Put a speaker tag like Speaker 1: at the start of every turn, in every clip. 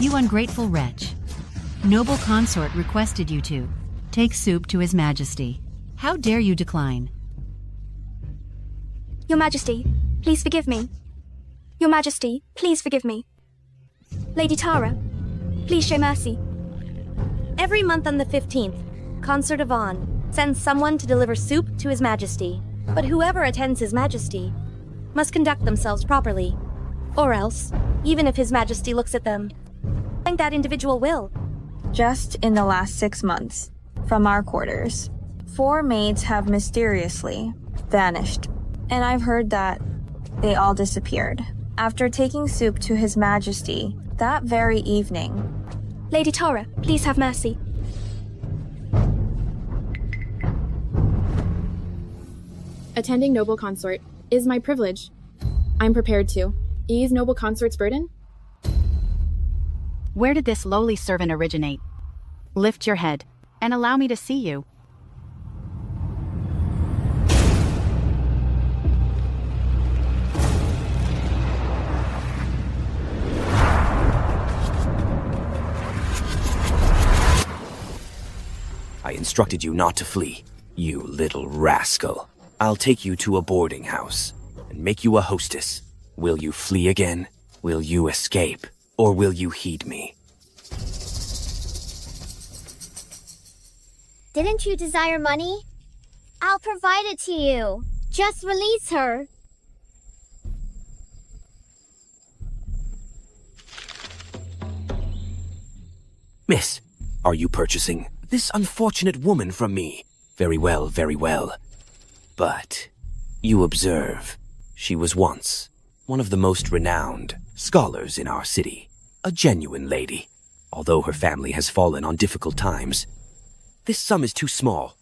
Speaker 1: You ungrateful wretch. Noble consort requested you to take soup to His Majesty. How dare you decline?
Speaker 2: Your Majesty, please forgive me. Your Majesty, please forgive me. Lady Tara, please show mercy.
Speaker 3: Every month on the 15th, Consort of On sends someone to deliver soup to His Majesty. But whoever attends His Majesty must conduct themselves properly. Or else, even if His Majesty looks at them, I think that individual will.
Speaker 4: Just in the last 6 months, from our quarters, 4 maids have mysteriously vanished. And I've heard that they all disappeared after taking soup to His Majesty that very evening.
Speaker 2: Lady Tara, please have mercy.
Speaker 5: Attending Noble Consort is my privilege. I'm prepared to ease Noble Consort's burden.
Speaker 6: Where did this lowly servant originate? Lift your head, and allow me to see you.
Speaker 7: I instructed you not to flee, you little rascal. I'll take you to a boarding house and make you a hostess. Will you flee again? Will you escape? Or will you heed me?
Speaker 8: Didn't you desire money? I'll provide it to you. Just release her.
Speaker 7: Miss, are you purchasing this unfortunate woman from me? Very well, very well. But you observe, she was once one of the most renowned scholars in our city, a genuine lady. Although her family has fallen on difficult times, this sum is too small.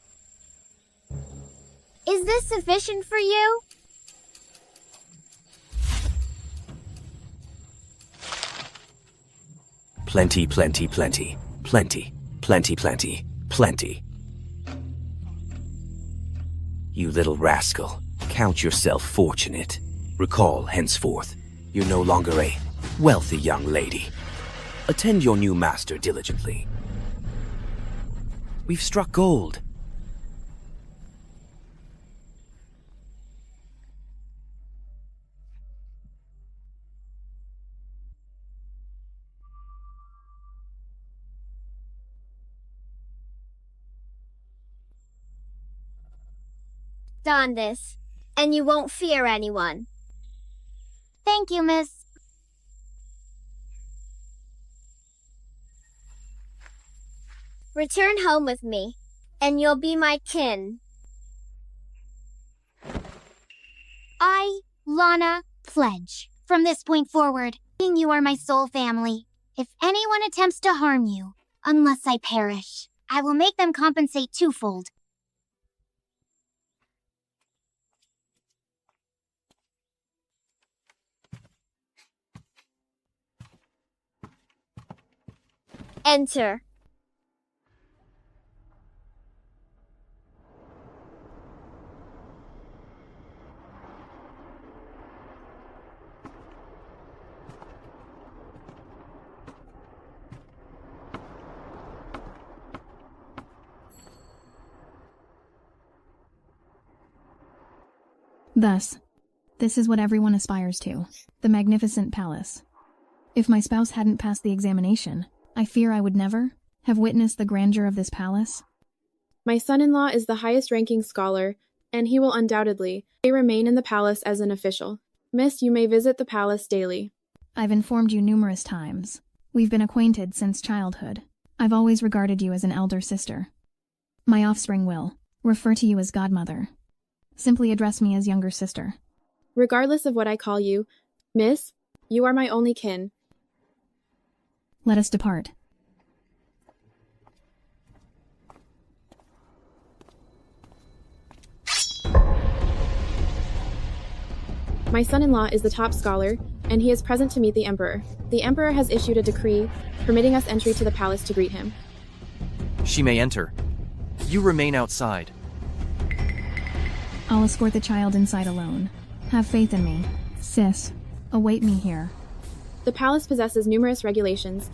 Speaker 8: Is this sufficient for you?
Speaker 7: Plenty, plenty, plenty, plenty, plenty, plenty, plenty. You little rascal, count yourself fortunate. Recall, henceforth, you're no longer a wealthy young lady. Attend your new master diligently. We've struck gold.
Speaker 8: Don this, and you won't fear anyone. Thank you, miss. Return home with me, and you'll be my kin. I, Lana, pledge. From this point forward, you are my sole family. If anyone attempts to harm you, unless I perish, I will make them compensate twofold. Enter.
Speaker 9: Thus, this is what everyone aspires to, the magnificent palace. If my spouse hadn't passed the examination, I fear I would never have witnessed the grandeur of this palace.
Speaker 5: My son-in-law is the highest-ranking scholar, and he will undoubtedly remain in the palace as an official. Miss, you may visit the palace daily.
Speaker 9: I've informed you numerous times. We've been acquainted since childhood. I've always regarded you as an elder sister. My offspring will refer to you as godmother. Simply address me as younger sister.
Speaker 5: Regardless of what I call you, Miss, you are my only kin.
Speaker 9: Let us depart.
Speaker 5: My son-in-law is the top scholar, and he is present to meet the Emperor. The Emperor has issued a decree permitting us entry to the palace to greet him.
Speaker 10: She may enter. You remain outside.
Speaker 9: I'll escort the child inside alone. Have faith in me. Sis, await me here.
Speaker 5: The palace possesses numerous regulations,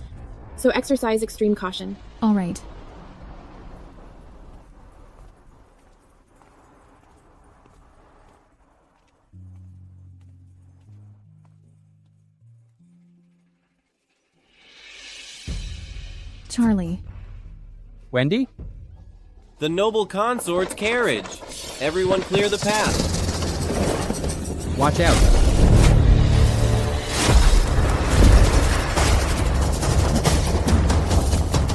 Speaker 5: so exercise extreme caution.
Speaker 9: All right. Charlie.
Speaker 11: Wendy?
Speaker 12: The noble consort's carriage. Everyone clear the path.
Speaker 11: Watch out.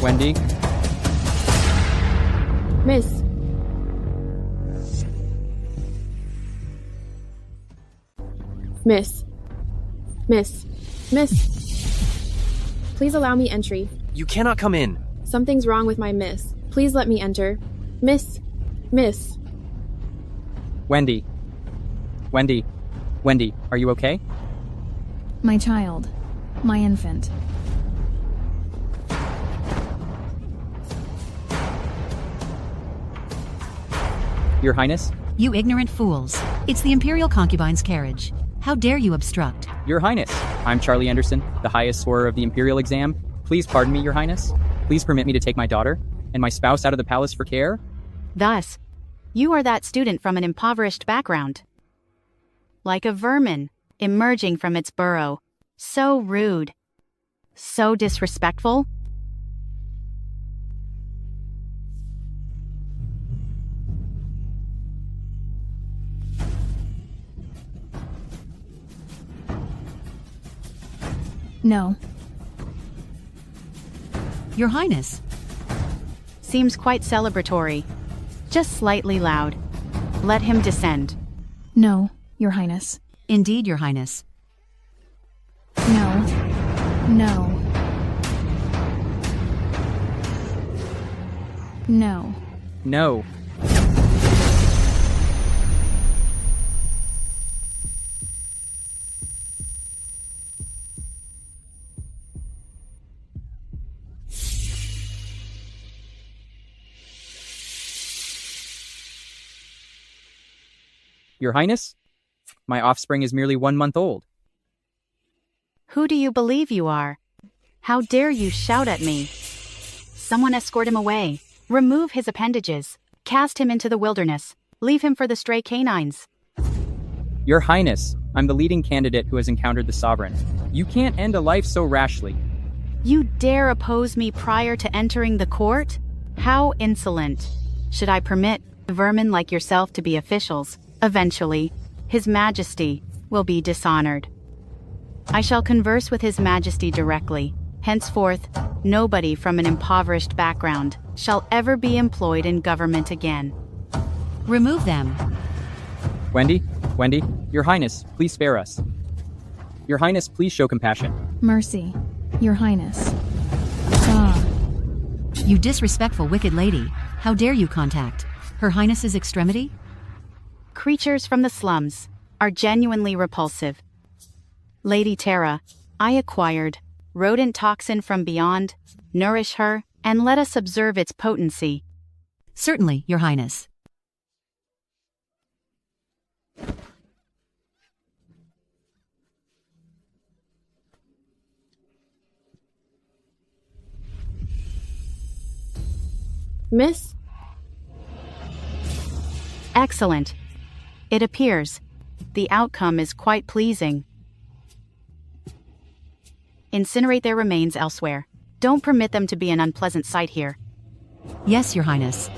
Speaker 11: Wendy?
Speaker 5: Miss. Miss. Miss. Miss. Please allow me entry.
Speaker 10: You cannot come in.
Speaker 5: Something's wrong with my miss. Please let me enter. Miss. Miss.
Speaker 11: Wendy. Wendy. Wendy, are you okay?
Speaker 9: My child. My infant.
Speaker 11: Your Highness?
Speaker 1: You ignorant fools. It's the Imperial Concubine's carriage. How dare you obstruct?
Speaker 11: Your Highness, I'm Charlie Anderson, the highest scorer of the Imperial exam. Please pardon me, Your Highness. Please permit me to take my daughter and my spouse out of the palace for care.
Speaker 6: Thus, you are that student from an impoverished background. Like a vermin, emerging from its burrow. So rude. So disrespectful.
Speaker 9: No.
Speaker 1: Your Highness.
Speaker 6: Seems quite celebratory. Just slightly loud. Let him descend.
Speaker 9: No, Your Highness.
Speaker 1: Indeed, Your Highness.
Speaker 9: No. No. No.
Speaker 11: No. Your Highness? My offspring is merely 1 month old.
Speaker 6: Who do you believe you are? How dare you shout at me? Someone escort him away. Remove his appendages. Cast him into the wilderness. Leave him for the stray canines.
Speaker 11: Your Highness, I'm the leading candidate who has encountered the sovereign. You can't end a life so rashly.
Speaker 6: You dare oppose me prior to entering the court? How insolent. Should I permit vermin like yourself to be officials? Eventually, His Majesty will be dishonored. I shall converse with His Majesty directly. Henceforth, nobody from an impoverished background shall ever be employed in government again.
Speaker 1: Remove them.
Speaker 11: Wendy? Wendy? Your Highness, please spare us. Your Highness, please show compassion.
Speaker 9: Mercy. Your Highness. Ah.
Speaker 1: You disrespectful wicked lady. How dare you contact Her Highness's extremity?
Speaker 6: Creatures from the slums are genuinely repulsive. Lady Terra, I acquired rodent toxin from beyond. Nourish her, and let us observe its potency.
Speaker 1: Certainly, Your Highness.
Speaker 5: Miss?
Speaker 6: Excellent. It appears the outcome is quite pleasing. Incinerate their remains elsewhere. Don't permit them to be an unpleasant sight here.
Speaker 1: Yes, Your Highness.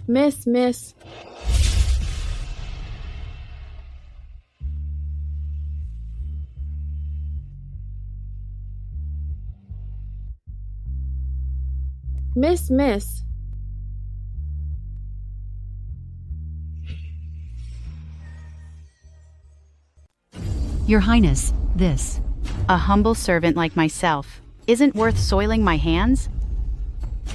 Speaker 5: Miss. Miss.
Speaker 1: Your Highness, this.
Speaker 6: A humble servant like myself isn't worth soiling my hands?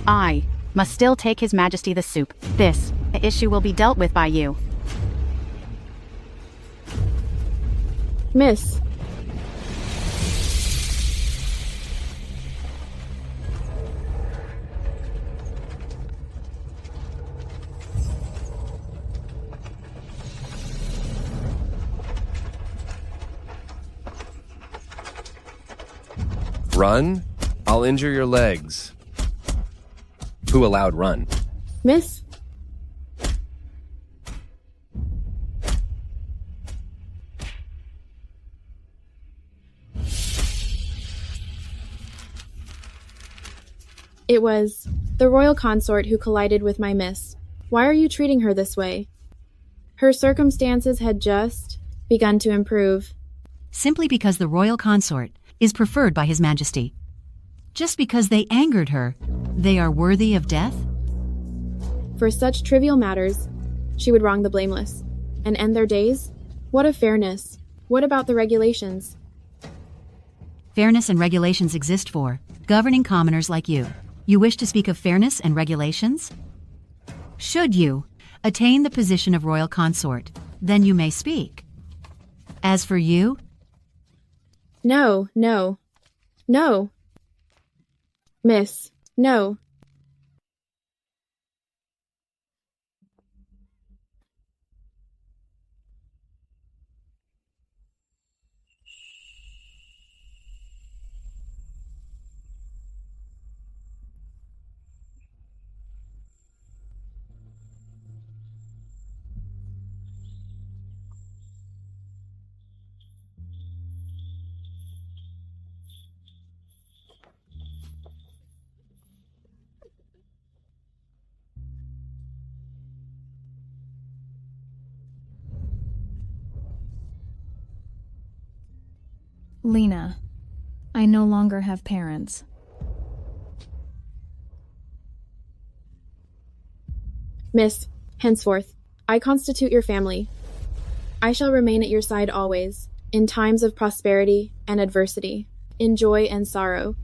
Speaker 6: I must still take His Majesty the soup. This issue will be dealt with by you.
Speaker 5: Miss.
Speaker 13: Run? I'll injure your legs. Who allowed run?
Speaker 5: Miss? It was the royal consort who collided with my miss. Why are you treating her this way? Her circumstances had just begun to improve.
Speaker 1: Simply because the royal consort is preferred by His Majesty. Just because they angered her, they are worthy of death?
Speaker 5: For such trivial matters, she would wrong the blameless and end their days? What of fairness? What about the regulations?
Speaker 1: Fairness and regulations exist for governing commoners like you. You wish to speak of fairness and regulations? Should you attain the position of royal consort, then you may speak. As for you?
Speaker 5: No. Miss, no.
Speaker 9: Lena, I no longer have parents.
Speaker 5: Miss, henceforth, I constitute your family. I shall remain at your side always, in times of prosperity and adversity, in joy and sorrow.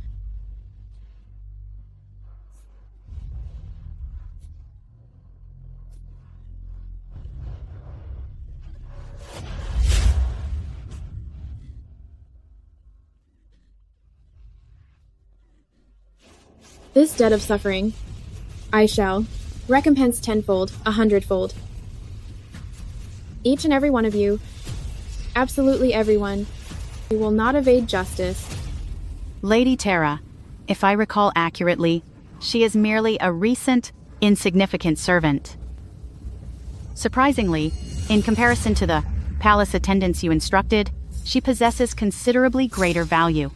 Speaker 5: This debt of suffering, I shall recompense tenfold, 100-fold. Each and every one of you, absolutely everyone, who will not evade justice.
Speaker 6: Lady Terra, if I recall accurately, she is merely a recent, insignificant servant. Surprisingly, in comparison to the palace attendants you instructed, she possesses considerably greater value.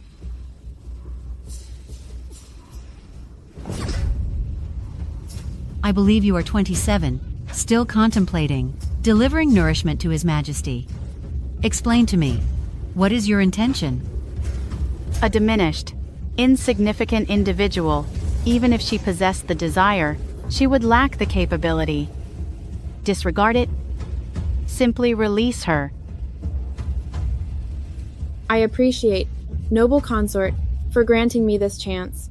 Speaker 1: I believe you are 27, still contemplating delivering nourishment to His Majesty. Explain to me, what is your intention?
Speaker 6: A diminished, insignificant individual, even if she possessed the desire, she would lack the capability. Disregard it. Simply release her.
Speaker 5: I appreciate, noble consort, for granting me this chance.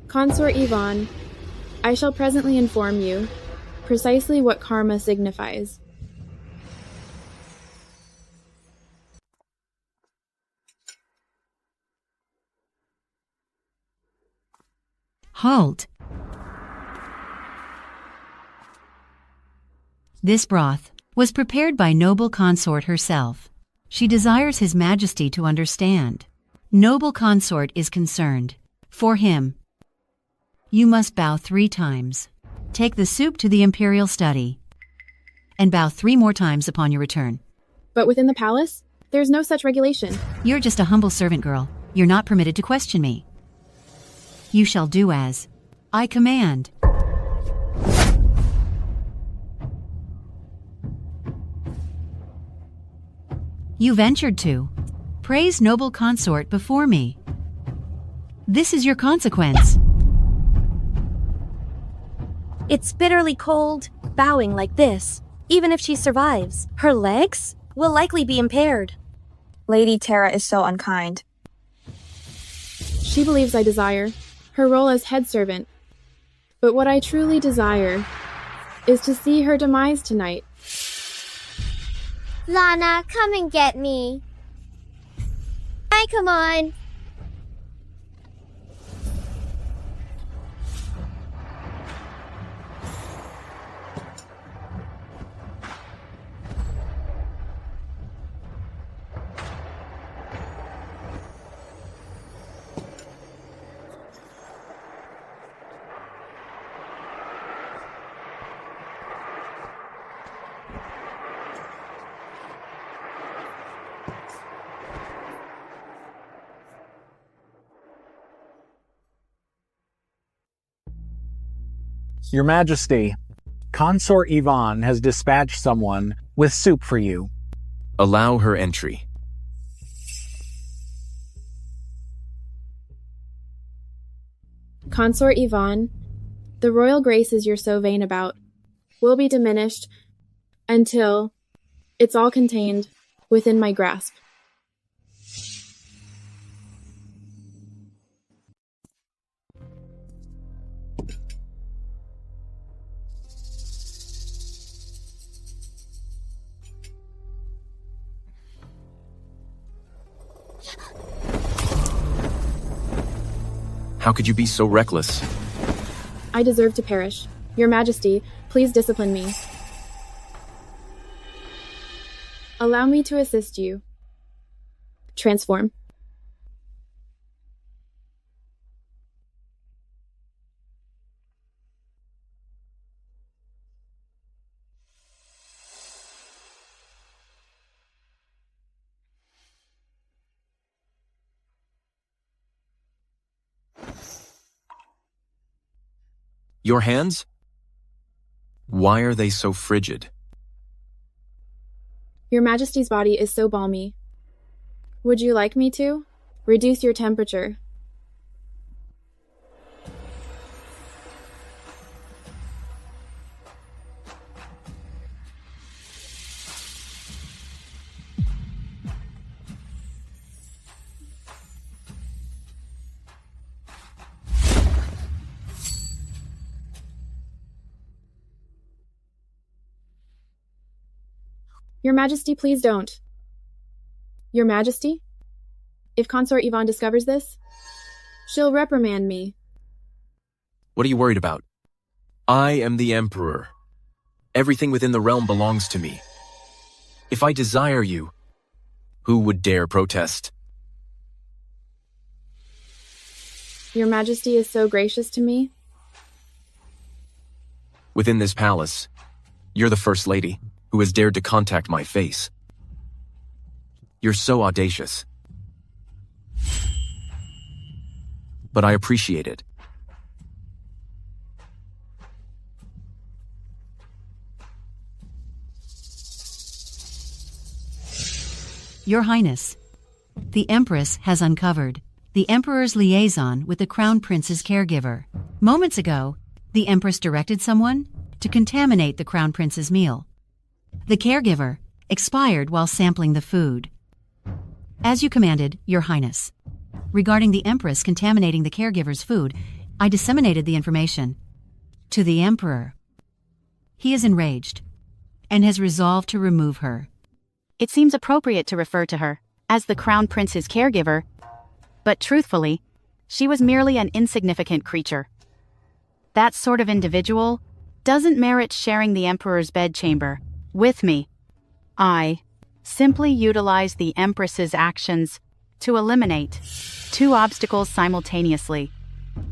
Speaker 5: Consort Yvonne, I shall presently inform you precisely what karma signifies.
Speaker 1: Halt! This broth was prepared by noble consort herself. She desires His Majesty to understand. Noble consort is concerned. For him, you must bow 3 times. Take the soup to the imperial study, and bow 3 more times upon your return.
Speaker 5: But within the palace, there's no such regulation.
Speaker 1: You're just a humble servant girl. You're not permitted to question me. You shall do as I command. You ventured to praise noble consort before me. This is your consequence.
Speaker 3: It's bitterly cold, bowing like this. Even if she survives, her legs will likely be impaired.
Speaker 4: Lady Terra is so unkind.
Speaker 5: She believes I desire her role as head servant. But what I truly desire is to see her demise tonight.
Speaker 8: Lana, come and get me. Hi, come on.
Speaker 14: Your Majesty, Consort Yvonne has dispatched someone with soup for you.
Speaker 10: Allow her entry.
Speaker 5: Consort Yvonne, the royal graces you're so vain about will be diminished until it's all contained within my grasp.
Speaker 10: How could you be so reckless?
Speaker 5: I deserve to perish. Your Majesty, please discipline me. Allow me to assist you. Transform.
Speaker 10: Your hands? Why are they so frigid?
Speaker 5: Your Majesty's body is so balmy. Would you like me to reduce your temperature? Your Majesty, please don't. Your Majesty? If Consort Yvonne discovers this, she'll reprimand me.
Speaker 10: What are you worried about? I am the Emperor. Everything within the realm belongs to me. If I desire you, who would dare protest?
Speaker 5: Your Majesty is so gracious to me.
Speaker 10: Within this palace, you're the First Lady who has dared to contact my face. You're so audacious. But I appreciate it.
Speaker 1: Your Highness, the Empress has uncovered the Emperor's liaison with the Crown Prince's caregiver. Moments ago, the Empress directed someone to contaminate the Crown Prince's meal. The caregiver expired while sampling the food. As you commanded, Your Highness. Regarding the Empress contaminating the caregiver's food, I disseminated the information to the Emperor. He is enraged and has resolved to remove her.
Speaker 6: It seems appropriate to refer to her as the Crown Prince's caregiver, but truthfully, she was merely an insignificant creature. That sort of individual doesn't merit sharing the Emperor's bedchamber with me. I simply utilized the Empress's actions to eliminate two obstacles simultaneously.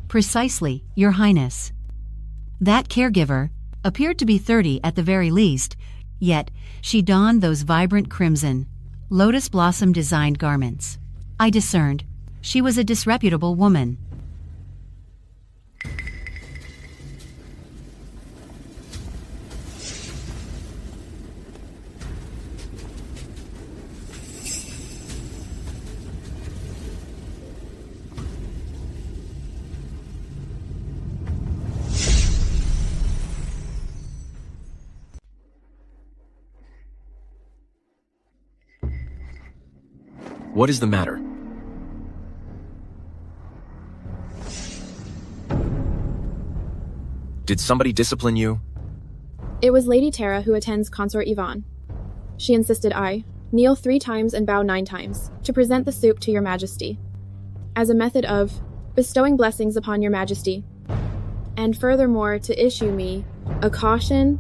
Speaker 1: Precisely, Your Highness. That caregiver appeared to be 30 at the very least, yet she donned those vibrant crimson, lotus blossom-designed garments. I discerned she was a disreputable woman.
Speaker 10: What is the matter? Did somebody discipline you?
Speaker 5: It was Lady Terra who attends Consort Yvonne. She insisted I kneel 3 times and bow 9 times to present the soup to Your Majesty, as a method of bestowing blessings upon Your Majesty, and furthermore to issue me a caution.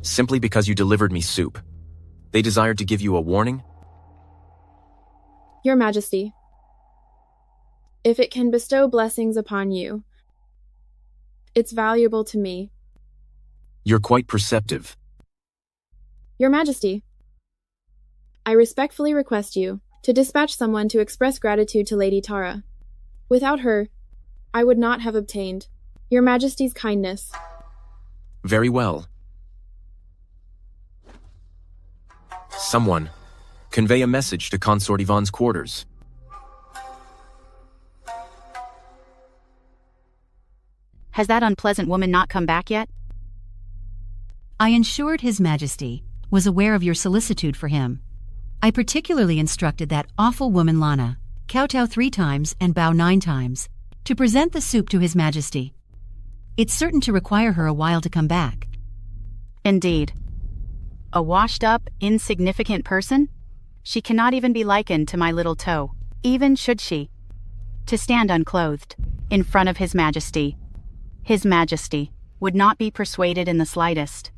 Speaker 10: Simply because you delivered me soup. They desired to give you a warning?
Speaker 5: Your Majesty, if it can bestow blessings upon you, it's valuable to me.
Speaker 10: You're quite perceptive.
Speaker 5: Your Majesty, I respectfully request you to dispatch someone to express gratitude to Lady Tara. Without her, I would not have obtained Your Majesty's kindness
Speaker 10: Very well. Someone, convey a message to Consort Yvonne's quarters.
Speaker 6: Has that unpleasant woman not come back yet?
Speaker 1: I ensured His Majesty was aware of your solicitude for him. I particularly instructed that awful woman Lana, kowtow 3 times and bow 9 times, to present the soup to His Majesty. It's certain to require her a while to come back.
Speaker 6: Indeed. A washed-up, insignificant person? She cannot even be likened to my little toe, even should she. To stand unclothed, in front of His Majesty. His Majesty would not be persuaded in the slightest.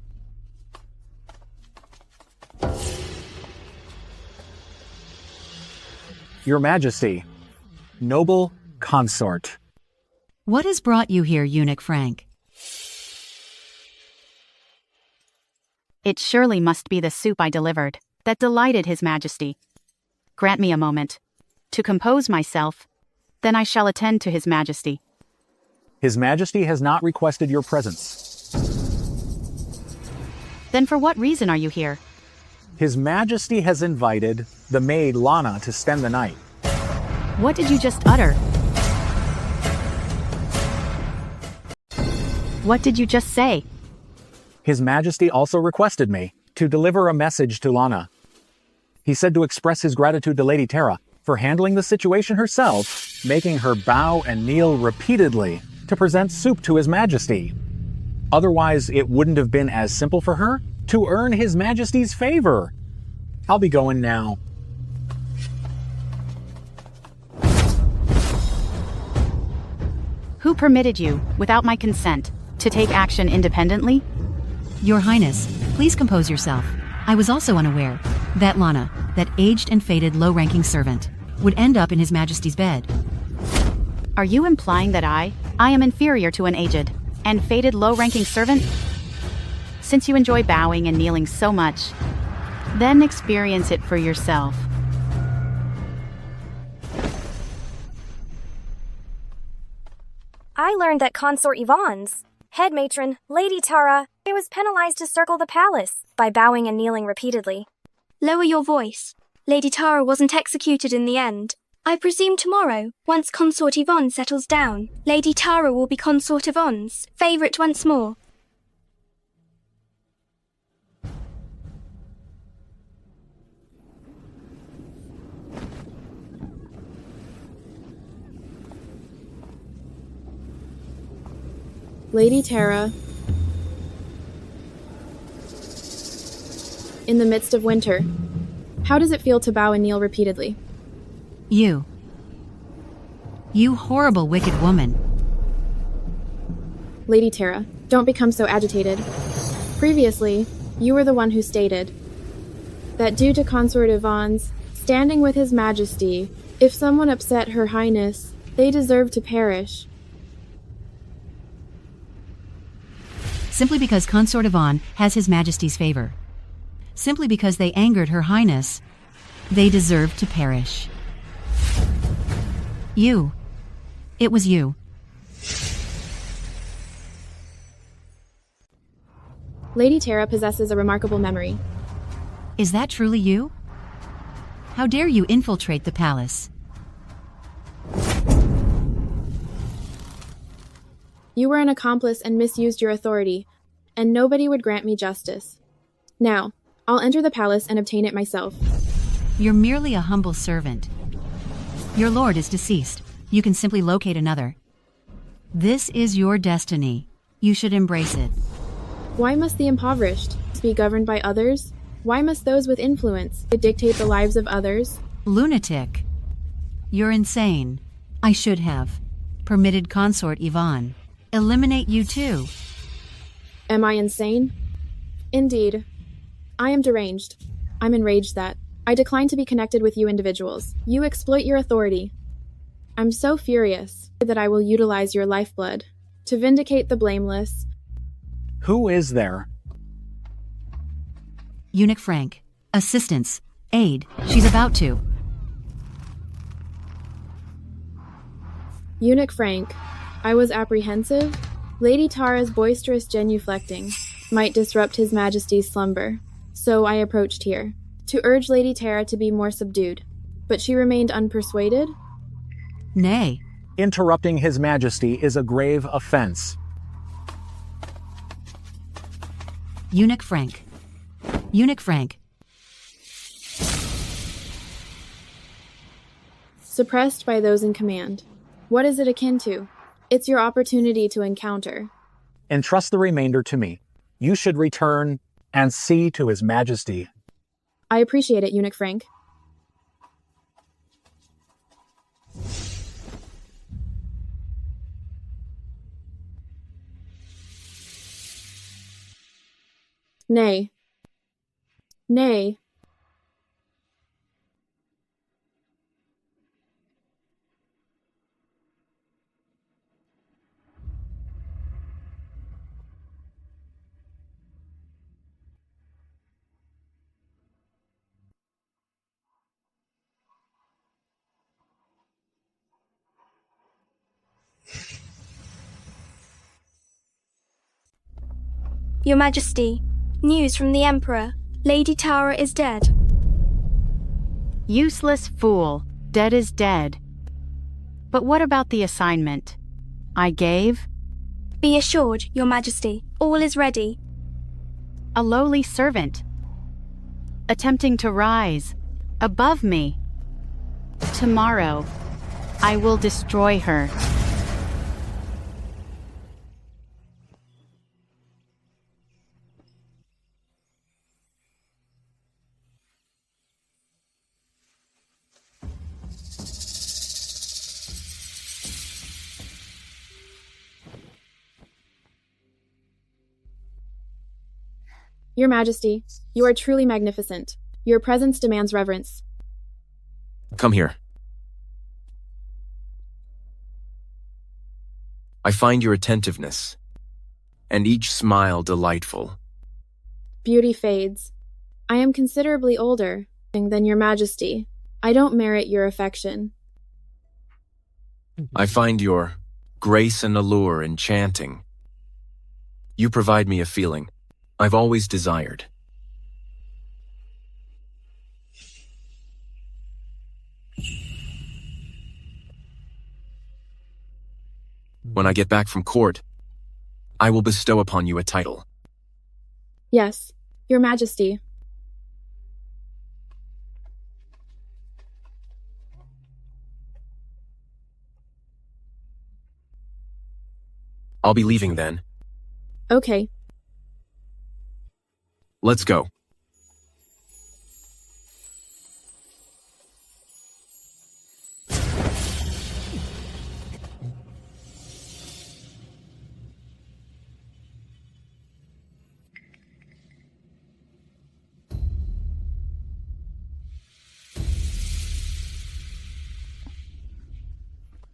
Speaker 14: Your Majesty, noble consort.
Speaker 1: What has brought you here, Eunuch Frank?
Speaker 6: It surely must be the soup I delivered that delighted His Majesty. Grant me a moment to compose myself, then I shall attend to His Majesty.
Speaker 14: His Majesty has not requested your presence.
Speaker 6: Then for what reason are you here?
Speaker 14: His Majesty has invited the maid Lana to spend the night.
Speaker 6: What did you just utter? What did you just say?
Speaker 14: His Majesty also requested me to deliver a message to Lana. He said to express his gratitude to Lady Terra for handling the situation herself, making her bow and kneel repeatedly to present soup to His Majesty. Otherwise, it wouldn't have been as simple for her to earn His Majesty's favor. I'll be going now.
Speaker 6: Who permitted you, without my consent, to take action independently?
Speaker 1: Your Highness, please compose yourself. I was also unaware that Lana, that aged and faded low-ranking servant, would end up in His Majesty's bed.
Speaker 6: Are you implying that I am inferior to an aged and faded low-ranking servant? Since you enjoy bowing and kneeling so much, then experience it for yourself.
Speaker 2: I learned that Consort Yvonne's head matron, Lady Tara, was penalized to circle the palace by bowing and kneeling repeatedly. Lower your voice. Lady Tara wasn't executed in the end. I presume tomorrow, once Consort Yvonne settles down, Lady Tara will be Consort Yvonne's favorite once more.
Speaker 5: Lady Terra. In the midst of winter, how does it feel to bow and kneel repeatedly?
Speaker 1: You horrible, wicked woman.
Speaker 5: Lady Terra, don't become so agitated. Previously, you were the one who stated that due to Consort Yvonne's standing with His Majesty, if someone upset Her Highness, they deserve to perish.
Speaker 1: Simply because Consort Yvonne has His Majesty's favor. Simply because they angered Her Highness, they deserve to perish. You. It was you.
Speaker 5: Lady Terra possesses a remarkable memory.
Speaker 1: Is that truly you? How dare you infiltrate the palace?
Speaker 5: You were an accomplice and misused your authority, and nobody would grant me justice. Now, I'll enter the palace and obtain it myself.
Speaker 1: You're merely a humble servant. Your lord is deceased. You can simply locate another. This is your destiny. You should embrace it.
Speaker 5: Why must the impoverished be governed by others? Why must those with influence dictate the lives of others?
Speaker 1: Lunatic. You're insane. I should have permitted Consort Yvonne eliminate you too.
Speaker 5: Am I insane? Indeed. I am deranged. I'm enraged that I decline to be connected with you individuals. You exploit your authority. I'm so furious that I will utilize your lifeblood to vindicate the blameless.
Speaker 14: Who is there?
Speaker 1: Eunuch Frank. Assistance. Aid. She's about to.
Speaker 5: Eunuch Frank, I was apprehensive. Lady Tara's boisterous genuflecting might disrupt His Majesty's slumber, so I approached here, to urge Lady Tara to be more subdued. But she remained unpersuaded?
Speaker 1: Nay.
Speaker 14: Interrupting His Majesty is a grave offense.
Speaker 1: Eunuch Frank. Eunuch Frank.
Speaker 5: Suppressed by those in command. What is it akin to? It's your opportunity to encounter.
Speaker 14: Entrust the remainder to me. You should return and see to His Majesty.
Speaker 5: I appreciate it, Eunuch Frank. Nay. Nay.
Speaker 2: Your Majesty, news from the Emperor. Lady Tara is dead.
Speaker 6: Useless fool. Dead is dead. But what about the assignment I gave?
Speaker 2: Be assured, Your Majesty, all is ready.
Speaker 6: A lowly servant, attempting to rise above me. Tomorrow, I will destroy her.
Speaker 5: Your Majesty, you are truly magnificent. Your presence demands reverence.
Speaker 10: Come here. I find your attentiveness, and each smile delightful.
Speaker 5: Beauty fades. I am considerably older than Your Majesty. I don't merit your affection.
Speaker 10: I find your grace and allure enchanting. You provide me a feeling I've always desired. When I get back from court, I will bestow upon you a title.
Speaker 5: Yes, Your Majesty.
Speaker 10: I'll be leaving then.
Speaker 5: Okay.
Speaker 10: Let's go.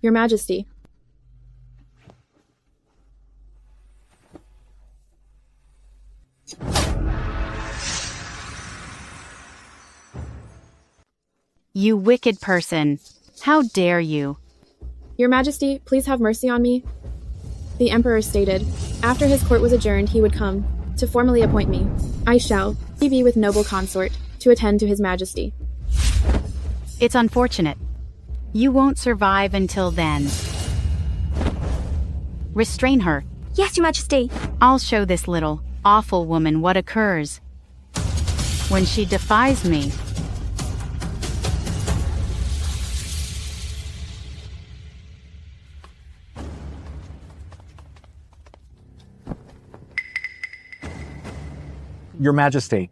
Speaker 5: Your Majesty.
Speaker 6: You wicked person. How dare you?
Speaker 5: Your Majesty, please have mercy on me. The Emperor stated, after his court was adjourned, he would come to formally appoint me. I shall be with noble consort to attend to His Majesty.
Speaker 6: It's unfortunate. You won't survive until then. Restrain her.
Speaker 2: Yes, Your Majesty.
Speaker 6: I'll show this little, awful woman what occurs when she defies me.
Speaker 14: Your Majesty.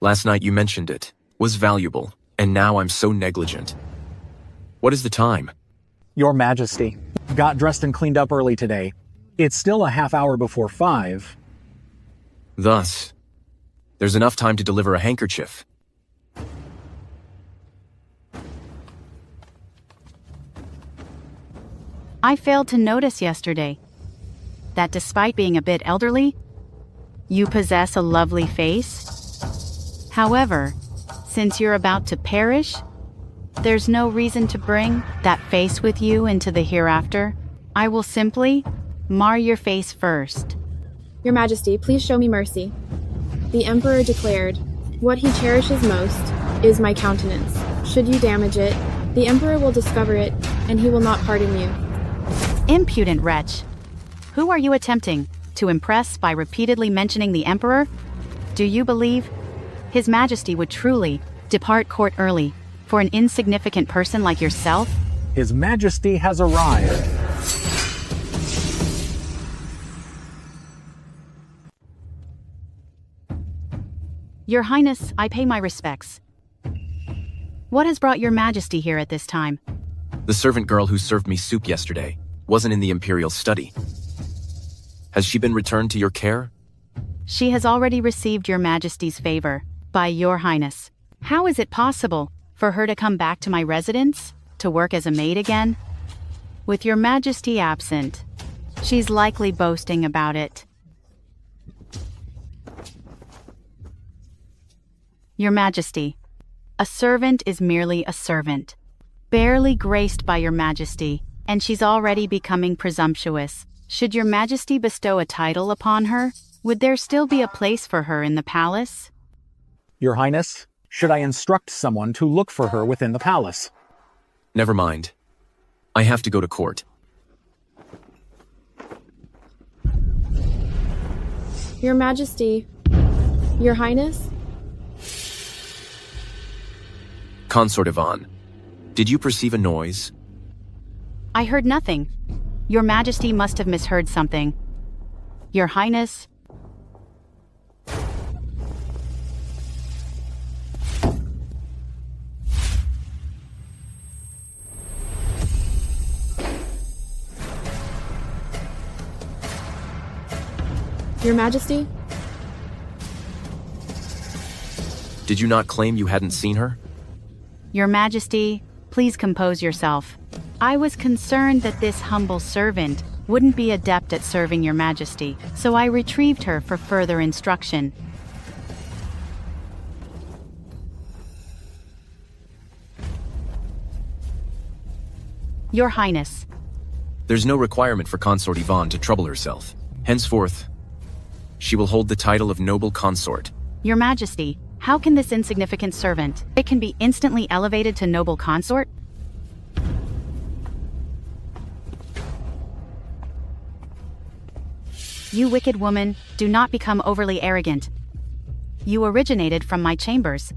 Speaker 10: Last night you mentioned it was valuable, and now I'm so negligent. What is the time?
Speaker 14: Your Majesty. Got dressed and cleaned up early today. It's still a half hour before 5.
Speaker 10: Thus, there's enough time to deliver a handkerchief.
Speaker 6: I failed to notice yesterday that despite being a bit elderly, you possess a lovely face. However, since you're about to perish, There's no reason to bring that face with you into the hereafter. I will simply mar your face first.
Speaker 5: Your Majesty, please show me mercy. The Emperor declared, "What he cherishes most is my countenance. Should you damage it, the Emperor will discover it, and he will not pardon you."
Speaker 6: Impudent wretch! Who are you attempting to impress by repeatedly mentioning the Emperor? Do you believe His Majesty would truly depart court early for an insignificant person like yourself?
Speaker 14: His Majesty has arrived.
Speaker 6: Your Highness, I pay my respects. What has brought your Majesty here at this time?
Speaker 10: The servant girl who served me soup yesterday wasn't in the Imperial study. Has she been returned to your care?
Speaker 6: She has already received your Majesty's favor, by your Highness. How is it possible for her to come back to my residence, to work as a maid again? With your Majesty absent, she's likely boasting about it. Your Majesty, a servant is merely a servant, barely graced by your Majesty, and she's already becoming presumptuous. Should your Majesty bestow a title upon her, would there still be a place for her in the palace?
Speaker 14: Your Highness, should I instruct someone to look for her within the palace?
Speaker 10: Never mind. I have to go to court.
Speaker 5: Your Majesty, Your Highness?
Speaker 10: Consort Yvonne, did you perceive a noise?
Speaker 6: I heard nothing. Your Majesty must have misheard something. Your Highness...
Speaker 5: Your Majesty?
Speaker 10: Did you not claim you hadn't seen her?
Speaker 6: Your Majesty, please compose yourself. I was concerned that this humble servant wouldn't be adept at serving your Majesty, so I retrieved her for further instruction. Your Highness.
Speaker 10: There's no requirement for Consort Yvonne to trouble herself. Henceforth, she will hold the title of noble consort.
Speaker 6: Your Majesty, how can this insignificant servant, it can be instantly elevated to noble consort? You wicked woman, do not become overly arrogant. You originated from my chambers.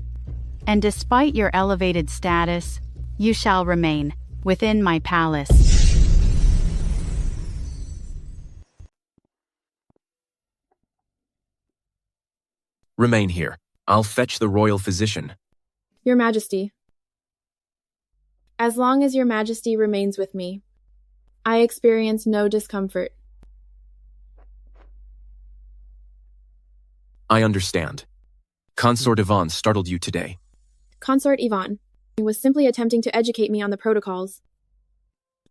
Speaker 6: And despite your elevated status, you shall remain within my palace.
Speaker 10: Remain here. I'll fetch the royal physician.
Speaker 5: Your Majesty. As long as Your Majesty remains with me, I experience no discomfort.
Speaker 10: I understand. Consort Yvonne startled you today.
Speaker 5: Consort Yvonne was simply attempting to educate me on the protocols.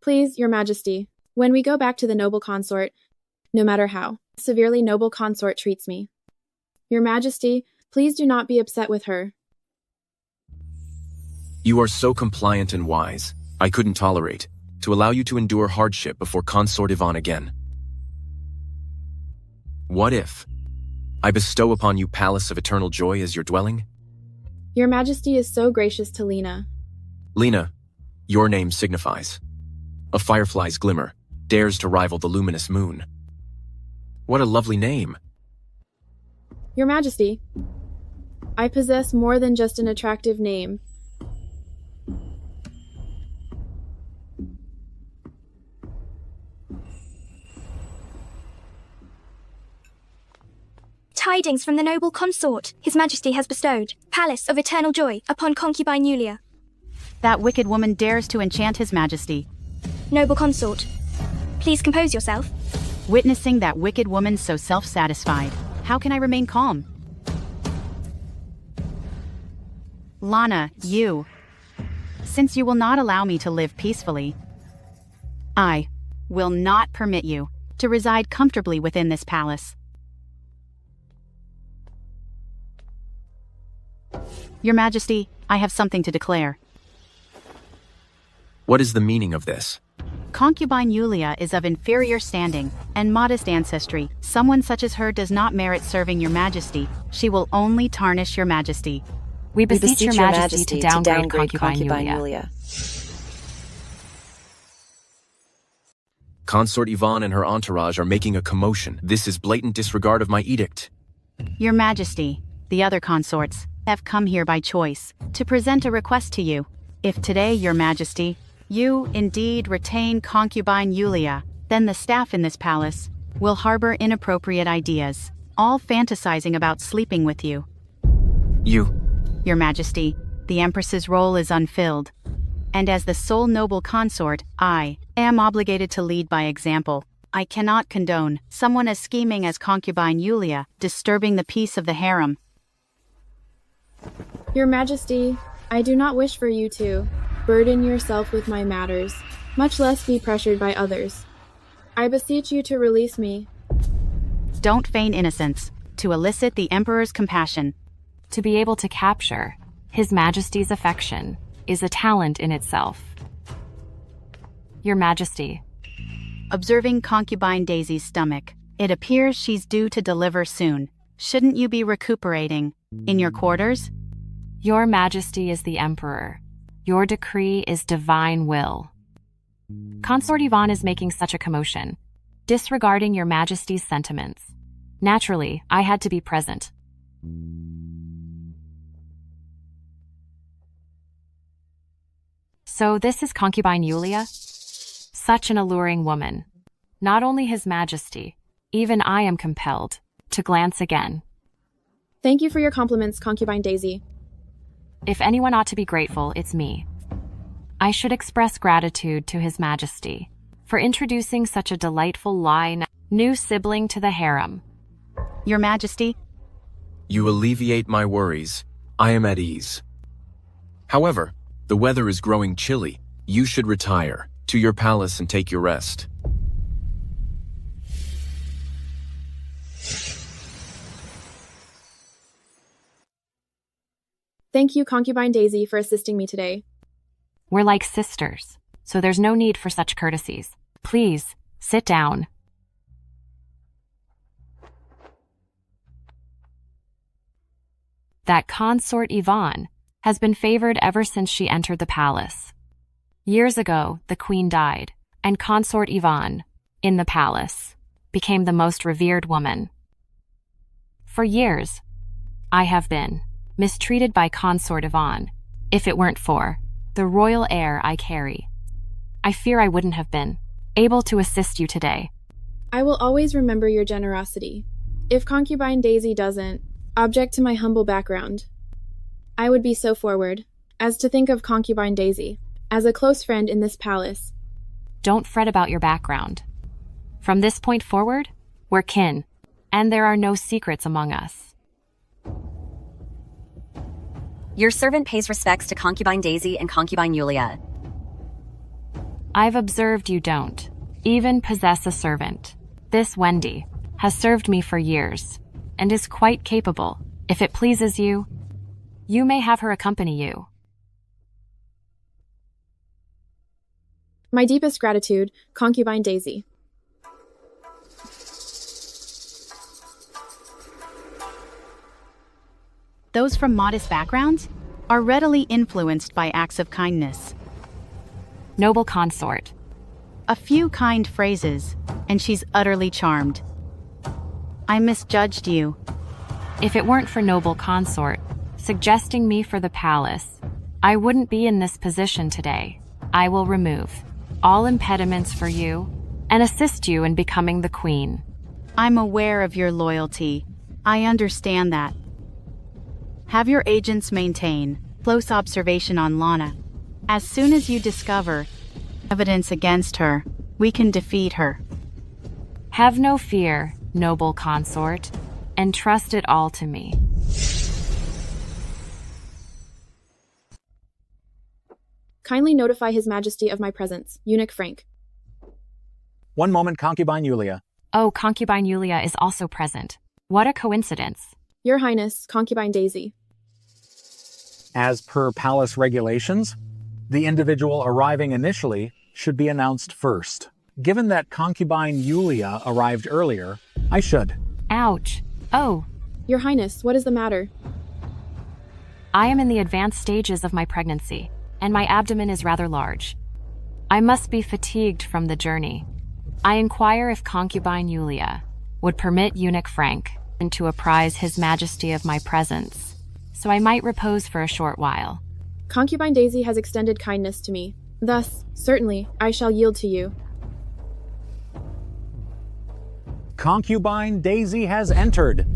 Speaker 5: Please, Your Majesty, when we go back to the noble consort, no matter how severely noble consort treats me, Your Majesty, please do not be upset with her.
Speaker 10: You are so compliant and wise, I couldn't tolerate to allow you to endure hardship before Consort Yvonne again. What if I bestow upon you Palace of Eternal Joy as your dwelling?
Speaker 5: Your Majesty is so gracious to Lena.
Speaker 10: Lena, your name signifies. A firefly's glimmer dares to rival the luminous moon. What a lovely name.
Speaker 5: Your Majesty, I possess more than just an attractive name.
Speaker 2: Tidings from the noble consort His Majesty has bestowed, Palace of Eternal Joy, upon concubine Yulia.
Speaker 6: That wicked woman dares to enchant His Majesty.
Speaker 2: Noble consort, please compose yourself.
Speaker 6: Witnessing that wicked woman so self-satisfied, how can I remain calm? Lana, you. Since you will not allow me to live peacefully, I will not permit you to reside comfortably within this palace. Your Majesty, I have something to declare.
Speaker 10: What is the meaning of this?
Speaker 6: Concubine Yulia is of inferior standing and modest ancestry. Someone such as her does not merit serving your majesty. She will only tarnish your majesty.
Speaker 15: We beseech your majesty to downgrade concubine Yulia.
Speaker 10: Consort Yvonne and her entourage are making a commotion. This is blatant disregard of my edict.
Speaker 6: Your majesty, the other consorts, have come here by choice to present a request to you. If today, your majesty, you indeed retain concubine Yulia, then the staff in this palace will harbor inappropriate ideas, all fantasizing about sleeping with you.
Speaker 10: You,
Speaker 6: Your majesty, the empress's role is unfilled, and as the sole noble consort, I am obligated to lead by example. I cannot condone someone as scheming as concubine Yulia disturbing the peace of the harem.
Speaker 5: Your Majesty, I do not wish for you to burden yourself with my matters, much less be pressured by others. I beseech you to release me.
Speaker 6: Don't feign innocence, to elicit the Emperor's compassion.
Speaker 15: To be able to capture His Majesty's affection is a talent in itself. Your Majesty.
Speaker 6: Observing concubine Daisy's stomach, it appears she's due to deliver soon. Shouldn't you be recuperating in your quarters?
Speaker 15: Your Majesty is the Emperor. Your decree is divine will. Consort Yvonne is making such a commotion, disregarding Your Majesty's sentiments. Naturally, I had to be present. So this is concubine Yulia? Such an alluring woman. Not only His Majesty, even I am compelled to glance again.
Speaker 5: Thank you for your compliments, concubine Daisy.
Speaker 15: If anyone ought to be grateful, it's me. I should express gratitude to His Majesty for introducing such a delightful new sibling to the harem.
Speaker 6: Your Majesty?
Speaker 10: You alleviate my worries. I am at ease. However, the weather is growing chilly. You should retire to your palace and take your rest.
Speaker 5: Thank you, concubine Daisy, for assisting me today.
Speaker 15: We're like sisters, so there's no need for such courtesies. Please, sit down. That consort Yvonne has been favored ever since she entered the palace. Years ago, the queen died, and consort Yvonne, in the palace, became the most revered woman. For years, I have been mistreated by consort Yvonne, if it weren't for the royal air I carry. I fear I wouldn't have been able to assist you today.
Speaker 5: I will always remember your generosity. If concubine Daisy doesn't object to my humble background, I would be so forward as to think of concubine Daisy as a close friend in this palace.
Speaker 15: Don't fret about your background. From this point forward, we're kin, and there are no secrets among us.
Speaker 16: Your servant pays respects to concubine Daisy and concubine Yulia.
Speaker 15: I've observed you don't even possess a servant. This Wendy has served me for years and is quite capable. If it pleases you, you may have her accompany you.
Speaker 5: My deepest gratitude, concubine Daisy.
Speaker 6: Those from modest backgrounds are readily influenced by acts of kindness.
Speaker 15: Noble consort.
Speaker 6: A few kind phrases, and she's utterly charmed. I misjudged you.
Speaker 15: If it weren't for noble consort suggesting me for the palace, I wouldn't be in this position today. I will remove all impediments for you and assist you in becoming the queen.
Speaker 6: I'm aware of your loyalty. I understand that. Have your agents maintain close observation on Lana. As soon as you discover evidence against her, we can defeat her.
Speaker 15: Have no fear, noble consort, and trust it all to me.
Speaker 5: Kindly notify His Majesty of my presence, Eunuch Frank.
Speaker 14: One moment, concubine Yulia.
Speaker 15: Oh, concubine Yulia is also present. What a coincidence.
Speaker 5: Your Highness, concubine Daisy.
Speaker 14: As per palace regulations, The individual arriving initially should be announced first. Given that concubine Yulia arrived earlier, I should.
Speaker 15: Ouch. Oh.
Speaker 5: Your Highness, what is the matter?
Speaker 15: I am in the advanced stages of my pregnancy, and my abdomen is rather large. I must be fatigued from the journey. I inquire if concubine Yulia would permit eunuch Frank to apprise His Majesty of my presence, so I might repose for a short while.
Speaker 5: Concubine Daisy has extended kindness to me. Thus, certainly, I shall yield to you.
Speaker 14: Concubine Daisy has entered.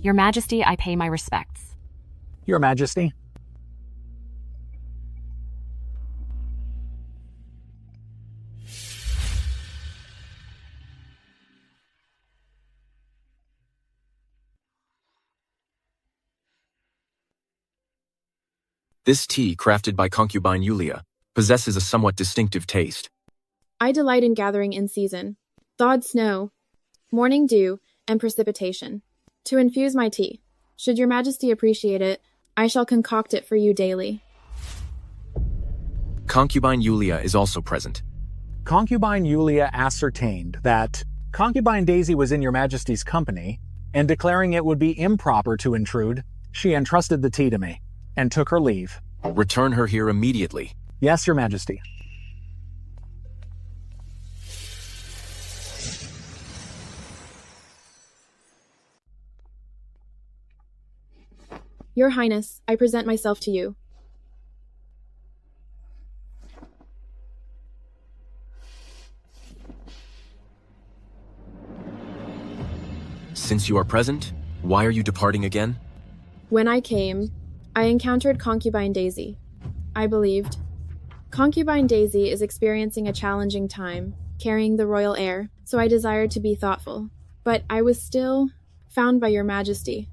Speaker 15: Your Majesty, I pay my respects.
Speaker 14: Your Majesty.
Speaker 10: This tea, crafted by concubine Yulia, possesses a somewhat distinctive taste.
Speaker 5: I delight in gathering in season, thawed snow, morning dew, and precipitation, to infuse my tea. Should your Majesty appreciate it, I shall concoct it for you daily.
Speaker 10: Concubine Yulia is also present.
Speaker 14: Concubine Yulia ascertained that Concubine Daisy was in your Majesty's company, and declaring it would be improper to intrude, she entrusted the tea to me, and took her leave.
Speaker 10: Return her here immediately.
Speaker 14: Yes, your Majesty.
Speaker 5: Your Highness, I present myself to you.
Speaker 10: Since you are present, why are you departing again?
Speaker 5: When I came, I encountered Concubine Daisy. I believed. Concubine Daisy is experiencing a challenging time, carrying the royal heir, so I desired to be thoughtful. But I was still found by your Majesty.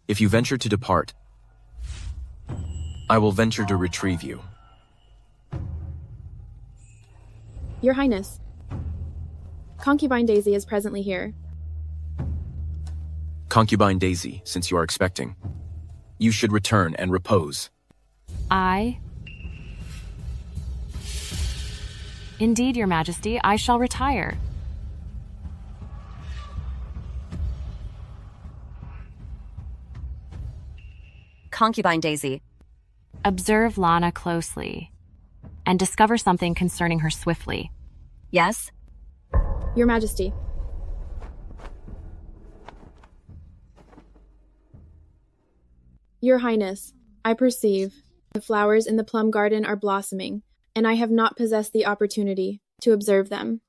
Speaker 10: If you venture to depart, I will venture to retrieve you.
Speaker 5: Your Highness, Concubine Daisy is presently here.
Speaker 10: Concubine Daisy, since you are expecting, you should return and repose.
Speaker 15: Indeed, your Majesty, I shall retire.
Speaker 16: Concubine Daisy.
Speaker 15: Observe Lana closely, and discover something concerning her swiftly.
Speaker 16: Yes?
Speaker 5: Your Majesty. Your Highness, I perceive the flowers in the plum garden are blossoming, and I have not possessed the opportunity to observe them.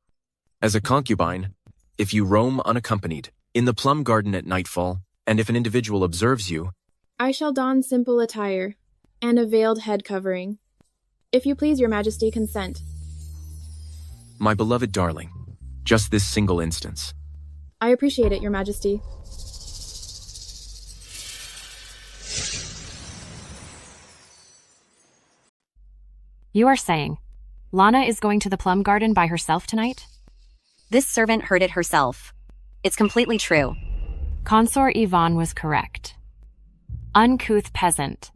Speaker 10: As a concubine, if you roam unaccompanied in the plum garden at nightfall, and if an individual observes you,
Speaker 5: I shall don simple attire and a veiled head covering. If you please, your Majesty, consent.
Speaker 10: my beloved darling, just this single instance.
Speaker 5: I appreciate it, your Majesty.
Speaker 15: You are saying, Lana is going to the plum garden by herself tonight?
Speaker 16: This servant heard it herself. It's completely true.
Speaker 15: Consort Yvonne was correct. Uncouth peasant.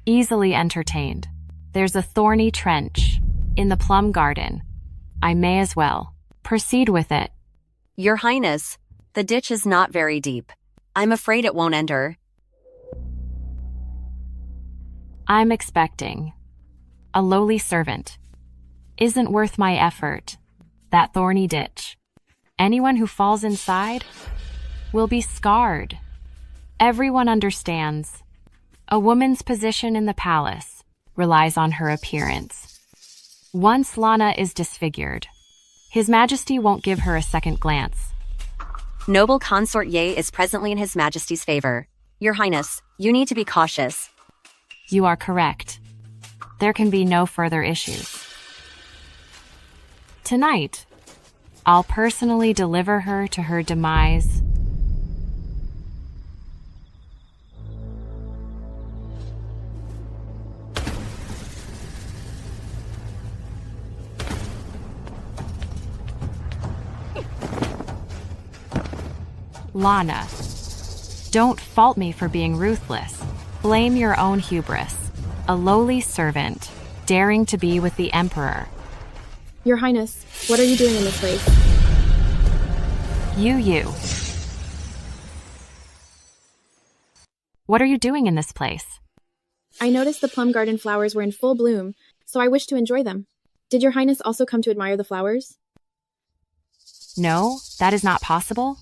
Speaker 15: Easily entertained. There's a thorny trench. In the plum garden. I may as well proceed with it.
Speaker 16: Your Highness, the ditch is not very deep. I'm afraid it won't enter.
Speaker 15: I'm expecting. A lowly servant. Isn't worth my effort. That thorny ditch. Anyone who falls inside will be scarred. Everyone understands. A woman's position in the palace relies on her appearance. Once Lana is disfigured, His Majesty won't give her a second glance.
Speaker 16: Noble Consort Ye is presently in His Majesty's favor. Your Highness, you need to be cautious.
Speaker 15: You are correct. There can be no further issues. Tonight, I'll personally deliver her to her demise. Lana, don't fault me for being ruthless. Blame your own hubris. A lowly servant, daring to be with the Emperor.
Speaker 5: Your Highness, what are you doing in this place?
Speaker 15: You. What are you doing in this place?
Speaker 5: I noticed the plum garden flowers were in full bloom, so I wish to enjoy them. Did your Highness also come to admire the flowers?
Speaker 15: No, that is not possible.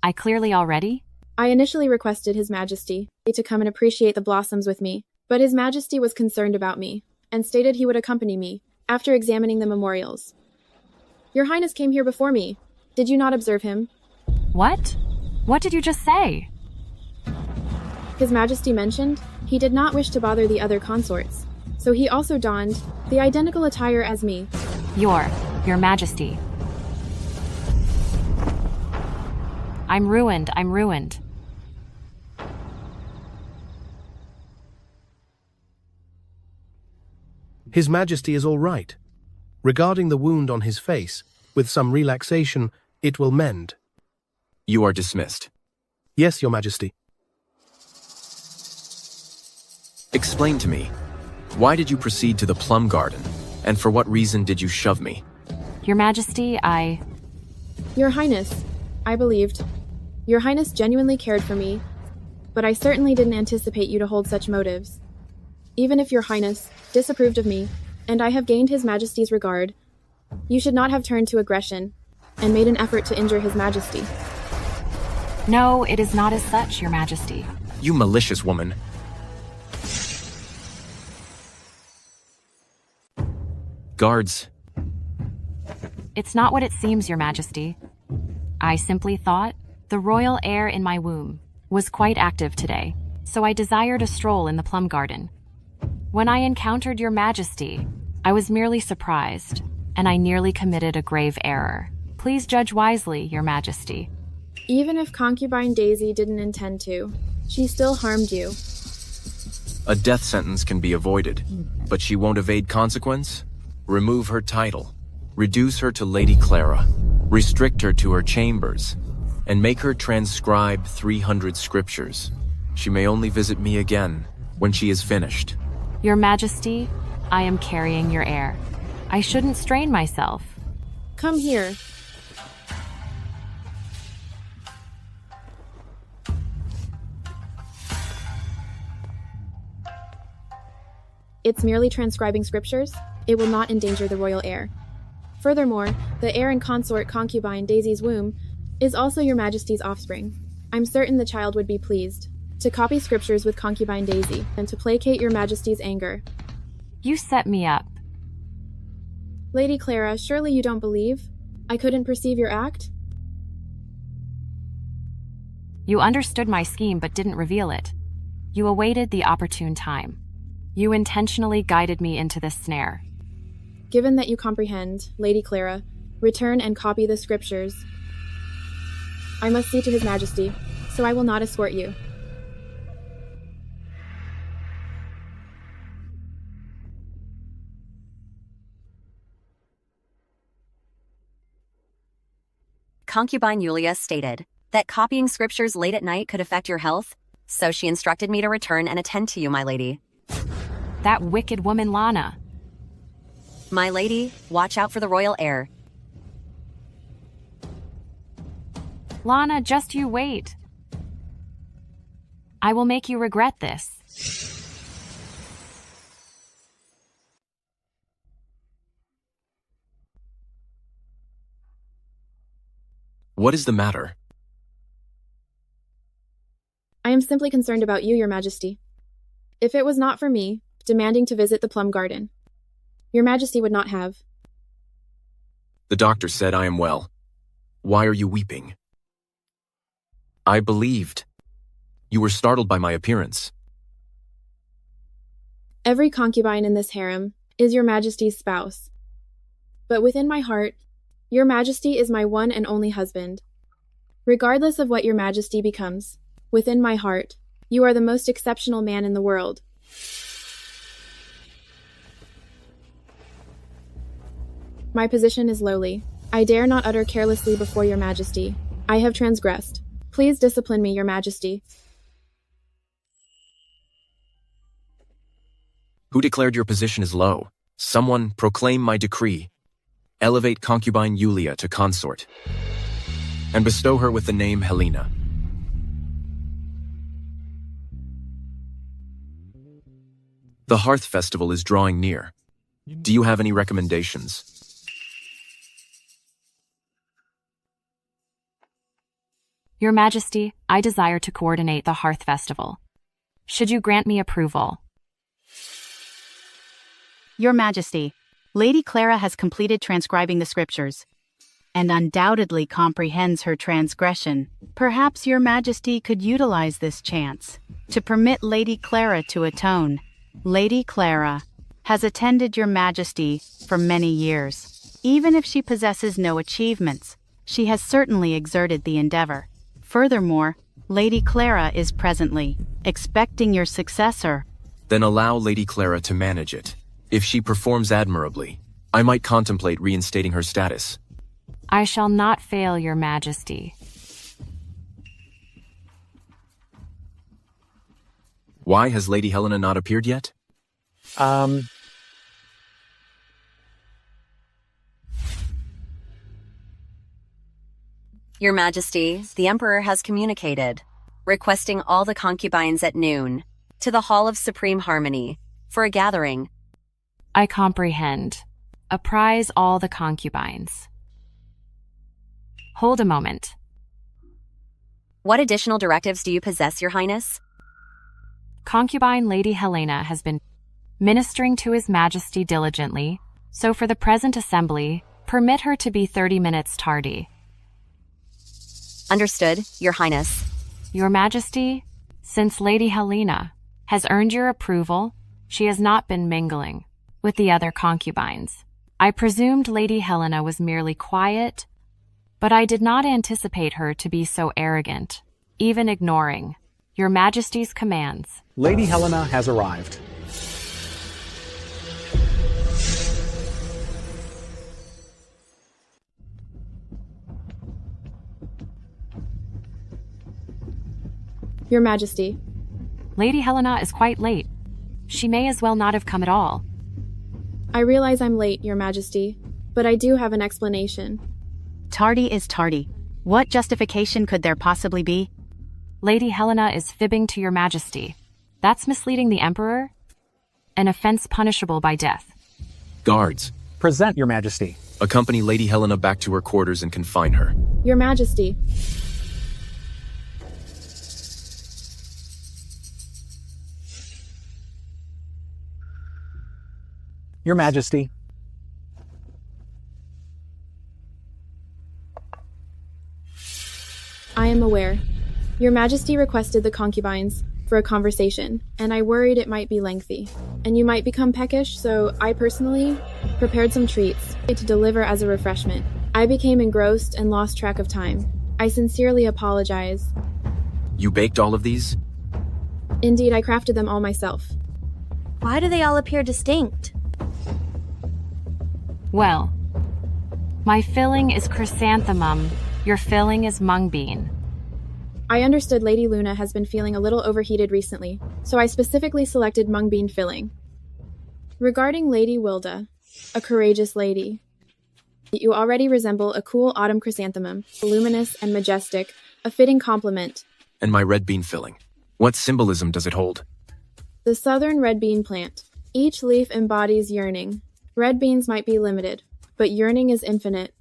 Speaker 15: I clearly already.
Speaker 5: I initially requested His Majesty to come and appreciate the blossoms with me, but His Majesty was concerned about me, and stated he would accompany me, after examining the memorials. Your Highness came here before me. Did you not observe him?
Speaker 15: What? What did you just say?
Speaker 5: His Majesty mentioned he did not wish to bother the other consorts, so he also donned the identical attire as me.
Speaker 15: Your Majesty. I'm ruined.
Speaker 13: His Majesty is all right. Regarding the wound on his face, with some relaxation, it will mend.
Speaker 10: You are dismissed.
Speaker 13: Yes, Your Majesty.
Speaker 10: Explain to me, why did you proceed to the plum garden, and for what reason did you shove me?
Speaker 15: Your Majesty,
Speaker 5: Your Highness, I believed. Your Highness genuinely cared for me, but I certainly didn't anticipate you to hold such motives. Even if Your Highness disapproved of me, and I have gained His Majesty's regard, you should not have turned to aggression, and made an effort to injure His Majesty.
Speaker 15: No, it is not as such, Your Majesty.
Speaker 10: You malicious woman. Guards.
Speaker 15: It's not what it seems, Your Majesty. I simply thought the royal air in my womb was quite active today, so I desired a stroll in the plum garden. When I encountered Your Majesty, I was merely surprised, and I nearly committed a grave error. Please judge wisely, Your Majesty.
Speaker 5: Even if concubine Daisy didn't intend to, she still harmed you.
Speaker 10: A death sentence can be avoided, but she won't evade consequence? Remove her title, reduce her to Lady Clara, restrict her to her chambers, and make her transcribe 300 scriptures. She may only visit me again when she is finished.
Speaker 15: Your Majesty, I am carrying your heir. I shouldn't strain myself.
Speaker 5: Come here. It's merely transcribing scriptures. It will not endanger the royal heir. Furthermore, the heir and consort concubine Daisy's womb is also Your Majesty's offspring. I'm certain the child would be pleased to copy scriptures with concubine Daisy and to placate Your Majesty's anger.
Speaker 15: You set me up.
Speaker 5: Lady Clara, surely you don't believe I couldn't perceive your act?
Speaker 15: You understood my scheme but didn't reveal it. You awaited the opportune time. You intentionally guided me into this snare.
Speaker 5: Given that you comprehend, Lady Clara, return and copy the scriptures. I must see to His Majesty, so I will not escort you.
Speaker 16: Concubine Yulia stated that copying scriptures late at night could affect your health, so she instructed me to return and attend to you, my lady.
Speaker 15: That wicked woman Lana.
Speaker 16: My lady, watch out for the royal heir.
Speaker 15: Lana, just you wait. I will make you regret this.
Speaker 10: What is the matter?
Speaker 5: I am simply concerned about you, Your Majesty. If it was not for me demanding to visit the plum garden, Your Majesty would not have.
Speaker 10: The doctor said I am well. Why are you weeping? I believed. You were startled by my appearance.
Speaker 5: Every concubine in this harem is Your Majesty's spouse. But within my heart, Your Majesty is my one and only husband. Regardless of what Your Majesty becomes, within my heart, you are the most exceptional man in the world. My position is lowly. I dare not utter carelessly before Your Majesty. I have transgressed. Please discipline me, Your Majesty.
Speaker 10: Who declared your position is low? Someone proclaim my decree. Elevate concubine Yulia to consort, and bestow her with the name Helena. The Hearth Festival is drawing near. Do you have any recommendations?
Speaker 15: Your Majesty, I desire to coordinate the Hearth Festival. Should you grant me approval?
Speaker 6: Your Majesty, Lady Clara has completed transcribing the scriptures, and undoubtedly comprehends her transgression. Perhaps Your Majesty could utilize this chance to permit Lady Clara to atone. Lady Clara has attended Your Majesty for many years. Even if she possesses no achievements, she has certainly exerted the endeavor. Furthermore, Lady Clara is presently expecting your successor.
Speaker 10: Then allow Lady Clara to manage it. If she performs admirably, I might contemplate reinstating her status.
Speaker 15: I shall not fail, Your Majesty.
Speaker 10: Why has Lady Helena not appeared yet?
Speaker 16: Your Majesty, the Emperor has communicated, requesting all the concubines at noon to the Hall of Supreme Harmony for a gathering.
Speaker 15: I comprehend. Apprise all the concubines. Hold a moment.
Speaker 16: What additional directives do you possess, Your Highness?
Speaker 15: Concubine Lady Helena has been ministering to His Majesty diligently, so for the present assembly, permit her to be 30 minutes tardy.
Speaker 16: Understood, Your Highness.
Speaker 15: Your Majesty, since Lady Helena has earned your approval, she has not been mingling with the other concubines. I presumed Lady Helena was merely quiet, but I did not anticipate her to be so arrogant, even ignoring Your Majesty's commands.
Speaker 14: Lady Helena has arrived.
Speaker 5: Your Majesty.
Speaker 15: Lady Helena is quite late. She may as well not have come at all.
Speaker 5: I realize I'm late, Your Majesty, but I do have an explanation.
Speaker 6: Tardy is tardy. What justification could there possibly be?
Speaker 15: Lady Helena is fibbing to Your Majesty. That's misleading the Emperor? An offense punishable by death.
Speaker 10: Guards,
Speaker 14: Present, Your Majesty.
Speaker 10: accompany Lady Helena back to her quarters and confine her.
Speaker 5: Your Majesty.
Speaker 14: Your Majesty.
Speaker 5: I am aware. Your Majesty requested the concubines for a conversation, and I worried it might be lengthy, and you might become peckish, so I personally prepared some treats to deliver as a refreshment. I became engrossed and lost track of time. I sincerely apologize.
Speaker 10: You baked all of these?
Speaker 5: Indeed, I crafted them all myself.
Speaker 3: Why do they all appear distinct?
Speaker 15: Well, my filling is chrysanthemum, your filling is mung bean.
Speaker 5: I understood Lady Luna has been feeling a little overheated recently, so I specifically selected mung bean filling. Regarding Lady Wilda, a courageous lady, you already resemble a cool autumn chrysanthemum, luminous and majestic, a fitting complement.
Speaker 10: And my red bean filling. What symbolism does it hold?
Speaker 5: The southern red bean plant. Each leaf embodies yearning. Red beans might be limited, but yearning is infinite.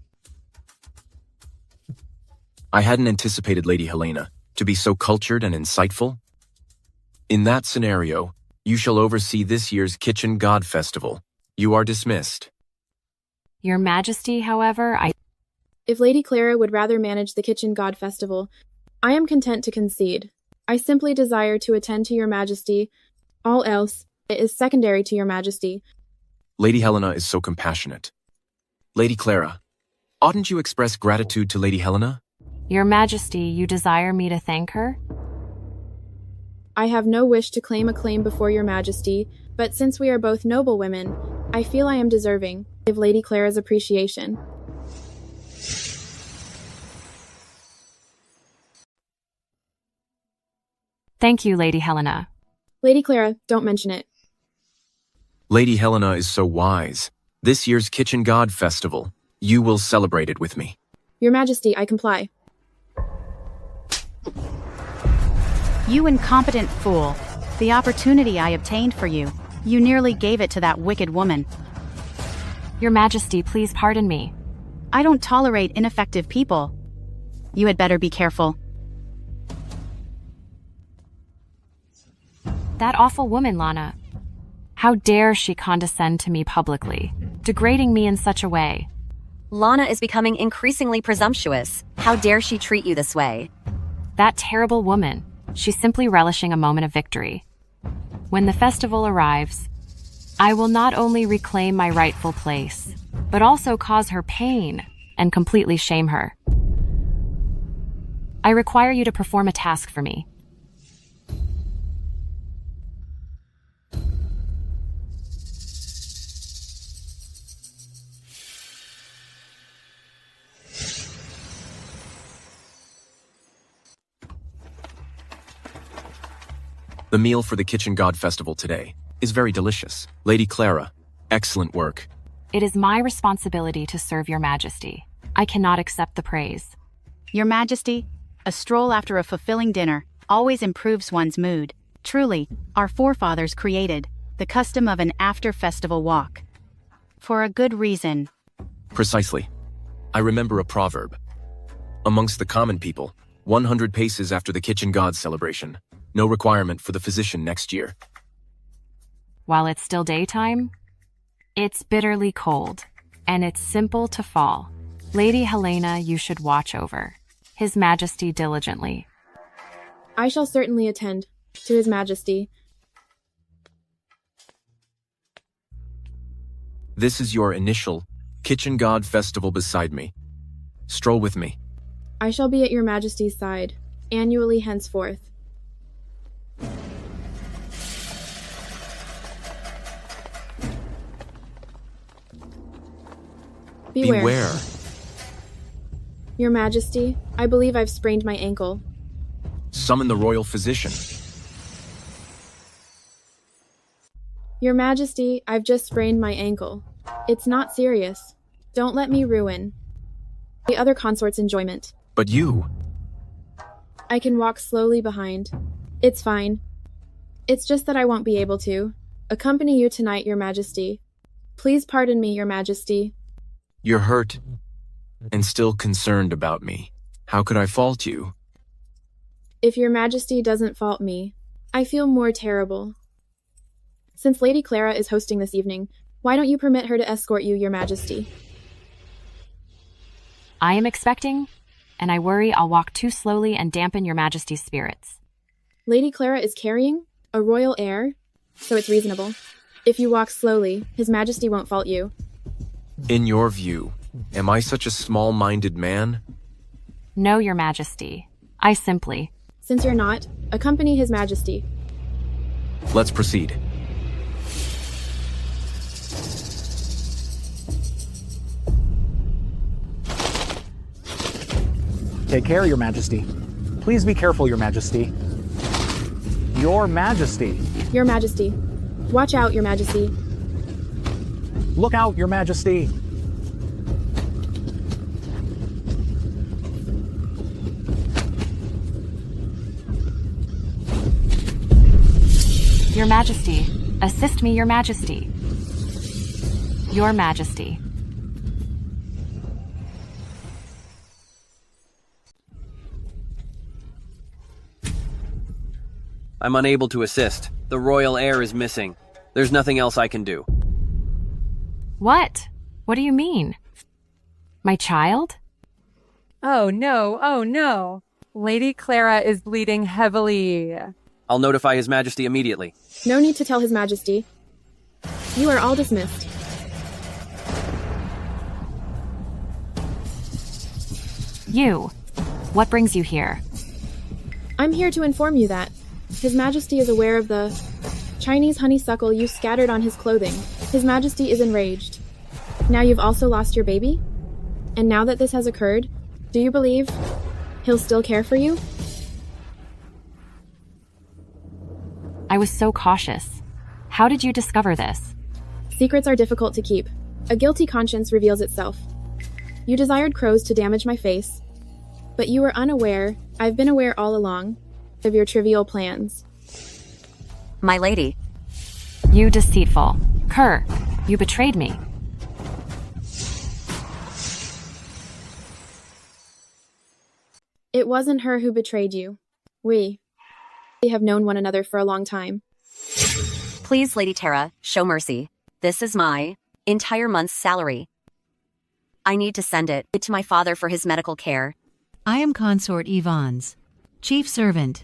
Speaker 10: I hadn't anticipated Lady Helena to be so cultured and insightful. In that scenario, you shall oversee this year's Kitchen God Festival. You are dismissed.
Speaker 15: Your Majesty, however,
Speaker 5: If Lady Clara would rather manage the Kitchen God Festival, I am content to concede. I simply desire to attend to Your Majesty. All else is secondary to Your Majesty.
Speaker 10: Lady Helena is so compassionate. Lady Clara, oughtn't you express gratitude to Lady Helena?
Speaker 15: Your Majesty, you desire me to thank her?
Speaker 5: I have no wish to claim a claim before Your Majesty, but since we are both noble women, I feel I am deserving of Lady Clara's appreciation.
Speaker 15: Thank you, Lady Helena.
Speaker 5: Lady Clara, don't mention it.
Speaker 10: Lady Helena is so wise. This year's Kitchen God Festival, you will celebrate it with me.
Speaker 5: Your Majesty, I comply.
Speaker 6: You incompetent fool. The opportunity I obtained for you, you nearly gave it to that wicked woman.
Speaker 15: Your Majesty, please pardon me.
Speaker 6: I don't tolerate ineffective people. You had better be careful.
Speaker 15: That awful woman, Lana. How dare she condescend to me publicly, degrading me in such a way.
Speaker 16: Lana is becoming increasingly presumptuous. How dare she treat you this way?
Speaker 15: That terrible woman. She's simply relishing a moment of victory. When the festival arrives, I will not only reclaim my rightful place, but also cause her pain and completely shame her. I require you to perform a task for me.
Speaker 10: The meal for the Kitchen God Festival today is very delicious. Lady Clara, excellent work.
Speaker 15: It is my responsibility to serve your Majesty. I cannot accept the praise.
Speaker 6: Your Majesty, a stroll after a fulfilling dinner always improves one's mood. Truly, our forefathers created the custom of an after-festival walk. For a good reason.
Speaker 10: Precisely. I remember a proverb. Amongst the common people, 100 paces after the Kitchen God celebration. No requirement for the physician next year.
Speaker 15: While it's still daytime, it's bitterly cold, and it's simple to fall. Lady Helena, you should watch over His Majesty diligently.
Speaker 5: I shall certainly attend to His Majesty.
Speaker 10: This is your initial Kitchen God Festival beside me. Stroll with me.
Speaker 5: I shall be at your Majesty's side, annually henceforth.
Speaker 10: Beware.
Speaker 5: Your Majesty, I believe I've sprained my ankle.
Speaker 10: Summon the royal physician.
Speaker 5: Your Majesty, I've just sprained my ankle. It's not serious. Don't let me ruin the other consort's enjoyment.
Speaker 10: But you...
Speaker 5: I can walk slowly behind. It's fine. It's just that I won't be able to accompany you tonight, Your Majesty. Please pardon me, Your Majesty.
Speaker 10: You're hurt and still concerned about me. How could I fault you?
Speaker 5: If Your Majesty doesn't fault me, I feel more terrible. Since Lady Clara is hosting this evening, why don't you permit her to escort you, Your Majesty?
Speaker 15: I am expecting, and I worry I'll walk too slowly and dampen Your Majesty's spirits.
Speaker 5: Lady Clara is carrying a royal heir, so it's reasonable. If you walk slowly, His Majesty won't fault you.
Speaker 10: In your view, am I such a small-minded man?
Speaker 15: No, Your Majesty. I simply...
Speaker 5: Since you're not, accompany His Majesty.
Speaker 10: Let's proceed.
Speaker 14: Take care, Your Majesty. Please be careful, Your Majesty. Your Majesty.
Speaker 5: Your Majesty. Watch out, Your Majesty.
Speaker 14: Look out, Your Majesty.
Speaker 15: Your Majesty. Assist me, Your Majesty. Your Majesty.
Speaker 12: I'm unable to assist. The royal heir is missing. There's nothing else I can do.
Speaker 15: What? What do you mean? My child?
Speaker 17: Oh no. Lady Clara is bleeding heavily.
Speaker 12: I'll notify His Majesty immediately.
Speaker 5: No need to tell His Majesty. You are all dismissed.
Speaker 15: You. What brings you here?
Speaker 5: I'm here to inform you that His Majesty is aware of the Chinese honeysuckle you scattered on his clothing. His Majesty is enraged. Now you've also lost your baby? And now that this has occurred, do you believe he'll still care for you?
Speaker 15: I was so cautious. How did you discover this?
Speaker 5: Secrets are difficult to keep. A guilty conscience reveals itself. You desired crows to damage my face, but you were unaware, I've been aware all along, of your trivial plans.
Speaker 16: My lady.
Speaker 15: You deceitful cur, you betrayed me.
Speaker 5: It wasn't her who betrayed you. We have known one another for a long time.
Speaker 16: Please, Lady Terra, show mercy. This is my entire month's salary. I need to send it to my father for his medical care.
Speaker 1: I am Consort Yvonne's chief servant,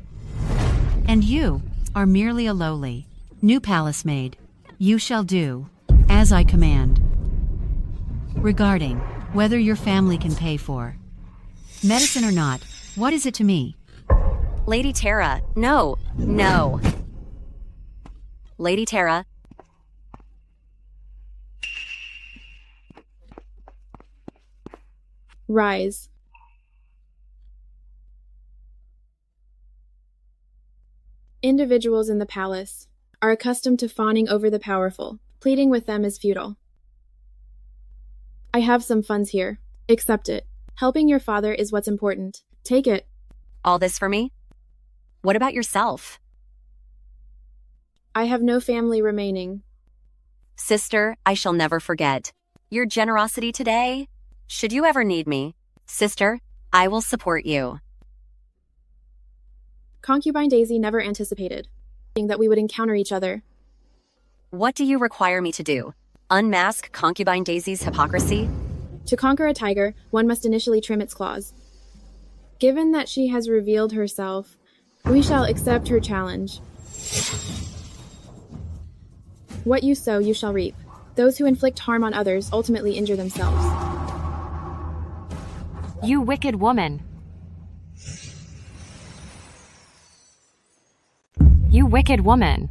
Speaker 1: and you are merely a lowly new palace maid. You shall do as I command. Regarding whether your family can pay for medicine or not, what is it to me?
Speaker 16: Lady Terra, no, no. Lady Terra.
Speaker 5: Rise. Individuals in the palace are accustomed to fawning over the powerful. Pleading with them is futile. I have some funds here. Accept it. Helping your father is what's important. Take it.
Speaker 16: All this for me? What about yourself?
Speaker 5: I have no family remaining.
Speaker 16: Sister, I shall never forget your generosity today. Should you ever need me, sister, I will support you.
Speaker 5: Concubine Daisy never anticipated that we would encounter each other.
Speaker 16: What do you require me to do? Unmask Concubine Daisy's hypocrisy?
Speaker 5: To conquer a tiger, one must initially trim its claws. Given that she has revealed herself, we shall accept her challenge. What you sow, you shall reap. Those who inflict harm on others ultimately injure themselves.
Speaker 15: You wicked woman. You wicked woman.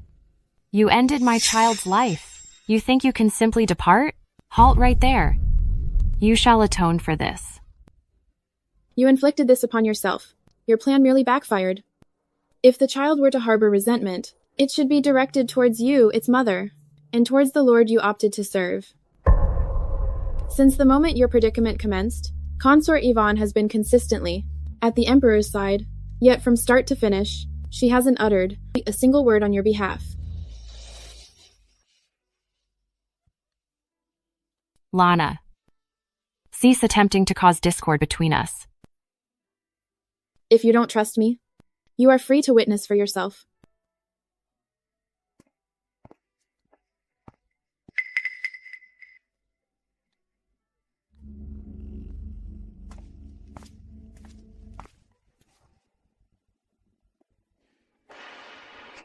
Speaker 15: You ended my child's life. You think you can simply depart? Halt right there. You shall atone for this.
Speaker 5: You inflicted this upon yourself. Your plan merely backfired. If the child were to harbor resentment, it should be directed towards you, its mother, and towards the lord you opted to serve. Since the moment your predicament commenced, Consort Yvonne has been consistently at the Emperor's side, yet from start to finish, she hasn't uttered a single word on your behalf.
Speaker 15: Lana, cease attempting to cause discord between us.
Speaker 5: If you don't trust me, you are free to witness for yourself.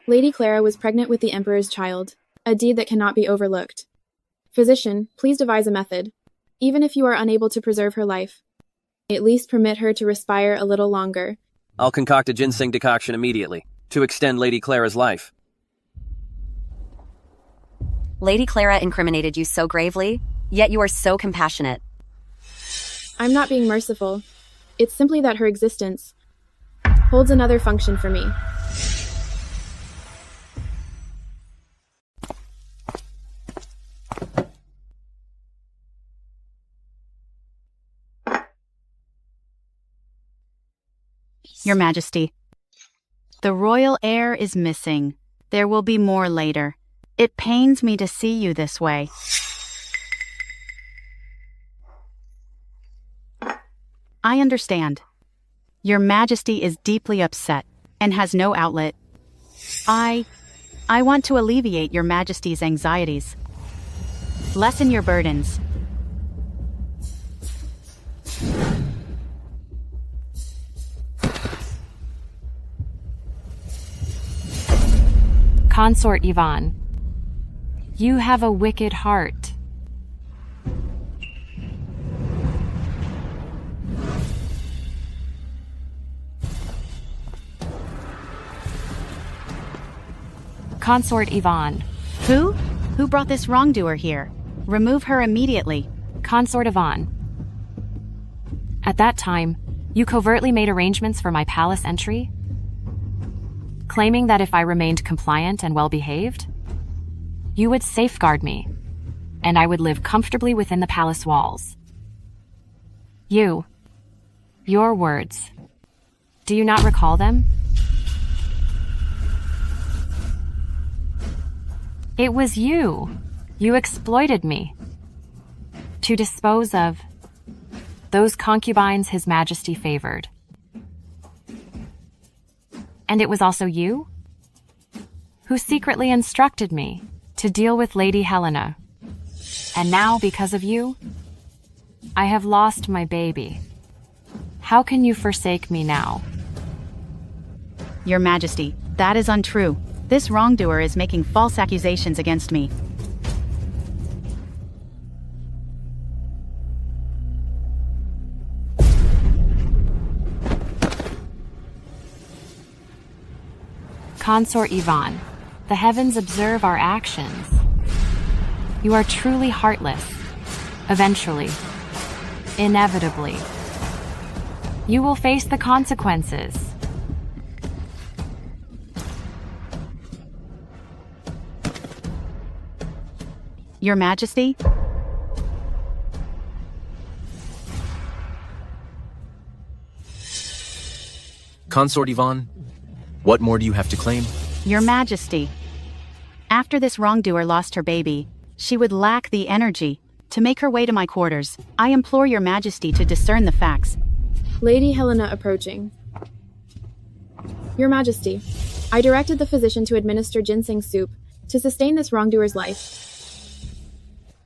Speaker 5: Lady Clara was pregnant with the Emperor's child, a deed that cannot be overlooked. Physician, please devise a method. Even if you are unable to preserve her life, at least permit her to respire a little longer.
Speaker 18: I'll concoct a ginseng decoction immediately, to extend Lady Clara's life.
Speaker 16: Lady Clara incriminated you so gravely, yet you are so compassionate.
Speaker 5: I'm not being merciful. It's simply that her existence holds another function for me.
Speaker 6: Your Majesty, the royal heir is missing. There will be more later. It pains me to see you this way. I understand. Your Majesty is deeply upset and has no outlet. I want to alleviate Your Majesty's anxieties. Lessen your burdens.
Speaker 15: Consort Yvonne, you have a wicked heart. Consort Yvonne.
Speaker 6: Who? Who brought this wrongdoer here? Remove her immediately.
Speaker 15: Consort Yvonne. At that time, you covertly made arrangements for my palace entry? claiming that if I remained compliant and well-behaved, you would safeguard me, and I would live comfortably within the palace walls. Your words. Do you not recall them? It was you. You exploited me to dispose of those concubines His Majesty favored. And it was also you who secretly instructed me to deal with Lady Helena. And now, because of you, I have lost my baby. How can you forsake me now?
Speaker 6: Your Majesty, that is untrue. This wrongdoer is making false accusations against me.
Speaker 15: Consort Yvonne, the heavens observe our actions. You are truly heartless. Eventually. Inevitably. You will face the consequences.
Speaker 6: Your Majesty?
Speaker 10: Consort Yvonne, what more do you have to claim?
Speaker 6: Your Majesty. After this wrongdoer lost her baby, she would lack the energy to make her way to my quarters. I implore Your Majesty to discern the facts.
Speaker 5: Lady Helena approaching. Your Majesty, I directed the physician to administer ginseng soup to sustain this wrongdoer's life.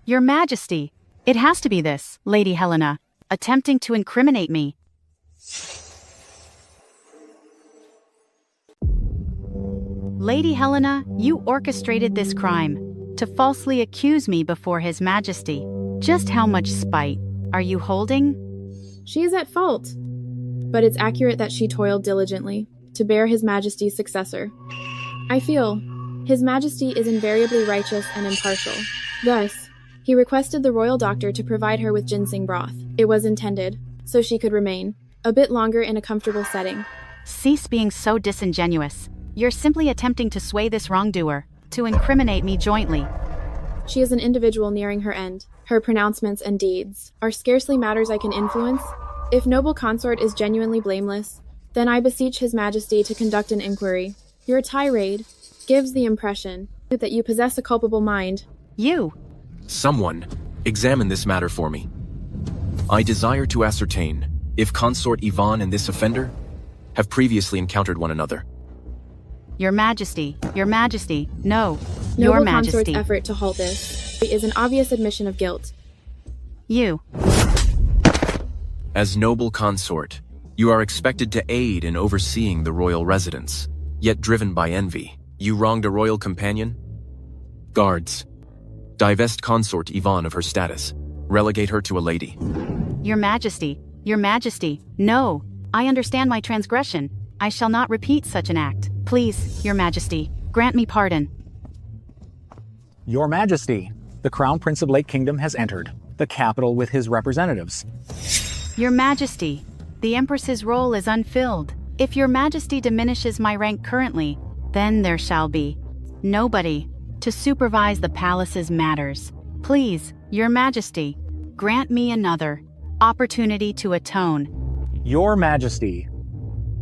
Speaker 6: Your Majesty, it has to be this, Lady Helena, attempting to incriminate me. Lady Helena, you orchestrated this crime to falsely accuse me before His Majesty. Just how much spite are you holding?
Speaker 5: She is at fault, but it's accurate that she toiled diligently to bear His Majesty's successor. I feel His Majesty is invariably righteous and impartial. Thus, he requested the royal doctor to provide her with ginseng broth. It was intended so she could remain a bit longer in a comfortable setting.
Speaker 6: Cease being so disingenuous. You're simply attempting to sway this wrongdoer, to incriminate me jointly.
Speaker 5: She is an individual nearing her end. Her pronouncements and deeds are scarcely matters I can influence. If noble consort is genuinely blameless, then I beseech His Majesty to conduct an inquiry. Your tirade gives the impression that you possess a culpable mind.
Speaker 6: You!
Speaker 10: Someone, examine this matter for me. I desire to ascertain if Consort Yvonne and this offender have previously encountered one another.
Speaker 6: Your Majesty, no,
Speaker 5: Noble
Speaker 6: Your
Speaker 5: Consort's
Speaker 6: Majesty.
Speaker 5: effort to halt this is an obvious admission of guilt.
Speaker 6: You.
Speaker 10: As noble consort, you are expected to aid in overseeing the royal residence, yet driven by envy. You wronged a royal companion? Guards, divest Consort Yvonne of her status. Relegate her to a lady.
Speaker 6: Your Majesty, no. I understand my transgression. I shall not repeat such an act. Please, Your Majesty, grant me pardon.
Speaker 14: Your Majesty, the Crown Prince of Lake Kingdom has entered the capital with his representatives.
Speaker 6: Your Majesty, the Empress's role is unfilled. If Your Majesty diminishes my rank currently, then there shall be nobody to supervise the palace's matters. Please, Your Majesty, grant me another opportunity to atone.
Speaker 14: Your Majesty,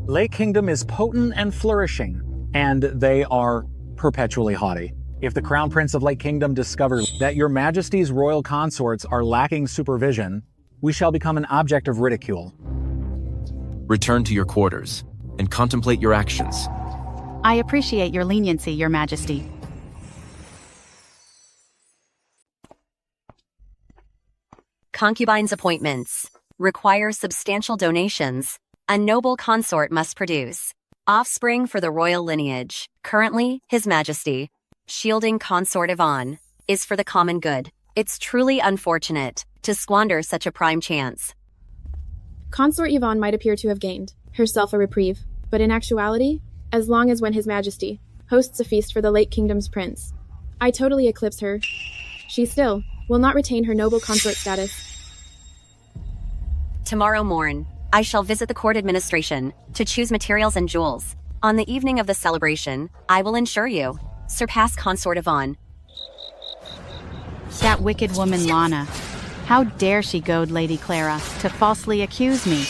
Speaker 14: Lake Kingdom is potent and flourishing, and they are perpetually haughty. If the Crown Prince of Lake Kingdom discovers that Your Majesty's royal consorts are lacking supervision, we shall become an object of ridicule.
Speaker 10: Return to your quarters and contemplate your actions.
Speaker 6: I appreciate your leniency, Your Majesty.
Speaker 16: Concubines' appointments require substantial donations. A noble consort must produce offspring for the royal lineage. Currently, His Majesty, shielding Consort Yvonne, is for the common good. It's truly unfortunate to squander such a prime chance.
Speaker 5: Consort Yvonne might appear to have gained herself a reprieve, but in actuality, as long as when His Majesty hosts a feast for the Lake Kingdom's prince, I totally eclipse her. She still will not retain her noble consort status.
Speaker 16: Tomorrow morn, I shall visit the court administration to choose materials and jewels. On the evening of the celebration, I will ensure you surpass Consort Yvonne.
Speaker 6: That wicked woman Lana. How dare she goad Lady Clara to falsely accuse me?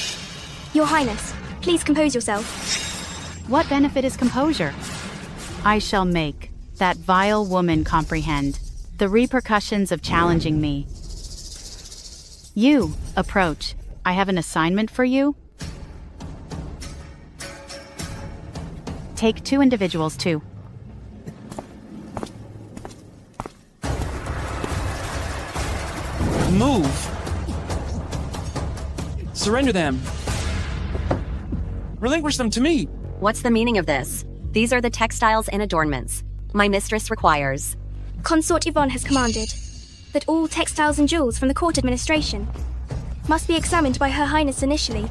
Speaker 2: Your Highness, please compose yourself.
Speaker 6: What benefit is composure? I shall make that vile woman comprehend the repercussions of challenging me. You, approach. I have an assignment for you. Take 2 individuals too.
Speaker 19: Move! Surrender them! Relinquish them to me!
Speaker 16: What's the meaning of this? These are the textiles and adornments my mistress requires.
Speaker 2: Consort Yvonne has commanded that all textiles and jewels from the court administration must be examined by Her Highness initially.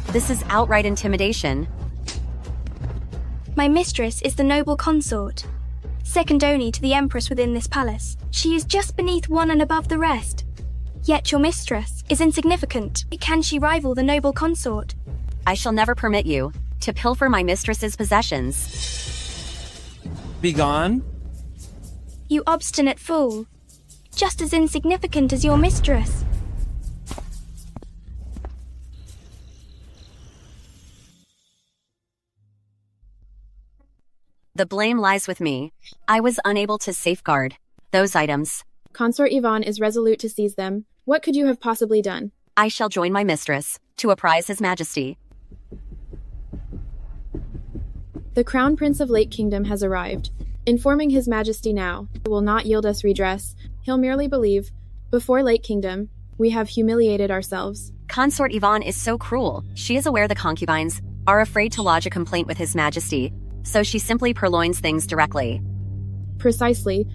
Speaker 16: This is outright intimidation.
Speaker 2: My mistress is the noble consort, second only to the Empress within this palace. She is just beneath one and above the rest. Yet your mistress is insignificant. Can she rival the noble consort?
Speaker 16: I shall never permit you to pilfer my mistress's possessions.
Speaker 19: Begone.
Speaker 2: You obstinate fool. Just as insignificant as your mistress.
Speaker 16: The blame lies with me. I was unable to safeguard those items.
Speaker 5: Consort Yvonne is resolute to seize them. What could you have possibly done?
Speaker 16: I shall join my mistress to apprise His Majesty.
Speaker 5: The Crown Prince of Lake Kingdom has arrived. Informing His Majesty now will not yield us redress. He'll merely believe, before Lake Kingdom, we have humiliated ourselves.
Speaker 16: Consort Yvonne is so cruel. She is aware the concubines are afraid to lodge a complaint with His Majesty, so she simply purloins things directly.
Speaker 5: Precisely.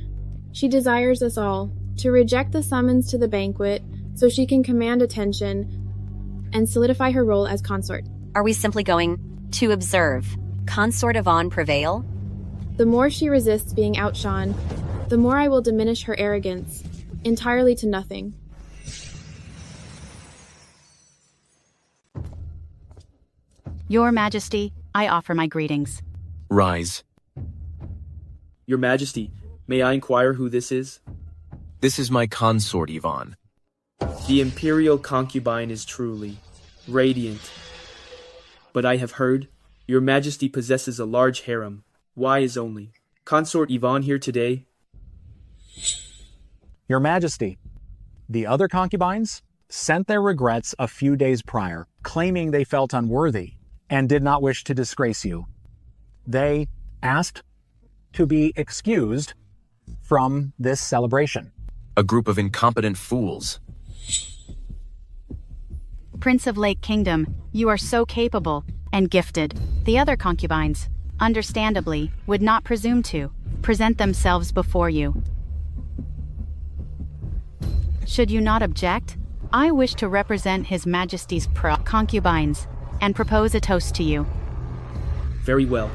Speaker 5: She desires us all to reject the summons to the banquet so she can command attention and solidify her role as consort.
Speaker 16: Are we simply going to observe Consort Yvonne prevail?
Speaker 5: The more she resists being outshone, the more I will diminish her arrogance, entirely to nothing.
Speaker 6: Your Majesty, I offer my greetings.
Speaker 10: Rise.
Speaker 20: Your Majesty, may I inquire who this is?
Speaker 10: This is my consort, Yvonne.
Speaker 20: The imperial concubine is truly radiant. But I have heard your Majesty possesses a large harem. Why is only Consort Yvonne here today?
Speaker 14: Your Majesty, the other concubines sent their regrets a few days prior, claiming they felt unworthy and did not wish to disgrace you. They asked to be excused from this celebration.
Speaker 10: A group of incompetent fools.
Speaker 6: Prince of Lake Kingdom, you are so capable and gifted. The other concubines, understandably, would not presume to present themselves before you. Should you not object, I wish to represent His Majesty's concubines and propose a toast to you.
Speaker 20: Very well.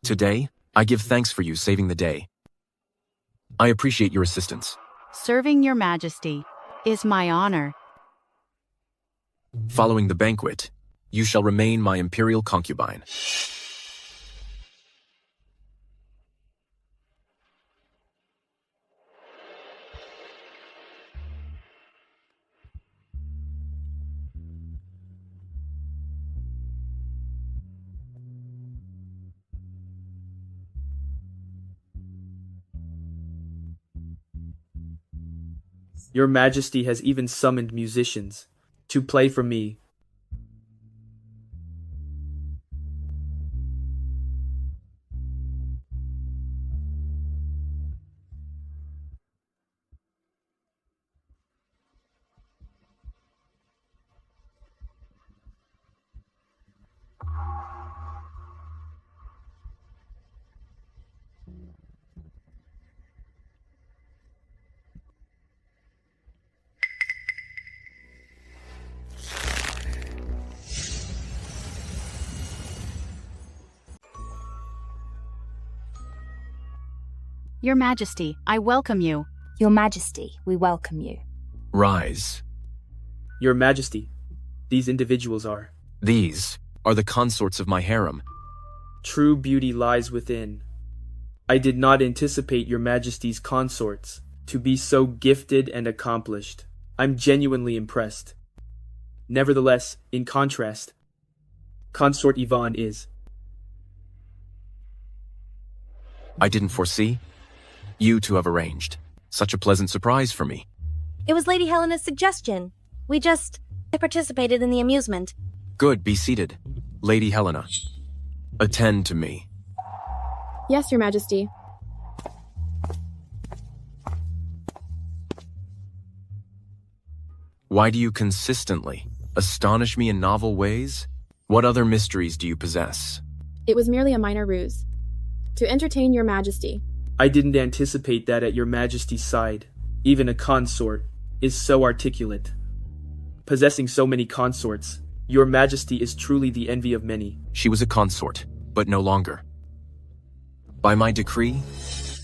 Speaker 10: Today, I give thanks for you saving the day. I appreciate your assistance.
Speaker 6: Serving your Majesty is my honor.
Speaker 10: Following the banquet, you shall remain my imperial concubine.
Speaker 20: Your Majesty has even summoned musicians to play for me.
Speaker 6: Your Majesty, I welcome you.
Speaker 21: Your Majesty, we welcome you.
Speaker 10: Rise.
Speaker 20: Your Majesty, these individuals are.
Speaker 10: These are the consorts of my harem.
Speaker 20: True beauty lies within. I did not anticipate Your Majesty's consorts to be so gifted and accomplished. I'm genuinely impressed. Nevertheless, in contrast, Consort Yvonne is.
Speaker 10: I didn't foresee you to have arranged such a pleasant surprise for me.
Speaker 3: It was Lady Helena's suggestion. I participated in the amusement.
Speaker 10: Good, be seated. Lady Helena, attend to me.
Speaker 5: Yes, Your Majesty.
Speaker 10: Why do you consistently astonish me in novel ways? What other mysteries do you possess?
Speaker 5: It was merely a minor ruse. To entertain Your Majesty.
Speaker 20: I didn't anticipate that at Your Majesty's side. Even a consort is so articulate. Possessing so many consorts, Your Majesty is truly the envy of many.
Speaker 10: She was a consort, but no longer. By my decree,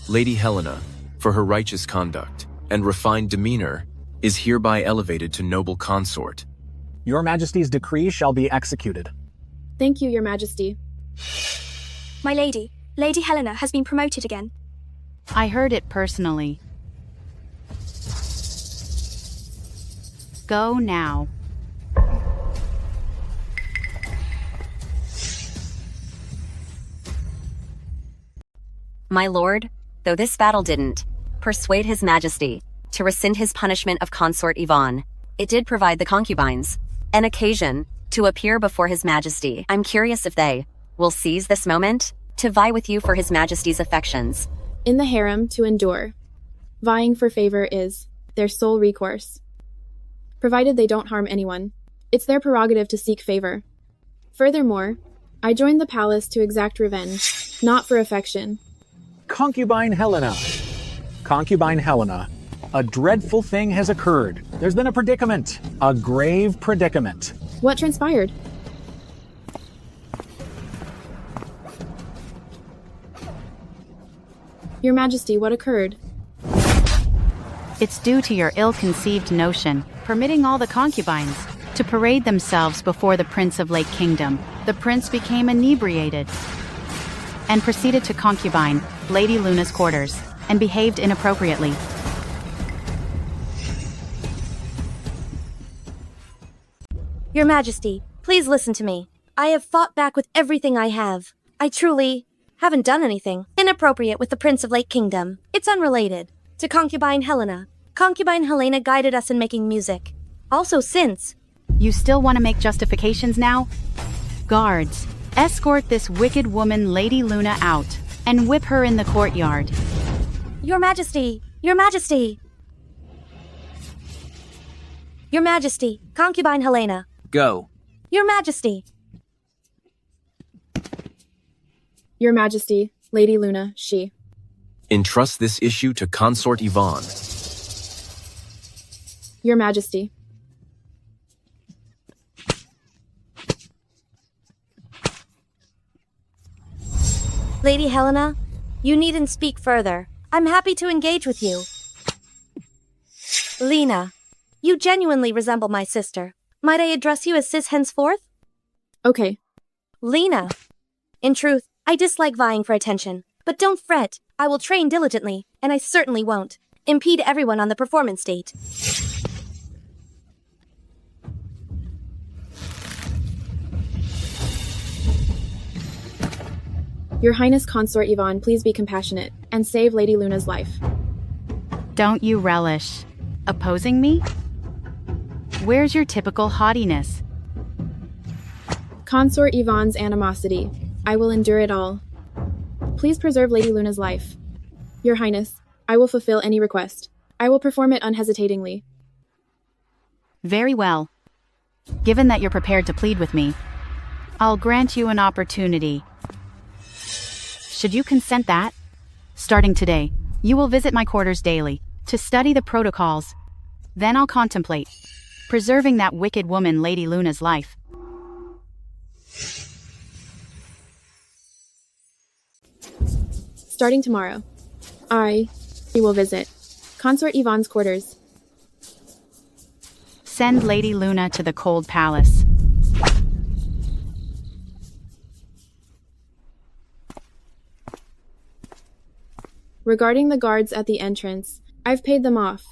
Speaker 10: Lady Helena, for her righteous conduct and refined demeanor, is hereby elevated to noble consort.
Speaker 14: Your Majesty's decree shall be executed.
Speaker 5: Thank you, Your Majesty.
Speaker 2: My lady, Lady Helena has been promoted again.
Speaker 6: I heard it personally. Go now.
Speaker 16: My lord, though this battle didn't persuade His Majesty to rescind his punishment of Consort Yvonne, it did provide the concubines an occasion to appear before His Majesty. I'm curious if they will seize this moment to vie with you for His Majesty's affections.
Speaker 5: In the harem, to endure. Vying for favor is their sole recourse. Provided they don't harm anyone, it's their prerogative to seek favor. Furthermore, I joined the palace to exact revenge, not for affection.
Speaker 14: Concubine Helena. Concubine Helena. A dreadful thing has occurred. There's been a predicament. A grave predicament.
Speaker 5: What transpired? Your Majesty, what occurred?
Speaker 6: It's due to your ill-conceived notion, permitting all the concubines to parade themselves before the Prince of Lake Kingdom. The prince became inebriated and proceeded to concubine Lady Luna's quarters and behaved inappropriately.
Speaker 3: Your Majesty, please listen to me. I have fought back with everything I have. I truly haven't done anything inappropriate with the Prince of Lake Kingdom. It's unrelated to Concubine Helena. Concubine Helena guided us in making music. Also since...
Speaker 6: You still want to make justifications now? Guards, escort this wicked woman Lady Luna out and whip her in the courtyard.
Speaker 3: Your Majesty! Your Majesty! Your Majesty, Concubine Helena.
Speaker 18: Go.
Speaker 3: Your Majesty!
Speaker 5: Your Majesty, Lady Luna, she.
Speaker 10: Entrust this issue to Consort Yvonne.
Speaker 5: Your Majesty.
Speaker 3: Lady Helena, you needn't speak further. I'm happy to engage with you. Lena, you genuinely resemble my sister. Might I address you as sis henceforth?
Speaker 5: Okay.
Speaker 3: Lena. In truth, I dislike vying for attention. But don't fret, I will train diligently, and I certainly won't impede everyone on the performance date.
Speaker 5: Your Highness Consort Yvonne, please be compassionate and save Lady Luna's life.
Speaker 6: Don't you relish opposing me? Where's your typical haughtiness?
Speaker 5: Consort Yvonne's animosity. I will endure it all. Please preserve Lady Luna's life. Your Highness, I will fulfill any request. I will perform it unhesitatingly.
Speaker 6: Very well. Given that you're prepared to plead with me, I'll grant you an opportunity. Should you consent that, starting today, you will visit my quarters daily to study the protocols. Then I'll contemplate preserving that wicked woman Lady Luna's life.
Speaker 5: Starting tomorrow, We will visit Consort Yvonne's quarters.
Speaker 6: Send Lady Luna to the cold palace.
Speaker 5: Regarding the guards at the entrance, I've paid them off.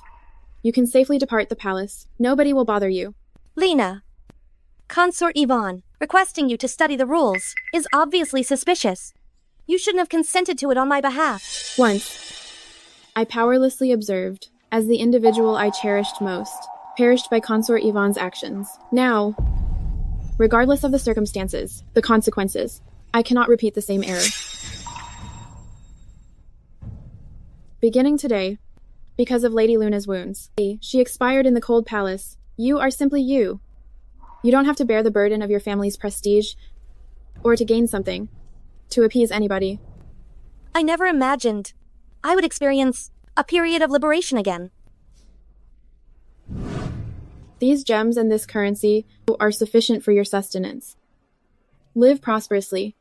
Speaker 5: You can safely depart the palace. Nobody will bother you.
Speaker 3: Lena, Consort Yvonne, requesting you to study the rules is obviously suspicious. You shouldn't have consented to it on my behalf.
Speaker 5: Once, I powerlessly observed, as the individual I cherished most, perished by Consort Yvonne's actions. Now, regardless of the circumstances, the consequences, I cannot repeat the same error. Beginning today, because of Lady Luna's wounds, she expired in the cold palace. You are simply you. You don't have to bear the burden of your family's prestige, or to gain something, to appease anybody.
Speaker 3: I never imagined I would experience a period of liberation again.
Speaker 5: These gems and this currency are sufficient for your sustenance. Live prosperously,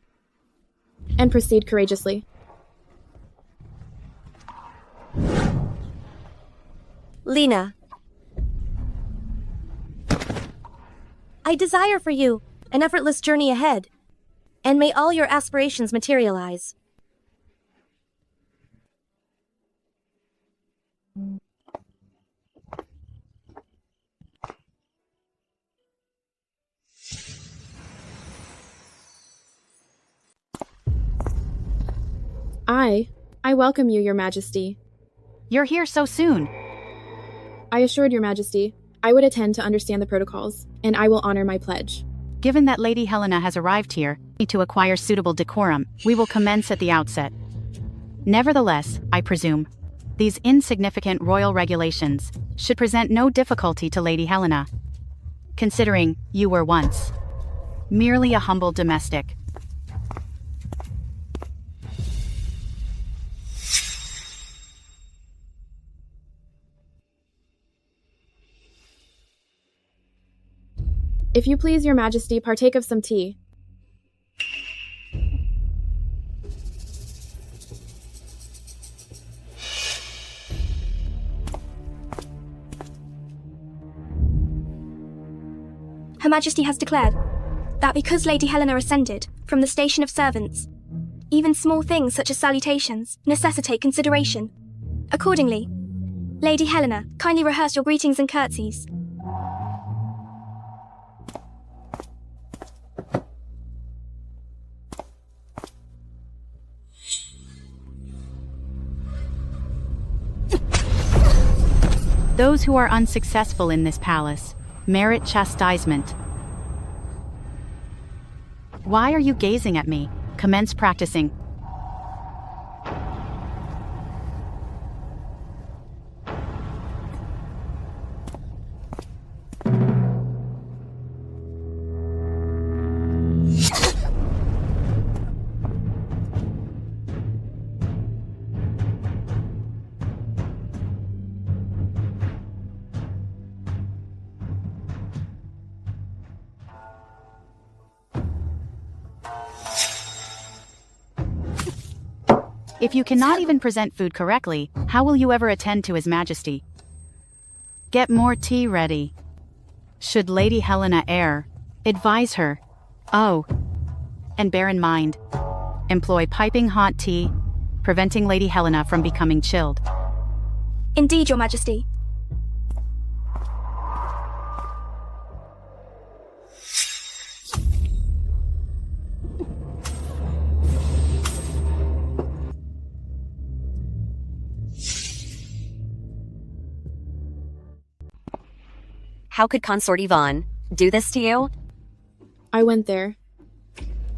Speaker 5: and proceed courageously.
Speaker 3: Lena, I desire for you an effortless journey ahead, and may all your aspirations materialize.
Speaker 5: I welcome you, Your Majesty.
Speaker 6: You're here so soon.
Speaker 5: I assured Your Majesty I would attend to understand the protocols, and I will honor my pledge.
Speaker 6: Given that Lady Helena has arrived here, to acquire suitable decorum, we will commence at the outset. Nevertheless, I presume, these insignificant royal regulations should present no difficulty to Lady Helena, considering you were once merely a humble domestic.
Speaker 5: If you please, Your Majesty, partake of some tea.
Speaker 2: Her Majesty has declared that because Lady Helena ascended from the station of servants, even small things such as salutations necessitate consideration. Accordingly, Lady Helena, kindly rehearse your greetings and curtsies.
Speaker 6: Those who are unsuccessful in this palace merit chastisement. Why are you gazing at me? Commence practicing. If you cannot even present food correctly, how will you ever attend to His Majesty? Get more tea ready. Should Lady Helena err, advise her. Oh, and bear in mind, employ piping hot tea, preventing Lady Helena from becoming chilled.
Speaker 2: Indeed, Your Majesty.
Speaker 16: How could Consort Yvonne do this to you?
Speaker 5: I went there,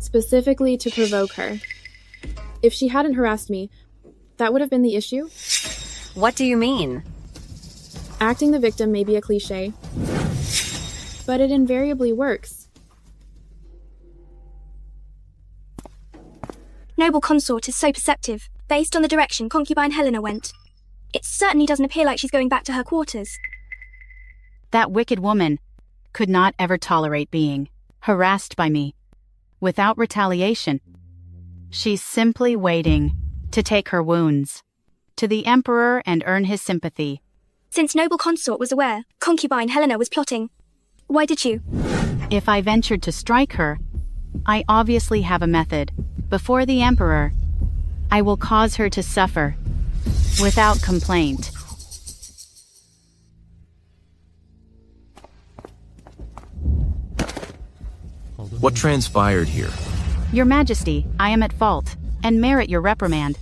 Speaker 5: specifically to provoke her. If she hadn't harassed me, that would have been the issue.
Speaker 16: What do you mean?
Speaker 5: Acting the victim may be a cliché, but it invariably works.
Speaker 2: Noble Consort is so perceptive, based on the direction concubine Helena went. It certainly doesn't appear like she's going back to her quarters.
Speaker 6: That wicked woman could not ever tolerate being harassed by me without retaliation. She's simply waiting to take her wounds to the emperor and earn his sympathy.
Speaker 2: Since noble consort was aware concubine Helena was plotting, why did you?
Speaker 6: If I ventured to strike her, I obviously have a method. Before the emperor, I will cause her to suffer without complaint.
Speaker 10: What transpired here?
Speaker 6: Your Majesty, I am at fault, and merit your reprimand.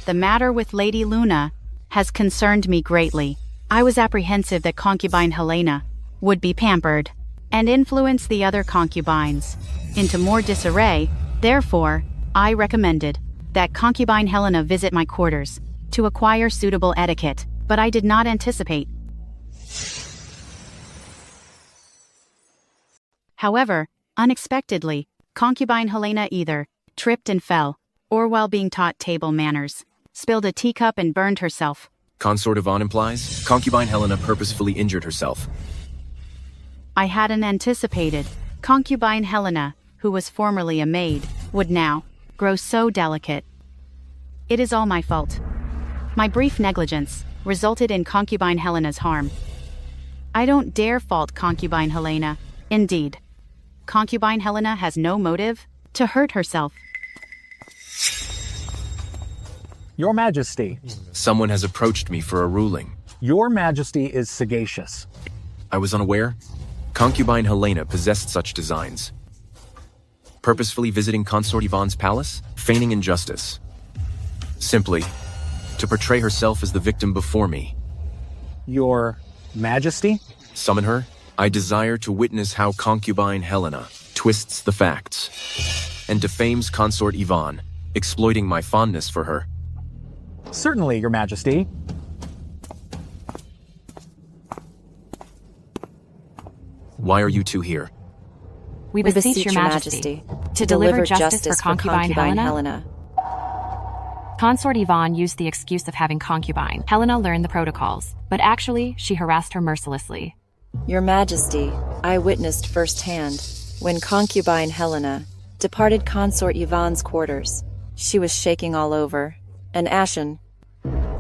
Speaker 6: The matter with Lady Luna has concerned me greatly. I was apprehensive that concubine Helena would be pampered and influence the other concubines into more disarray. Therefore, I recommended that concubine Helena visit my quarters to acquire suitable etiquette, but I did not anticipate. However, unexpectedly, concubine Helena either tripped and fell, or while being taught table manners, spilled a teacup and burned herself.
Speaker 10: Consort Yvonne implies concubine Helena purposefully injured herself.
Speaker 6: I hadn't anticipated concubine Helena, who was formerly a maid, would now grow so delicate. It is all my fault. My brief negligence resulted in concubine Helena's harm. I don't dare fault concubine Helena. Indeed, concubine Helena has no motive to hurt herself.
Speaker 14: Your Majesty.
Speaker 10: Someone has approached me for a ruling.
Speaker 14: Your Majesty is sagacious.
Speaker 10: I was unaware. Concubine Helena possessed such designs. Purposefully visiting Consort Yvonne's palace, feigning injustice. Simply to portray herself as the victim before me.
Speaker 14: Your Majesty?
Speaker 10: Summon her. I desire to witness how concubine Helena twists the facts and defames Consort Yvonne, exploiting my fondness for her.
Speaker 14: Certainly, Your Majesty.
Speaker 10: Why are you two here?
Speaker 15: We beseech your Majesty to deliver justice for concubine Helena. Consort Yvonne used the excuse of having concubine Helena learn the protocols, but actually she harassed her mercilessly.
Speaker 7: Your Majesty, I witnessed firsthand when concubine Helena departed Consort Yvonne's quarters. She was shaking all over and ashen.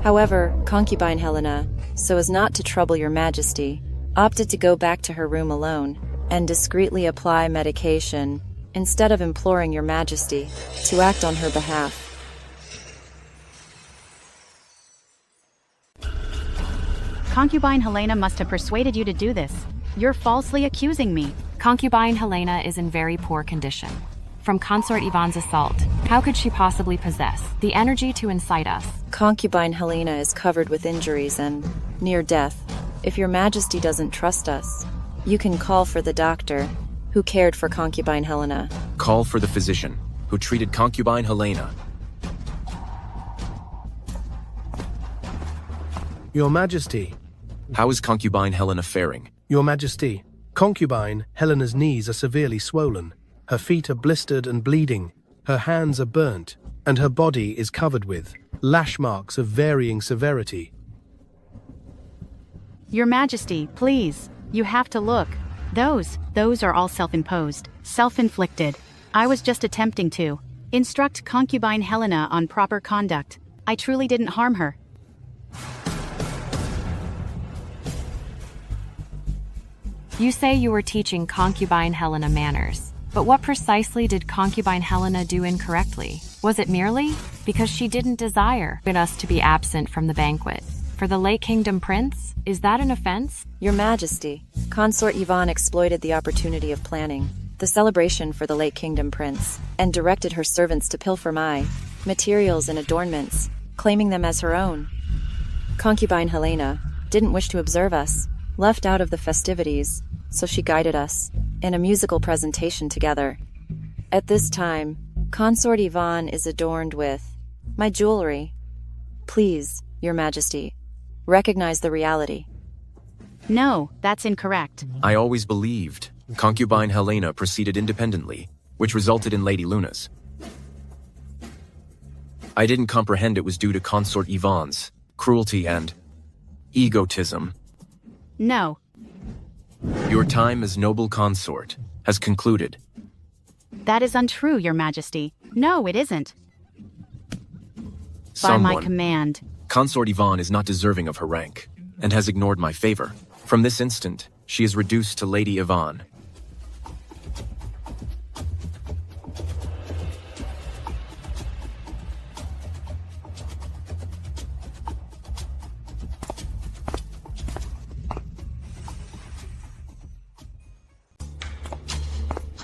Speaker 7: However, concubine Helena, so as not to trouble your Majesty, opted to go back to her room alone and discreetly apply medication instead of imploring your Majesty to act on her behalf.
Speaker 6: Concubine Helena must have persuaded you to do this. You're falsely accusing me.
Speaker 15: Concubine Helena is in very poor condition. From Consort Yvonne's assault, how could she possibly possess the energy to incite us?
Speaker 7: Concubine Helena is covered with injuries and near death. If your Majesty doesn't trust us, you can call for the doctor who cared for concubine Helena.
Speaker 10: Call for the physician who treated concubine Helena.
Speaker 13: Your Majesty.
Speaker 10: How is concubine Helena faring?
Speaker 13: Your Majesty, concubine Helena's knees are severely swollen. Her feet are blistered and bleeding. Her hands are burnt, and her body is covered with lash marks of varying severity.
Speaker 6: Your Majesty, please, you have to look. Those are all self-imposed, self-inflicted. I was just attempting to instruct concubine Helena on proper conduct. I truly didn't harm her.
Speaker 15: You say you were teaching concubine Helena manners, but what precisely did concubine Helena do incorrectly? Was it merely because she didn't desire us to be absent from the banquet? For the late Kingdom Prince? Is that an offense?
Speaker 7: Your Majesty, Consort Yvonne exploited the opportunity of planning the celebration for the late Kingdom Prince and directed her servants to pilfer my materials and adornments, claiming them as her own. Concubine Helena didn't wish to observe us, left out of the festivities, so she guided us in a musical presentation together. At this time, Consort Yvonne is adorned with my jewelry. Please, Your Majesty, recognize the reality.
Speaker 6: No, that's incorrect.
Speaker 10: I always believed concubine Helena proceeded independently, which resulted in Lady Luna's. I didn't comprehend it was due to Consort Yvonne's cruelty and egotism.
Speaker 6: No.
Speaker 10: Your time as noble consort has concluded.
Speaker 6: That is untrue, Your Majesty. No, it isn't. By my
Speaker 10: Someone.
Speaker 6: command.
Speaker 10: Consort Yvonne is not deserving of her rank, and has ignored my favor. From this instant, she is reduced to Lady Yvonne.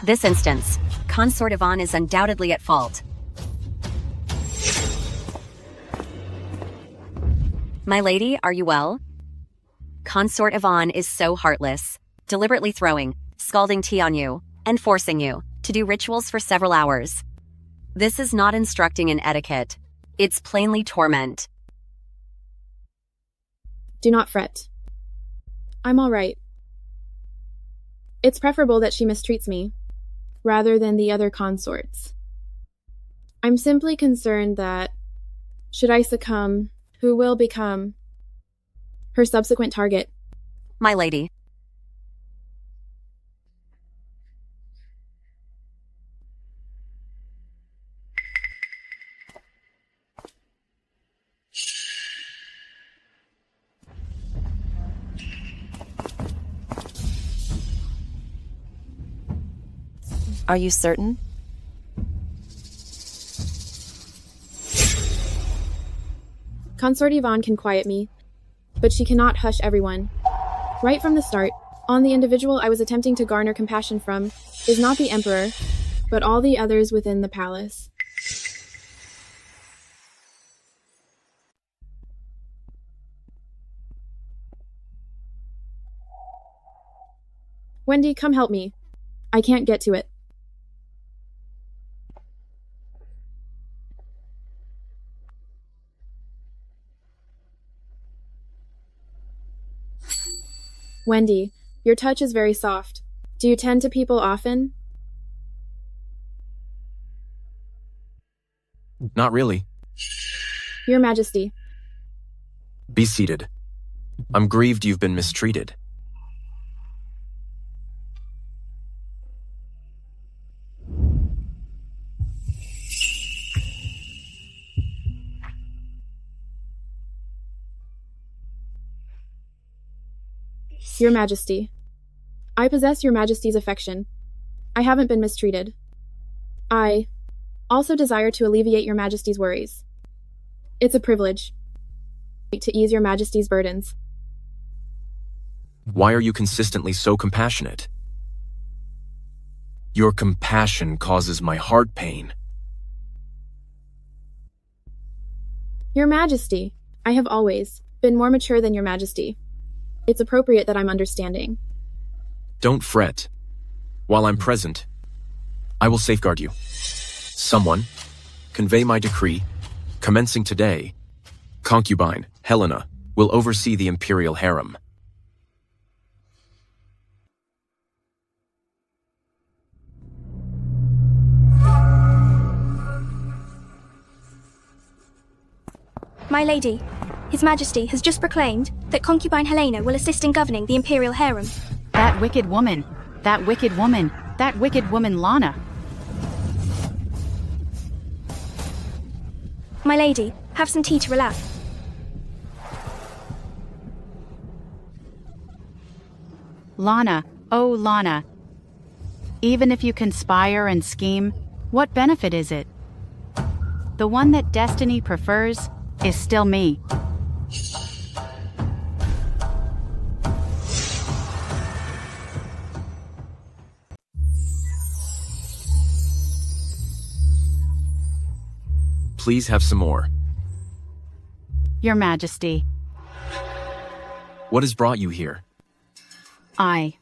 Speaker 16: This instance, Consort Yvonne is undoubtedly at fault. My lady, are you well? Consort Yvonne is so heartless, deliberately throwing, scalding tea on you, and forcing you to do rituals for several hours. This is not instructing in etiquette. It's plainly torment.
Speaker 5: Do not fret. I'm all right. It's preferable that she mistreats me, rather than the other consorts. I'm simply concerned that, should I succumb, who will become her subsequent target?
Speaker 16: My lady.
Speaker 7: Are you certain?
Speaker 5: Consort Yvonne can quiet me, but she cannot hush everyone. Right from the start, on the individual I was attempting to garner compassion from is not the Emperor, but all the others within the palace. Wendy, come help me. I can't get to it. Wendy, your touch is very soft. Do you tend to people often?
Speaker 10: Not really.
Speaker 5: Your Majesty.
Speaker 10: Be seated. I'm grieved you've been mistreated.
Speaker 5: Your Majesty. I possess Your Majesty's affection. I haven't been mistreated. I also desire to alleviate Your Majesty's worries. It's a privilege to ease Your Majesty's burdens.
Speaker 10: Why are you consistently so compassionate? Your compassion causes my heart pain.
Speaker 5: Your Majesty, I have always been more mature than Your Majesty. It's appropriate that I'm understanding.
Speaker 10: Don't fret. While I'm present, I will safeguard you. Someone, convey my decree. Commencing today, concubine, Helena, will oversee the imperial harem.
Speaker 2: My lady, His Majesty has just proclaimed that concubine Helena will assist in governing the imperial harem.
Speaker 6: That wicked woman. That wicked woman. That wicked woman Lana.
Speaker 2: My lady, have some tea to relax.
Speaker 6: Lana, oh Lana. Even if you conspire and scheme, what benefit is it? The one that destiny prefers is still me.
Speaker 10: Please have some more.
Speaker 6: Your Majesty.
Speaker 10: What has brought you here?
Speaker 6: I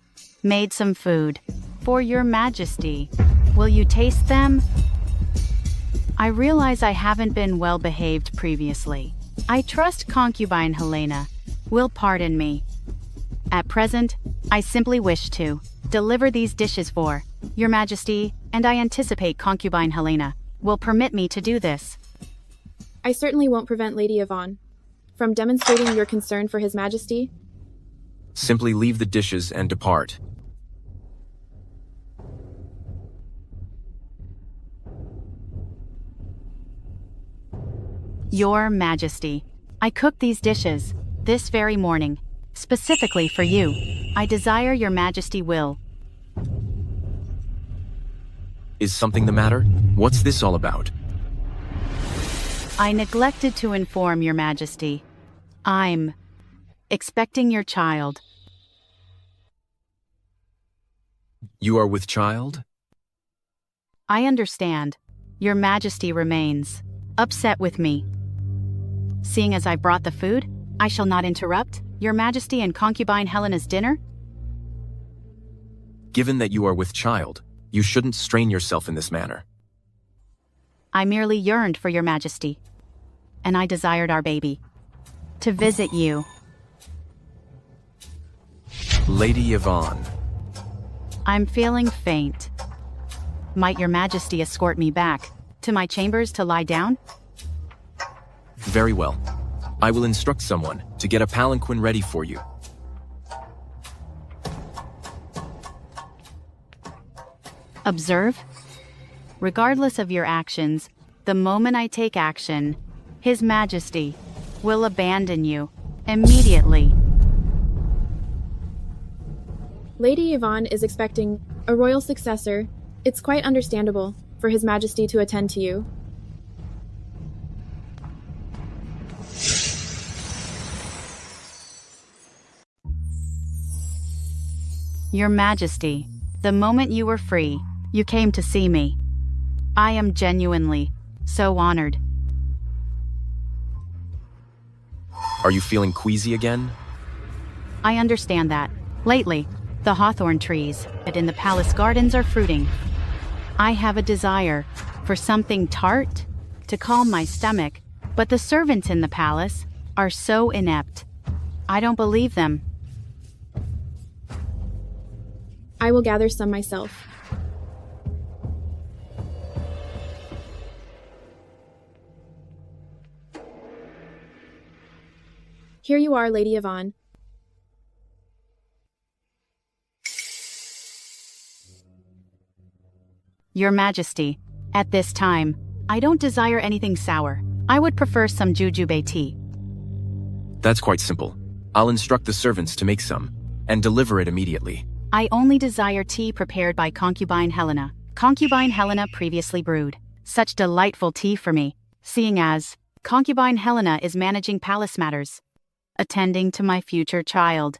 Speaker 6: made some food for Your Majesty. Will you taste them? I realize I haven't been well behaved previously. I trust concubine Helena will pardon me. At present, I simply wish to deliver these dishes for Your Majesty, and I anticipate concubine Helena will permit me to do this.
Speaker 5: I certainly won't prevent Lady Yvonne from demonstrating your concern for His Majesty.
Speaker 10: Simply leave the dishes and depart.
Speaker 6: Your Majesty, I cooked these dishes this very morning, specifically for you. I desire your Majesty will.
Speaker 10: Is something the matter? What's this all about?
Speaker 6: I neglected to inform your Majesty. I'm expecting your child.
Speaker 10: You are with child?
Speaker 6: I understand. Your Majesty remains upset with me. Seeing as I brought the food, I shall not interrupt your Majesty and concubine Helena's dinner.
Speaker 10: Given that you are with child, you shouldn't strain yourself in this manner.
Speaker 6: I merely yearned for your Majesty, and I desired our baby to visit you.
Speaker 10: Lady Yvonne.
Speaker 6: I'm feeling faint. Might your Majesty escort me back to my chambers to lie down?
Speaker 10: Very well. I will instruct someone to get a palanquin ready for you.
Speaker 6: Observe. Regardless of your actions, the moment I take action, His Majesty will abandon you immediately.
Speaker 5: Lady Yvonne is expecting a royal successor. It's quite understandable for His Majesty to attend to you.
Speaker 6: Your Majesty, the moment you were free, you came to see me. I am genuinely so honored.
Speaker 10: Are you feeling queasy again?
Speaker 6: I understand that. Lately, the hawthorn trees in the palace gardens are fruiting. I have a desire for something tart to calm my stomach, but the servants in the palace are so inept. I don't believe them.
Speaker 5: I will gather some myself. Here you are, Lady Yvonne.
Speaker 6: Your Majesty, at this time, I don't desire anything sour. I would prefer some jujube tea.
Speaker 10: That's quite simple. I'll instruct the servants to make some, and deliver it immediately.
Speaker 6: I only desire tea prepared by concubine Helena. Concubine Helena previously brewed such delightful tea for me, seeing as concubine Helena is managing palace matters. Attending to my future child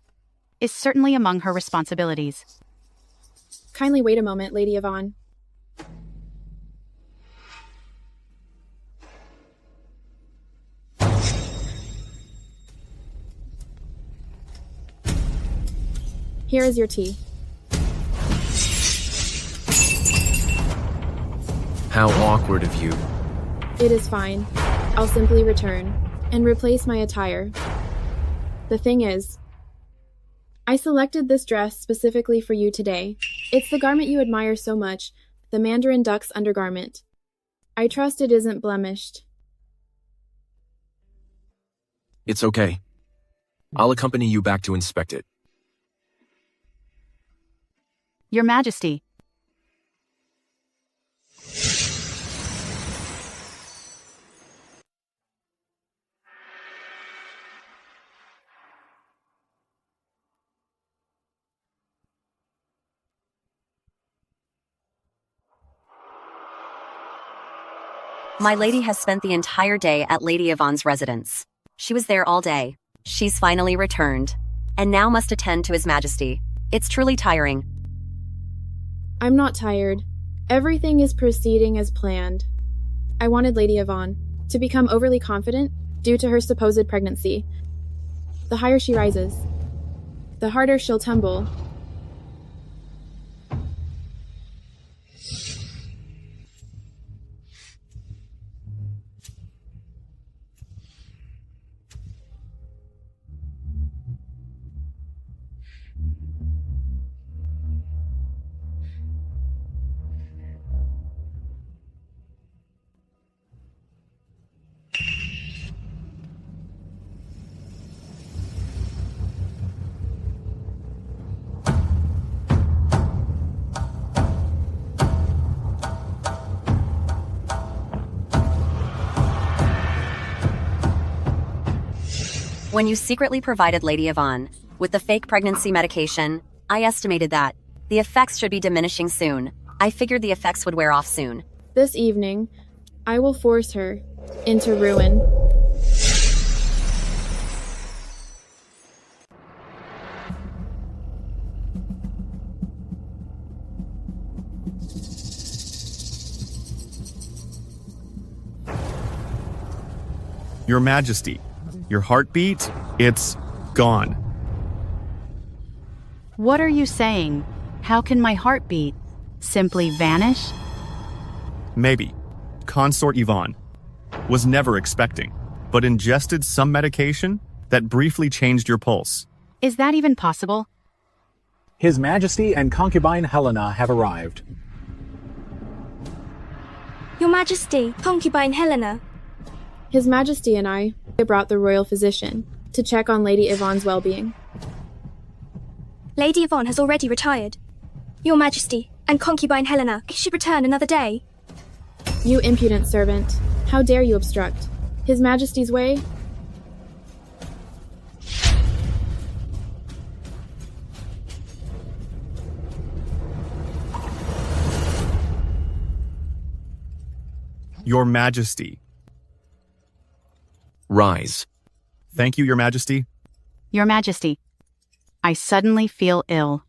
Speaker 6: is certainly among her responsibilities.
Speaker 5: Kindly wait a moment, Lady Yvonne. Here is your tea.
Speaker 10: How awkward of you.
Speaker 5: It is fine. I'll simply return and replace my attire. The thing is, I selected this dress specifically for you today. It's the garment you admire so much, the Mandarin duck's undergarment. I trust it isn't blemished.
Speaker 10: It's okay. I'll accompany you back to inspect it.
Speaker 6: Your Majesty.
Speaker 16: My lady has spent the entire day at Lady Yvonne's residence. She was there all day. She's finally returned, and now must attend to His Majesty. It's truly tiring.
Speaker 5: I'm not tired. Everything is proceeding as planned. I wanted Lady Yvonne to become overly confident due to her supposed pregnancy. The higher she rises, the harder she'll tumble.
Speaker 16: When you secretly provided Lady Yvonne with the fake pregnancy medication, I estimated that the effects should be diminishing soon. I figured the effects would wear off soon.
Speaker 5: This evening, I will force her into ruin.
Speaker 11: Your Majesty, your heartbeat, it's gone.
Speaker 6: What are you saying? How can my heartbeat simply vanish?
Speaker 11: Maybe. Consort Yvonne was never expecting, but ingested some medication that briefly changed your pulse.
Speaker 6: Is that even possible?
Speaker 14: His Majesty and concubine Helena have arrived.
Speaker 2: Your Majesty, concubine Helena.
Speaker 5: His Majesty and I brought the royal physician to check on Lady Yvonne's well-being.
Speaker 2: Lady Yvonne has already retired. Your Majesty and concubine Helena should return another day.
Speaker 5: You impudent servant. How dare you obstruct His Majesty's way?
Speaker 11: Your Majesty.
Speaker 10: Rise.
Speaker 11: Thank you, Your Majesty.
Speaker 6: Your Majesty, I suddenly feel ill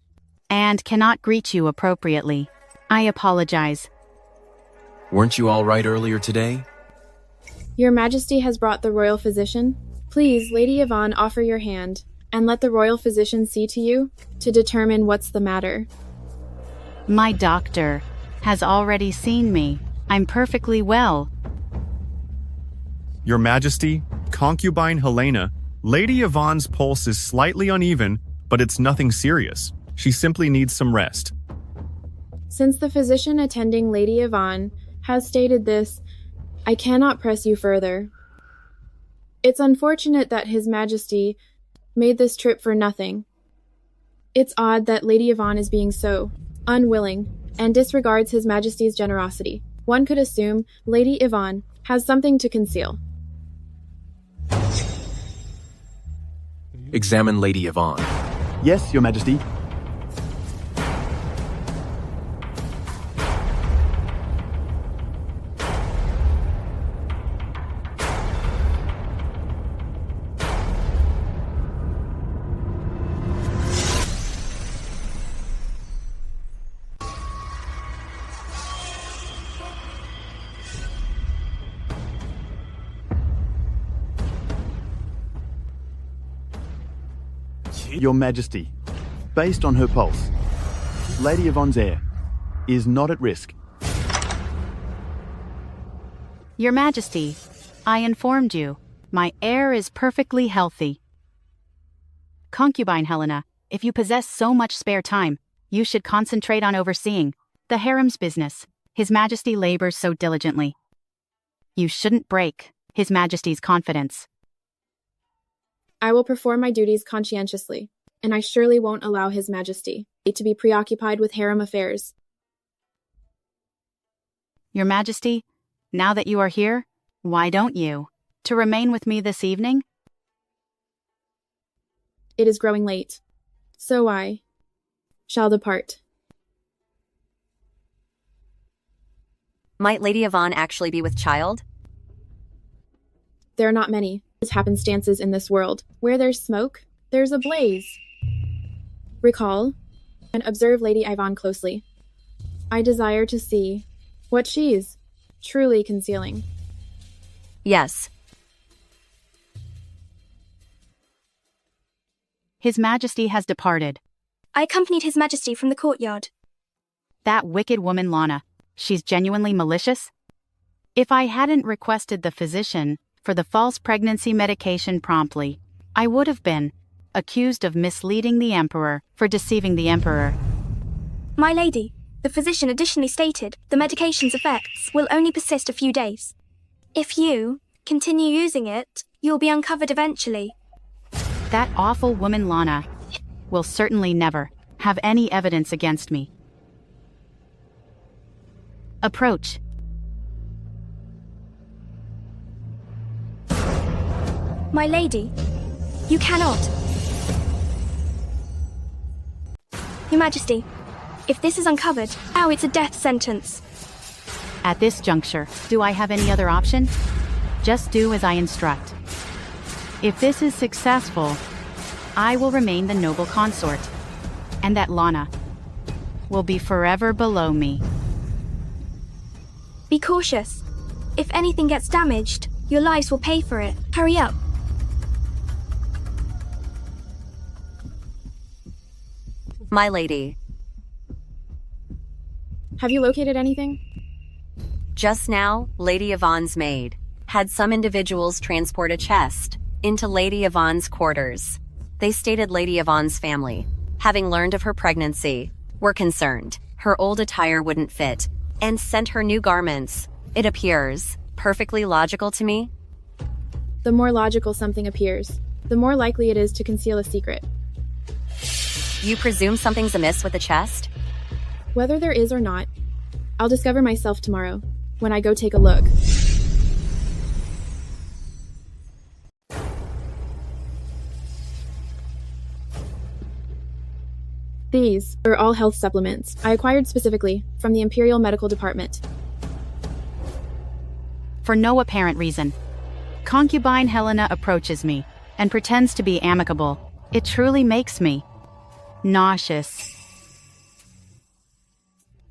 Speaker 6: and cannot greet you appropriately. I apologize.
Speaker 10: Weren't you all right earlier today?
Speaker 5: Your Majesty has brought the royal physician. Please, Lady Yvonne, offer your hand and let the royal physician see to you to determine what's the matter.
Speaker 6: My doctor has already seen me. I'm perfectly well.
Speaker 11: Your Majesty, concubine Helena, Lady Yvonne's pulse is slightly uneven, but it's nothing serious. She simply needs some rest.
Speaker 5: Since the physician attending Lady Yvonne has stated this, I cannot press you further. It's unfortunate that His Majesty made this trip for nothing. It's odd that Lady Yvonne is being so unwilling and disregards His Majesty's generosity. One could assume Lady Yvonne has something to conceal.
Speaker 10: Examine Lady Yvonne.
Speaker 22: Yes, Your Majesty. Your Majesty, based on her pulse, Lady Yvonne's heir is not at risk.
Speaker 6: Your Majesty, I informed you. My heir is perfectly healthy. Concubine Helena, if you possess so much spare time, you should concentrate on overseeing the harem's business. His Majesty labors so diligently. You shouldn't break His Majesty's confidence.
Speaker 5: I will perform my duties conscientiously, and I surely won't allow His Majesty to be preoccupied with harem affairs.
Speaker 6: Your Majesty, now that you are here, why don't you to remain with me this evening?
Speaker 5: It is growing late, so I shall depart.
Speaker 16: Might Lady Yvonne actually be with child?
Speaker 5: There are not many happenstances in this world. Where there's smoke, there's a blaze. Recall and observe Lady Yvonne closely. I desire to see what she's truly concealing.
Speaker 16: Yes.
Speaker 6: His Majesty has departed.
Speaker 2: I accompanied His Majesty from the courtyard.
Speaker 6: That wicked woman Lana, she's genuinely malicious? If I hadn't requested the physician for the false pregnancy medication promptly, I would have been accused of misleading the Emperor for deceiving the Emperor.
Speaker 2: My lady, the physician additionally stated the medication's effects will only persist a few days. If you continue using it, you'll be uncovered eventually.
Speaker 6: That awful woman Lana will certainly never have any evidence against me. Approach.
Speaker 2: My lady, You cannot. Your Majesty, if this is uncovered, now it's a death sentence.
Speaker 6: At this juncture, do I have any other option? Just do as I instruct. If this is successful, I will remain the noble consort, and that Lana will be forever below me.
Speaker 2: Be cautious. If anything gets damaged, your lives will pay for it. Hurry up.
Speaker 16: My lady.
Speaker 5: Have you located anything?
Speaker 16: Just now, Lady Yvonne's maid had some individuals transport a chest into Lady Yvonne's quarters. They stated Lady Yvonne's family, having learned of her pregnancy, were concerned her old attire wouldn't fit, and sent her new garments. It appears perfectly logical to me.
Speaker 5: The more logical something appears, the more likely it is to conceal a secret.
Speaker 16: You presume something's amiss with the chest?
Speaker 5: Whether there is or not, I'll discover myself tomorrow, when I go take a look. These are all health supplements I acquired specifically from the Imperial Medical Department.
Speaker 6: For no apparent reason, concubine Helena approaches me and pretends to be amicable. It truly makes me nauseous.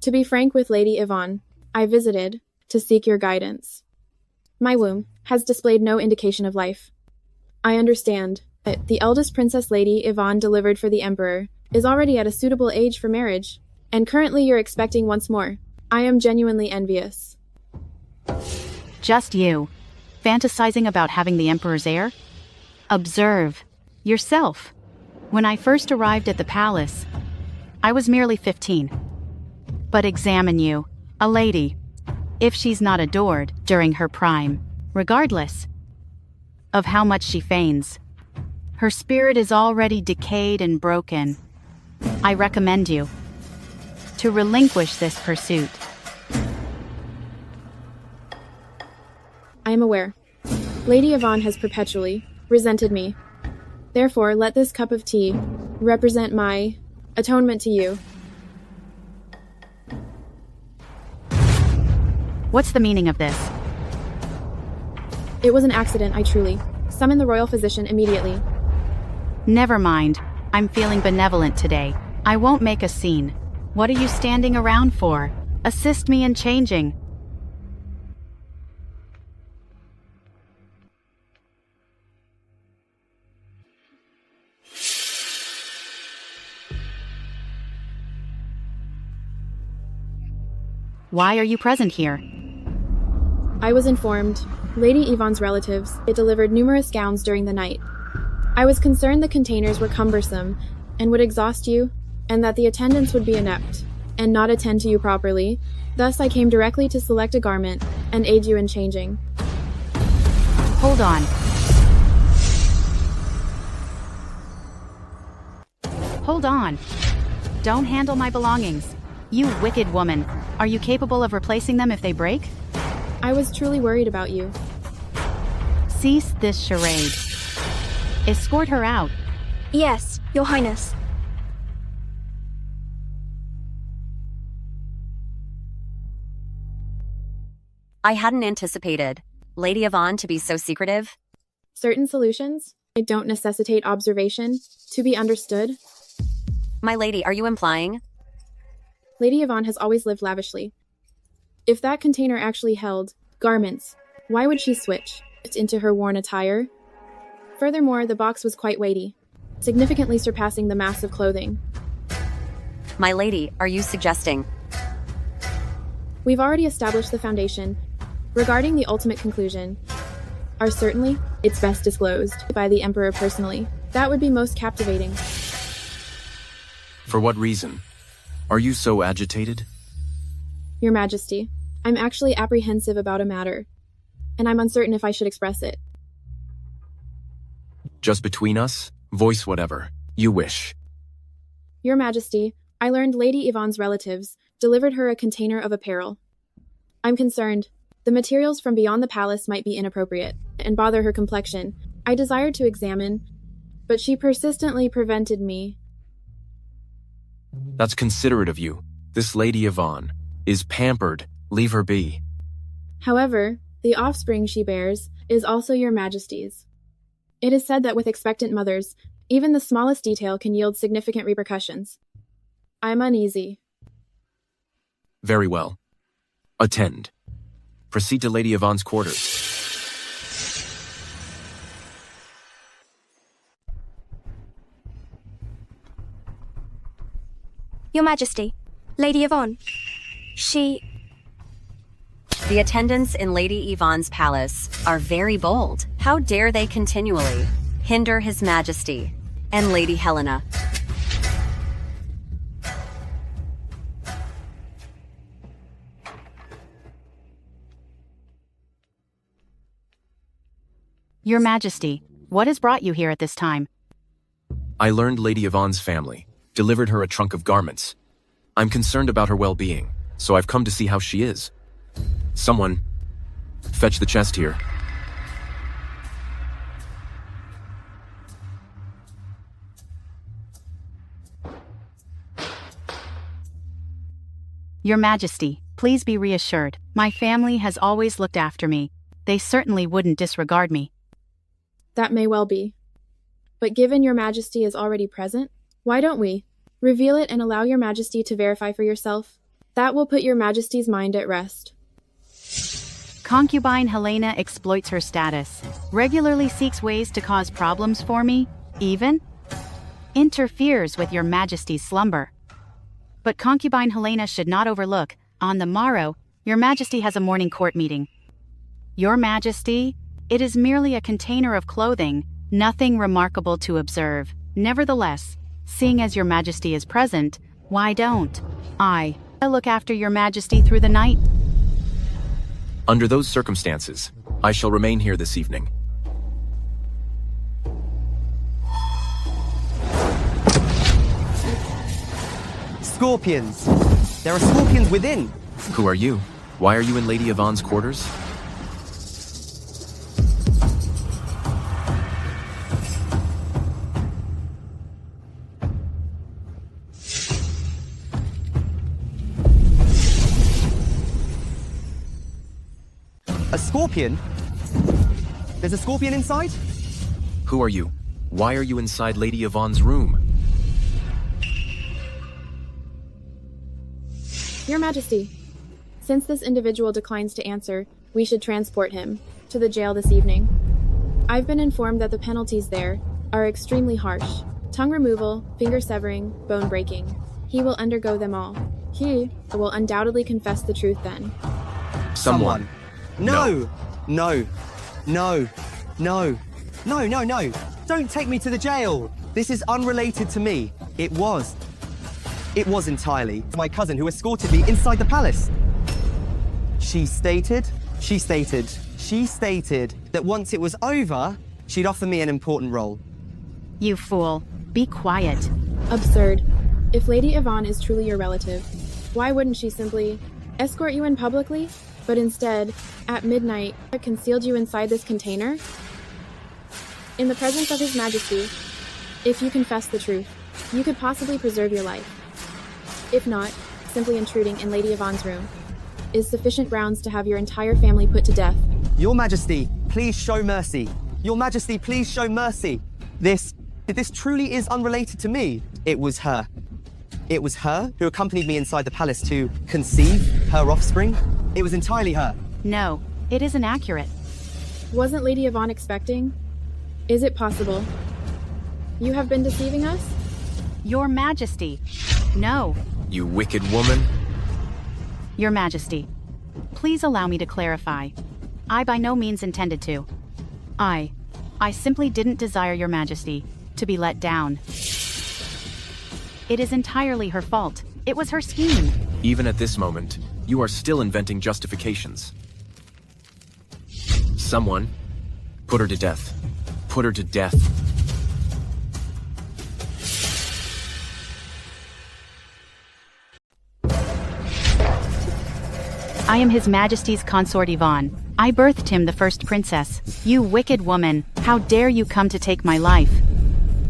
Speaker 5: To be frank with Lady Yvonne, I visited to seek your guidance. My womb has displayed no indication of life. I understand that the eldest Princess Lady Yvonne delivered for the Emperor is already at a suitable age for marriage, and currently you're expecting once more. I am genuinely envious.
Speaker 6: Just you, fantasizing about having the Emperor's heir? Observe yourself. When I first arrived at the palace, I was merely 15. But examine you, a lady, if she's not adored during her prime, regardless of how much she feigns. Her spirit is already decayed and broken. I recommend you to relinquish this pursuit.
Speaker 5: I am aware. Lady Yvonne has perpetually resented me. Therefore, let this cup of tea represent my atonement to you.
Speaker 6: What's the meaning of this?
Speaker 5: It was an accident, I truly. Summon the royal physician immediately.
Speaker 6: Never mind. I'm feeling benevolent today. I won't make a scene. What are you standing around for? Assist me in changing. Why are you present here?
Speaker 5: I was informed Lady Yvonne's relatives had delivered numerous gowns during the night. I was concerned the containers were cumbersome and would exhaust you, and that the attendants would be inept and not attend to you properly. Thus, I came directly to select a garment and aid you in changing.
Speaker 6: Hold on. Hold on. Don't handle my belongings. You wicked woman. Are you capable of replacing them if they break?
Speaker 5: I was truly worried about you.
Speaker 6: Cease this charade. Escort her out.
Speaker 2: Yes, Your Highness.
Speaker 16: I hadn't anticipated Lady Yvonne to be so secretive.
Speaker 5: Certain solutions, it don't necessitate observation to be understood.
Speaker 16: My lady, are you implying?
Speaker 5: Lady Yvonne has always lived lavishly. If that container actually held garments, why would she switch it into her worn attire? Furthermore, the box was quite weighty, significantly surpassing the mass of clothing.
Speaker 16: My lady, are you suggesting?
Speaker 5: We've already established the foundation. Regarding the ultimate conclusion, are certainly it's best disclosed by the Emperor personally. That would be most captivating.
Speaker 10: For what reason? Are you so agitated?
Speaker 5: Your Majesty, I'm actually apprehensive about a matter, and I'm uncertain if I should express it.
Speaker 10: Just between us? Voice whatever you wish.
Speaker 5: Your Majesty, I learned Lady Yvonne's relatives delivered her a container of apparel. I'm concerned. The materials from beyond the palace might be inappropriate and bother her complexion. I desire to examine but she persistently prevented me.
Speaker 10: That's considerate of you. This Lady Yvonne is pampered. Leave her be.
Speaker 5: However, the offspring she bears is also your Majesty's. It is said that with expectant mothers, even the smallest detail can yield significant repercussions. I'm uneasy.
Speaker 10: Very well. Attend. Proceed to Lady Yvonne's quarters.
Speaker 2: Your Majesty, Lady Yvonne.
Speaker 16: The attendants in Lady Yvonne's palace are very bold. How dare they continually hinder His Majesty and Lady Helena?
Speaker 6: Your Majesty, what has brought you here at this time?
Speaker 10: I learned Lady Yvonne's family delivered her a trunk of garments. I'm concerned about her well-being, so I've come to see how she is. Someone, fetch the chest here.
Speaker 6: Your Majesty, please be reassured. My family has always looked after me. They certainly wouldn't disregard me.
Speaker 5: That may well be. But given your Majesty is already present, why don't we reveal it and allow your Majesty to verify for yourself? That will put your Majesty's mind at rest.
Speaker 6: Concubine Helena exploits her status, regularly seeks ways to cause problems for me, even interferes with your Majesty's slumber. But concubine Helena should not overlook, on the morrow, your Majesty has a morning court meeting. Your Majesty, it is merely a container of clothing, nothing remarkable to observe. Nevertheless, seeing as your Majesty is present, why don't I look after your Majesty through the night?
Speaker 10: Under those circumstances, I shall remain here this evening.
Speaker 4: Scorpions! There are scorpions within!
Speaker 10: Who are you? Why are you in Lady Yvonne's quarters?
Speaker 4: A scorpion? There's a scorpion inside?
Speaker 10: Who are you? Why are you inside Lady Yvonne's room?
Speaker 5: Your Majesty, since this individual declines to answer, we should transport him to the jail this evening. I've been informed that the penalties there are extremely harsh. Tongue removal, finger severing, bone breaking. He will undergo them all. He will undoubtedly confess the truth then.
Speaker 10: Someone.
Speaker 4: No! No! No! No! No, no, no! Don't take me to the jail! This is unrelated to me. It was entirely my cousin who escorted me inside the palace. She stated that once it was over, she'd offer me an important role.
Speaker 6: You fool. Be quiet.
Speaker 5: Absurd. If Lady Yvonne is truly your relative, why wouldn't she simply escort you in publicly, but instead, at midnight, concealed you inside this container? In the presence of His Majesty, if you confess the truth, you could possibly preserve your life. If not, simply intruding in Lady Yvonne's room is sufficient grounds to have your entire family put to death.
Speaker 4: Your Majesty, please show mercy. Your Majesty, please show mercy. This truly is unrelated to me. It was her. It was her who accompanied me inside the palace to conceive her offspring. It was entirely her.
Speaker 6: No, it isn't accurate.
Speaker 5: Wasn't Lady Yvonne expecting? Is it possible? You have been deceiving us?
Speaker 6: Your Majesty. No.
Speaker 10: You wicked woman.
Speaker 6: Your Majesty, please allow me to clarify. I by no means intended to. I simply didn't desire your Majesty to be let down. It is entirely her fault. It was her scheme.
Speaker 10: Even at this moment, you are still inventing justifications. Someone, put her to death. Put her to death.
Speaker 6: I am His Majesty's consort Yvonne. I birthed him the first princess. You wicked woman, how dare you come to take my life?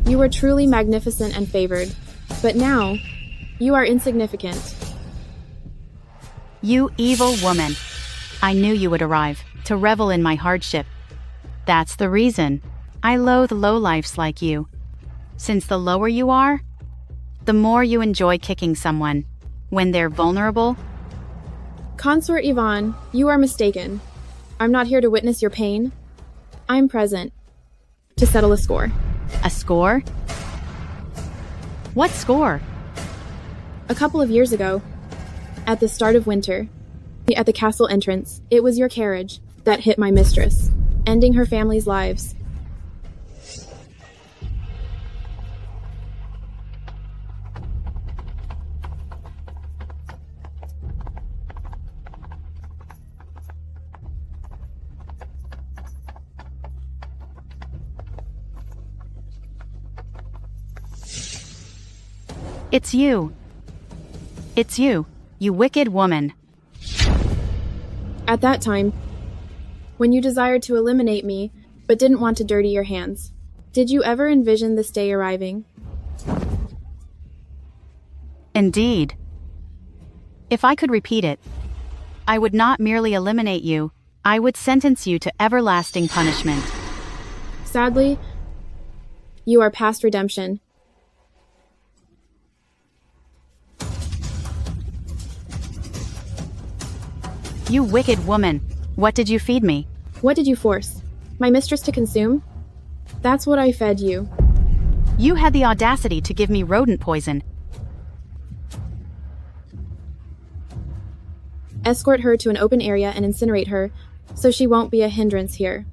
Speaker 5: You were truly magnificent and favored. But now, you are insignificant.
Speaker 6: You evil woman. I knew you would arrive, to revel in my hardship. That's the reason. I loathe lowlifes like you. Since the lower you are, the more you enjoy kicking someone. When they're vulnerable.
Speaker 5: Consort Yvonne, you are mistaken. I'm not here to witness your pain. I'm present to settle a score.
Speaker 6: A score? What score?
Speaker 5: A couple of years ago, at the start of winter, at the castle entrance, it was your carriage that hit my mistress, ending her family's lives.
Speaker 6: It's you. It's you, you wicked woman.
Speaker 5: At that time, when you desired to eliminate me, but didn't want to dirty your hands, did you ever envision this day arriving?
Speaker 6: Indeed. If I could repeat it, I would not merely eliminate you, I would sentence you to everlasting punishment.
Speaker 5: Sadly, you are past redemption.
Speaker 6: You wicked woman. What did you feed me?
Speaker 5: What did you force? My mistress to consume? That's what I fed you.
Speaker 6: You had the audacity to give me rodent poison.
Speaker 5: Escort her to an open area and incinerate her, so she won't be a hindrance here.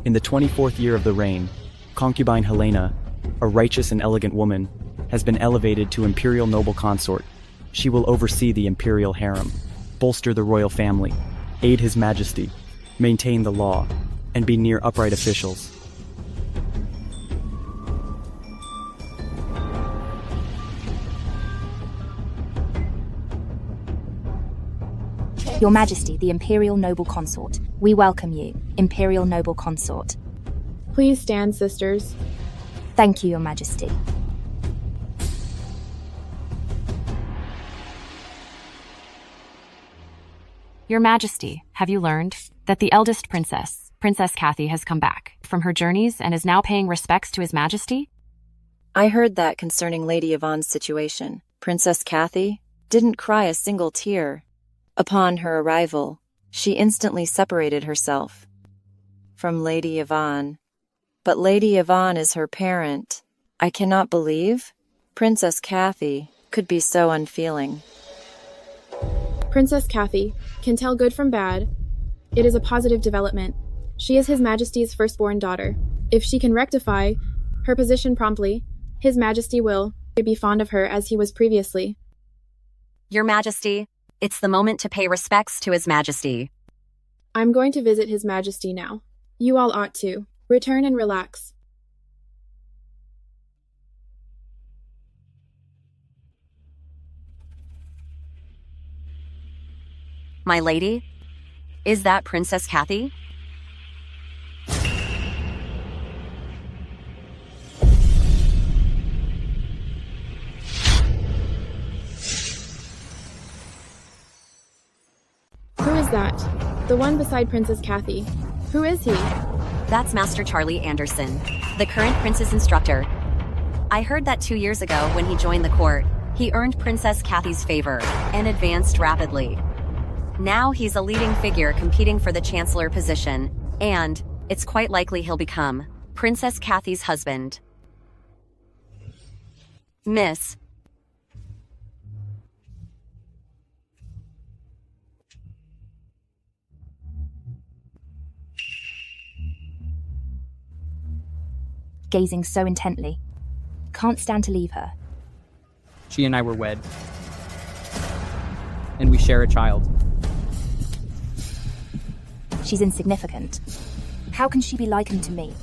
Speaker 8: In the 24th year of the reign, concubine Helena, a righteous and elegant woman, has been elevated to imperial noble consort. She will oversee the imperial harem, bolster the royal family, aid His Majesty, maintain the law, and be near upright officials.
Speaker 9: Your Majesty, the Imperial Noble Consort. We welcome you, Imperial Noble Consort.
Speaker 5: Please stand, sisters.
Speaker 9: Thank you, Your Majesty.
Speaker 15: Your Majesty, have you learned that the eldest princess, Princess Kathy, has come back from her journeys and is now paying respects to His Majesty?
Speaker 7: I heard that concerning Lady Yvonne's situation. Princess Kathy didn't cry a single tear. Upon her arrival, she instantly separated herself from Lady Yvonne. But Lady Yvonne is her parent. I cannot believe Princess Kathy could be so unfeeling.
Speaker 5: Princess Kathy can tell good from bad. It is a positive development. She is His Majesty's firstborn daughter. If she can rectify her position promptly, His Majesty will be fond of her as he was previously.
Speaker 16: Your Majesty, it's the moment to pay respects to His Majesty.
Speaker 5: I'm going to visit His Majesty now. You all ought to. Return and relax.
Speaker 16: My lady? Is that Princess Kathy?
Speaker 5: Who is that? The one beside Princess Kathy. Who is he?
Speaker 16: That's Master Charlie Anderson, the current prince's instructor. I heard that 2 years ago when he joined the court, he earned Princess Kathy's favor and advanced rapidly. Now he's a leading figure competing for the Chancellor position, and it's quite likely he'll become Princess Kathy's husband. Miss.
Speaker 9: Gazing so intently. Can't stand to leave her.
Speaker 23: She and I were wed. And we share a child.
Speaker 9: She's insignificant. How can she be likened to me?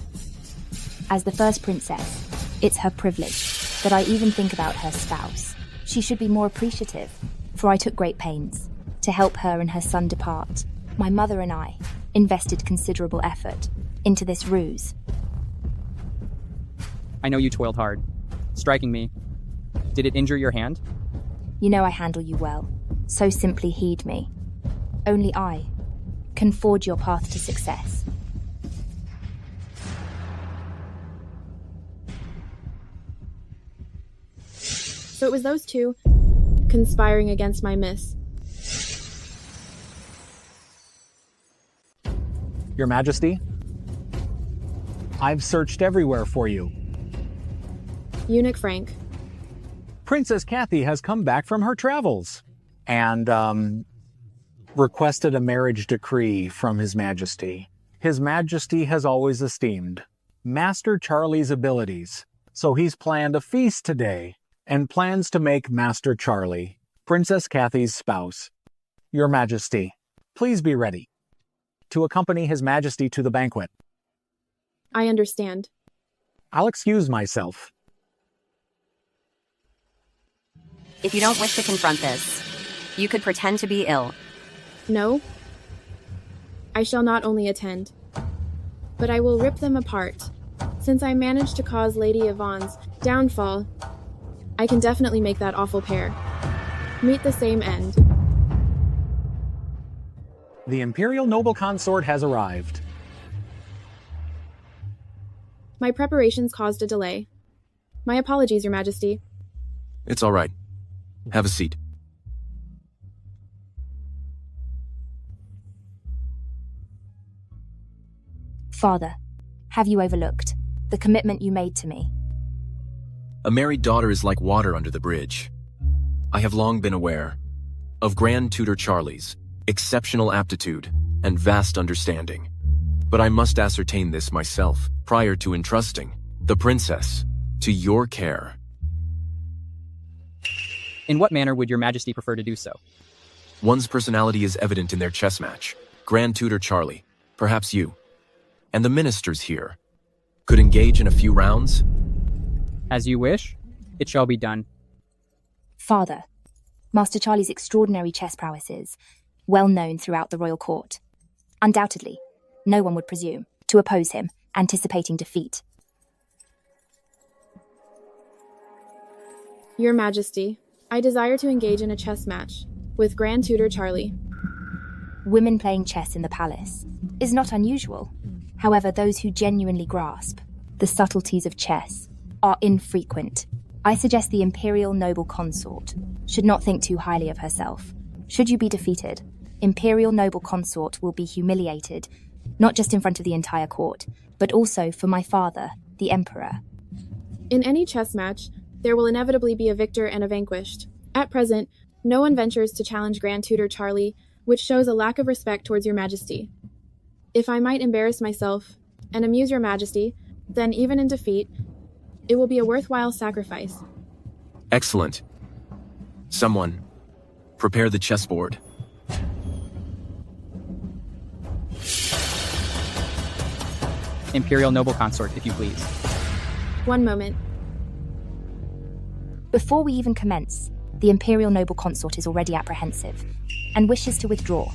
Speaker 9: As the first princess, it's her privilege that I even think about her spouse. She should be more appreciative, for I took great pains to help her and her son depart. My mother and I invested considerable effort into this ruse.
Speaker 23: I know you toiled hard. Striking me. Did it injure your hand?
Speaker 9: You know I handle you well, so simply heed me. Only I can forge your path to success.
Speaker 5: So it was those two conspiring against my miss.
Speaker 14: Your Majesty, I've searched everywhere for you.
Speaker 5: Eunuch Frank.
Speaker 14: Princess Kathy has come back from her travels and requested a marriage decree from His Majesty. His Majesty has always esteemed Master Charlie's abilities, so he's planned a feast today and plans to make Master Charlie Princess Kathy's spouse. Your Majesty, please be ready to accompany His Majesty to the banquet.
Speaker 5: I understand.
Speaker 14: I'll excuse myself.
Speaker 16: If you don't wish to confront this, you could pretend to be ill.
Speaker 5: No. I shall not only attend, but I will rip them apart. Since I managed to cause Lady Yvonne's downfall, I can definitely make that awful pair meet the same end.
Speaker 14: The Imperial Noble Consort has arrived.
Speaker 5: My preparations caused a delay. My apologies, Your Majesty.
Speaker 10: It's all right. Have a seat.
Speaker 9: Father, have you overlooked the commitment you made to me?
Speaker 10: A married daughter is like water under the bridge. I have long been aware of Grand Tutor Charlie's exceptional aptitude and vast understanding. But I must ascertain this myself prior to entrusting the princess to your care.
Speaker 23: In what manner would Your Majesty prefer to do so?
Speaker 10: One's personality is evident in their chess match. Grand Tutor Charlie, perhaps you, and the ministers here, could engage in a few rounds?
Speaker 23: As you wish, it shall be done.
Speaker 9: Father, Master Charlie's extraordinary chess prowess is well known throughout the royal court. Undoubtedly, no one would presume to oppose him, anticipating defeat.
Speaker 5: Your Majesty, I desire to engage in a chess match with Grand Tutor Charlie.
Speaker 9: Women playing chess in the palace is not unusual. However, those who genuinely grasp the subtleties of chess are infrequent. I suggest the Imperial Noble Consort should not think too highly of herself. Should you be defeated, Imperial Noble Consort will be humiliated, not just in front of the entire court, but also for my father, the Emperor.
Speaker 5: In any chess match, there will inevitably be a victor and a vanquished. At present, no one ventures to challenge Grand Tutor Charlie, which shows a lack of respect towards Your Majesty. If I might embarrass myself and amuse Your Majesty, then even in defeat, it will be a worthwhile sacrifice.
Speaker 10: Excellent. Someone, prepare the chessboard.
Speaker 23: Imperial Noble Consort, if you please.
Speaker 5: One moment.
Speaker 9: Before we even commence, the Imperial Noble Consort is already apprehensive and wishes to withdraw.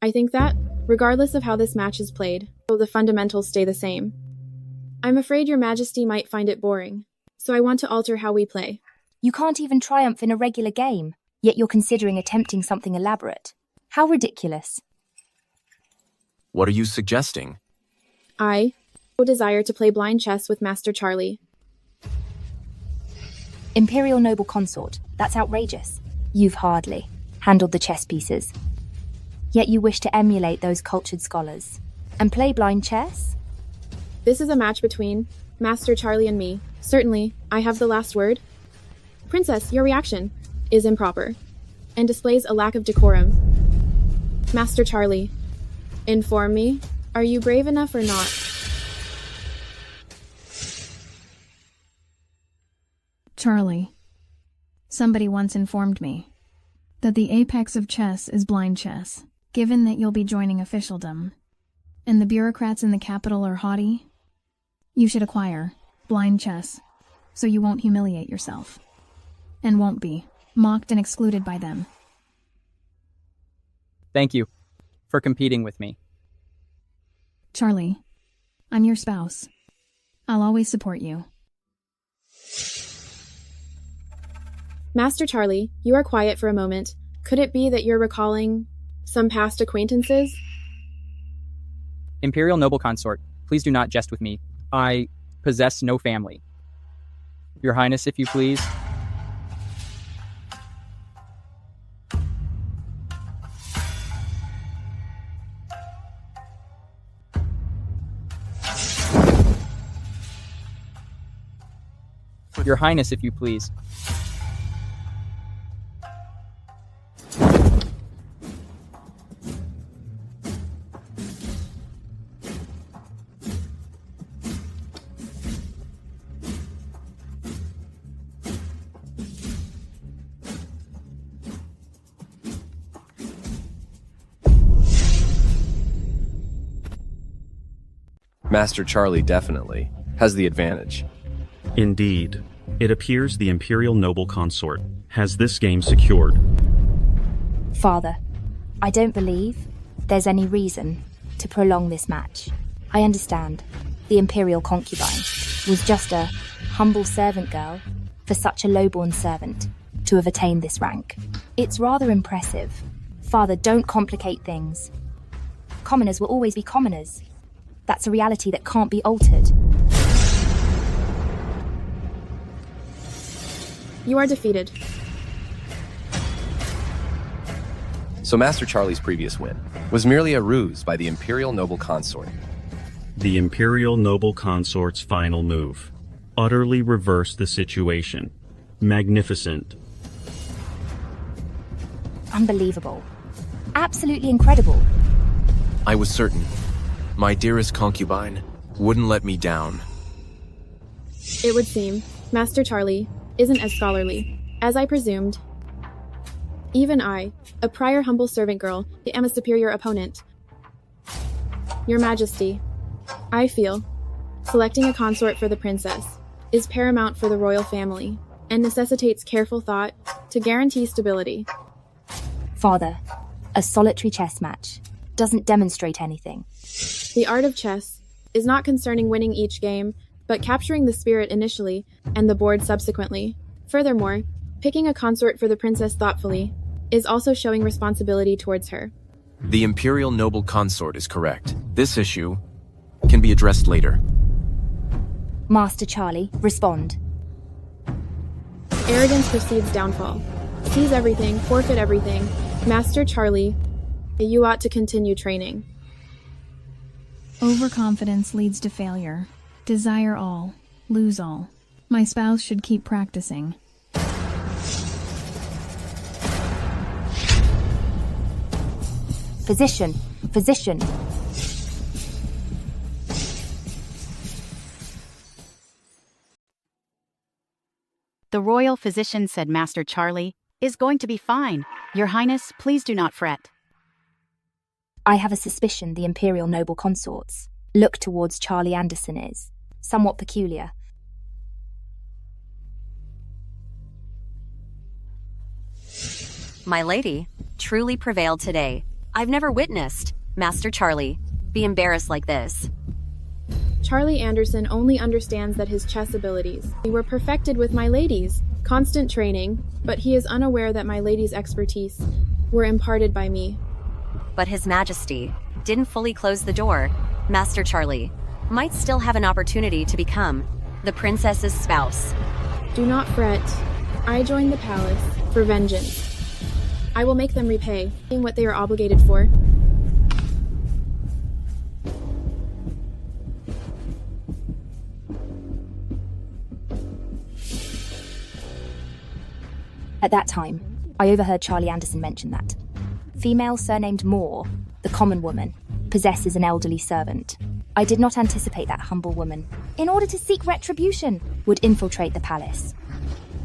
Speaker 5: I think that, regardless of how this match is played, the fundamentals stay the same. I'm afraid Your Majesty might find it boring, so I want to alter how we play.
Speaker 9: You can't even triumph in a regular game, yet you're considering attempting something elaborate. How ridiculous.
Speaker 10: What are you suggesting?
Speaker 5: I desire to play blind chess with Master Charlie.
Speaker 9: Imperial Noble Consort, that's outrageous. You've hardly handled the chess pieces. Yet you wish to emulate those cultured scholars and play blind chess?
Speaker 5: This is a match between Master Charlie and me. Certainly, I have the last word. Princess, your reaction is improper and displays a lack of decorum. Master Charlie, inform me, are you brave enough or not?
Speaker 1: Charlie, somebody once informed me that the apex of chess is blind chess. Given that you'll be joining officialdom, and the bureaucrats in the capital are haughty, you should acquire blind chess so you won't humiliate yourself. And won't be mocked and excluded by them.
Speaker 23: Thank you for competing with me.
Speaker 1: Charlie, I'm your spouse. I'll always support you.
Speaker 5: Master Charlie, you are quiet for a moment. Could it be that you're recalling some past acquaintances?
Speaker 23: Imperial noble consort, please do not jest with me. I possess no family. Your Highness, if you please. Your Highness, if you please.
Speaker 10: Master Charlie definitely has the advantage.
Speaker 12: Indeed. It appears the Imperial Noble Consort has this game secured.
Speaker 9: Father, I don't believe there's any reason to prolong this match. I understand the Imperial concubine was just a humble servant girl for such a lowborn servant to have attained this rank. It's rather impressive. Father, don't complicate things. Commoners will always be commoners. That's a reality that can't be altered.
Speaker 5: You are defeated.
Speaker 10: So Master Charlie's previous win was merely a ruse by the Imperial Noble Consort.
Speaker 12: The Imperial Noble Consort's final move utterly reversed the situation. Magnificent.
Speaker 9: Unbelievable. Absolutely incredible.
Speaker 10: I was certain my dearest concubine wouldn't let me down.
Speaker 5: It would seem Master Charlie isn't as scholarly as I presumed. Even I, a prior humble servant girl, am a superior opponent. Your Majesty, I feel selecting a consort for the princess is paramount for the royal family and necessitates careful thought to guarantee stability.
Speaker 9: Father, a solitary chess match doesn't demonstrate anything.
Speaker 5: The art of chess is not concerning winning each game, but capturing the spirit initially and the board subsequently. Furthermore, picking a consort for the princess thoughtfully is also showing responsibility towards her.
Speaker 10: The Imperial Noble Consort is correct. This issue can be addressed later.
Speaker 9: Master Charlie, respond.
Speaker 5: Arrogance precedes downfall. Seize everything, forfeit everything. Master Charlie, you ought to continue training.
Speaker 1: Overconfidence leads to failure. Desire all, lose all. My spouse should keep practicing.
Speaker 9: Physician, physician.
Speaker 6: The royal physician said Master Charlie is going to be fine. Your Highness, please do not fret.
Speaker 9: I have a suspicion the Imperial Noble Consorts look towards Charlie Anderson is somewhat peculiar.
Speaker 16: My lady truly prevailed today. I've never witnessed Master Charlie be embarrassed like this.
Speaker 5: Charlie Anderson only understands that his chess abilities were perfected with my lady's constant training, but he is unaware that my lady's expertise were imparted by me.
Speaker 16: But His Majesty didn't fully close the door. Master Charlie might still have an opportunity to become the princess's spouse.
Speaker 5: Do not fret. I joined the palace for vengeance. I will make them repay what they are obligated for.
Speaker 9: At that time, I overheard Charlie Anderson mention that. Female surnamed Moore, the common woman, possesses an elderly servant. I did not anticipate that humble woman, in order to seek retribution, would infiltrate the palace.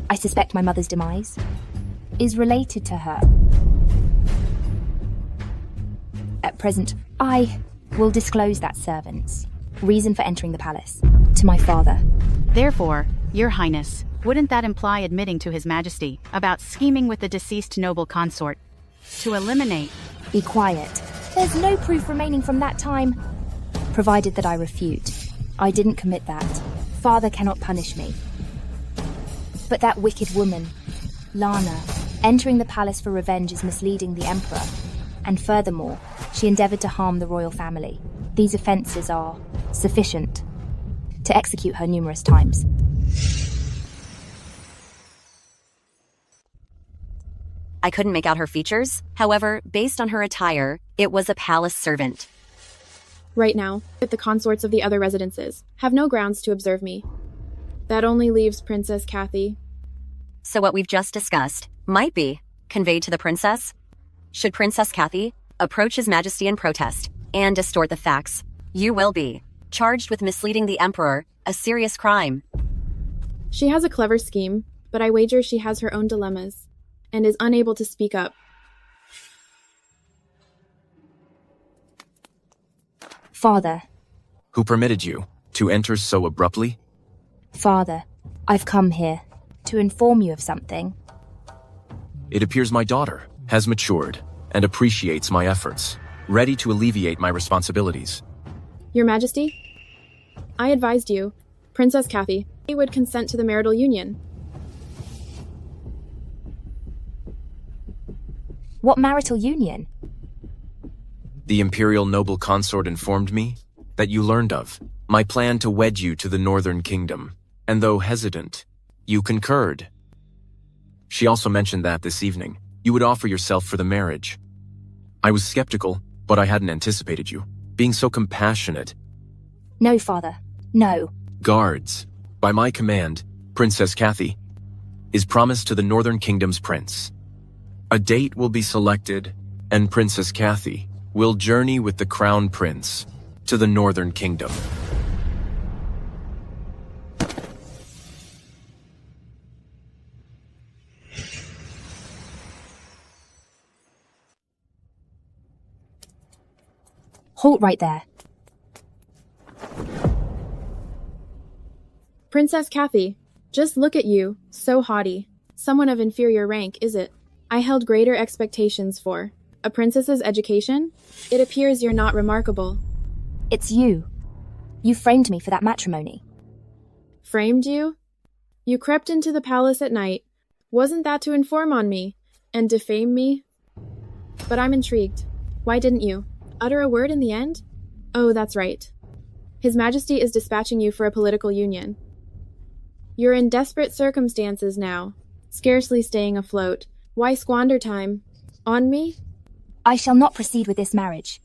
Speaker 9: I suspect my mother's demise is related to her. At present, I will disclose that servants Reason for entering the palace. To my father.
Speaker 6: Therefore, Your Highness, wouldn't that imply admitting to His Majesty about scheming with the deceased noble consort to eliminate...
Speaker 9: Be quiet. There's no proof remaining from that time. Provided that I refute. I didn't commit that. Father cannot punish me. But that wicked woman, Lana, entering the palace for revenge is misleading the Emperor. And furthermore, she endeavored to harm the royal family. These offences are sufficient to execute her numerous times.
Speaker 16: I couldn't make out her features. However, based on her attire, it was a palace servant.
Speaker 5: Right now, the consorts of the other residences have no grounds to observe me. That only leaves Princess Kathy.
Speaker 16: So what we've just discussed might be conveyed to the princess? Should Princess Kathy approach His Majesty in protest and distort the facts, you will be charged with misleading the Emperor, a serious crime.
Speaker 5: She has a clever scheme, but I wager she has her own dilemmas and is unable to speak up.
Speaker 9: Father.
Speaker 10: Who permitted you to enter so abruptly?
Speaker 9: Father, I've come here to inform you of something.
Speaker 10: It appears my daughter has matured and appreciates my efforts, ready to alleviate my responsibilities.
Speaker 5: Your Majesty, I advised you, Princess Kathy, would consent to the marital union.
Speaker 9: What marital union?
Speaker 10: The imperial noble consort informed me that you learned of my plan to wed you to the northern kingdom, and though hesitant, you concurred. She also mentioned that this evening you would offer yourself for the marriage. I was skeptical, but I hadn't anticipated you being so compassionate.
Speaker 9: No, Father, no.
Speaker 10: Guards, by my command, Princess Kathy is promised to the northern kingdom's prince. A date will be selected, and Princess Kathy will journey with the crown prince to the northern kingdom.
Speaker 9: Halt right there.
Speaker 5: Princess Kathy, just look at you, so haughty. Someone of inferior rank, is it? I held greater expectations for a princess's education. It appears you're not remarkable.
Speaker 9: It's you. You framed me for that matrimony.
Speaker 5: Framed you? You crept into the palace at night. Wasn't that to inform on me and defame me? But I'm intrigued. Why didn't you utter a word in the end? Oh, that's right. His Majesty is dispatching you for a political union. You're in desperate circumstances now, scarcely staying afloat. Why squander time? On me?
Speaker 9: I shall not proceed with this marriage.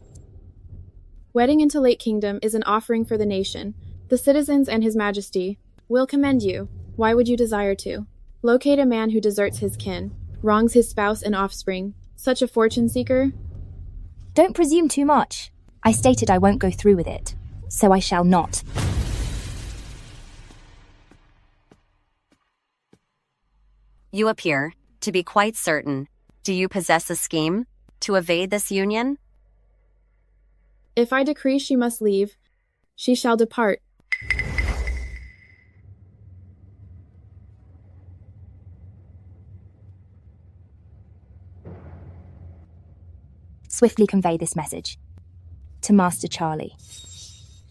Speaker 5: Wedding into Lake Kingdom is an offering for the nation. The citizens and His Majesty will commend you. Why would you desire to locate a man who deserts his kin, wrongs his spouse and offspring? Such a fortune seeker?
Speaker 9: Don't presume too much. I stated I won't go through with it, so I shall not.
Speaker 16: You appear to be quite certain. Do you possess a scheme to evade this union?
Speaker 5: If I decree she must leave, she shall depart.
Speaker 9: Swiftly convey this message to Master Charlie.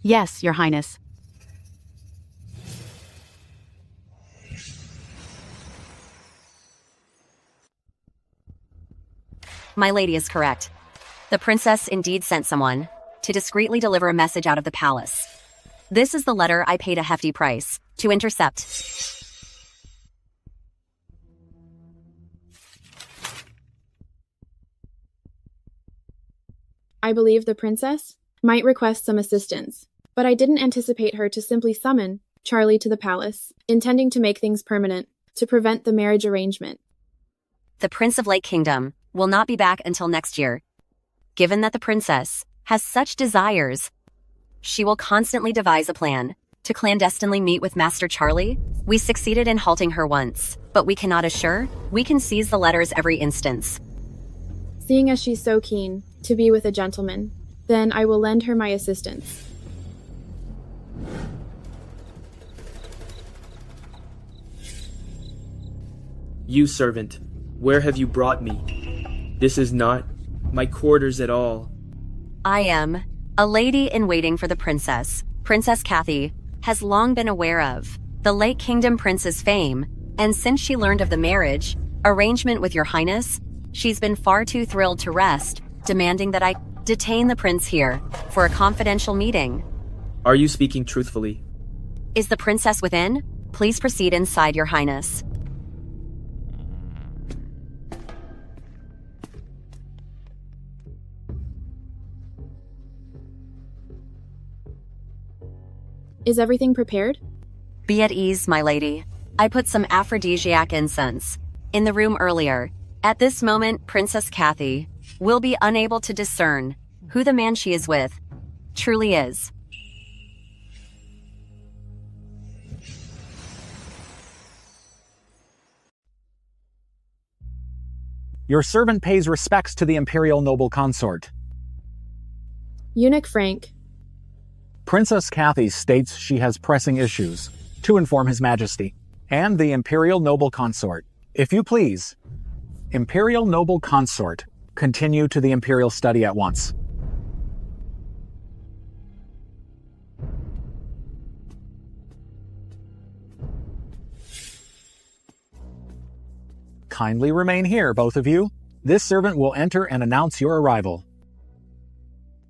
Speaker 6: Yes, Your Highness.
Speaker 16: My lady is correct. The princess indeed sent someone to discreetly deliver a message out of the palace. This is the letter I paid a hefty price to intercept.
Speaker 5: I believe the princess might request some assistance, but I didn't anticipate her to simply summon Charlie to the palace, intending to make things permanent, to prevent the marriage arrangement.
Speaker 16: The Prince of Lake Kingdom will not be back until next year. Given that the princess has such desires, she will constantly devise a plan to clandestinely meet with Master Charlie. We succeeded in halting her once, but we cannot assure we can seize the letters every instance.
Speaker 5: Seeing as she's so keen to be with a gentleman, then I will lend her my assistance.
Speaker 20: You servant, where have you brought me? This is not my quarters at all.
Speaker 16: I am a lady in waiting for the princess. Princess Kathy has long been aware of the Lake Kingdom Prince's fame, and since she learned of the marriage arrangement with your highness, she's been far too thrilled to rest, demanding that I detain the prince here for a confidential meeting.
Speaker 20: Are you speaking truthfully?
Speaker 16: Is the princess within? Please proceed inside, your highness.
Speaker 5: Is everything prepared?
Speaker 16: Be at ease, my lady. I put some aphrodisiac incense in the room earlier. At this moment, Princess Kathy will be unable to discern who the man she is with truly is.
Speaker 14: Your servant pays respects to the imperial noble consort.
Speaker 5: Eunuch Frank.
Speaker 14: Princess Kathy states she has pressing issues to inform His Majesty and the imperial noble consort. If you please, imperial noble consort, continue to the imperial study at once. Kindly remain here, both of you. This servant will enter and announce your arrival.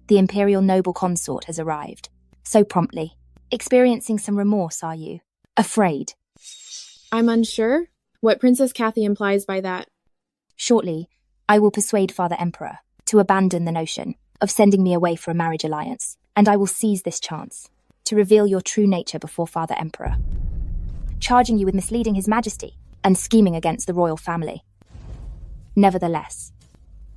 Speaker 9: The imperial noble consort has arrived. So promptly. Experiencing some remorse, are you? Afraid?
Speaker 5: I'm unsure what Princess Kathy implies by that.
Speaker 9: Shortly, I will persuade Father Emperor to abandon the notion of sending me away for a marriage alliance, and I will seize this chance to reveal your true nature before Father Emperor, charging you with misleading His Majesty and scheming against the royal family. Nevertheless,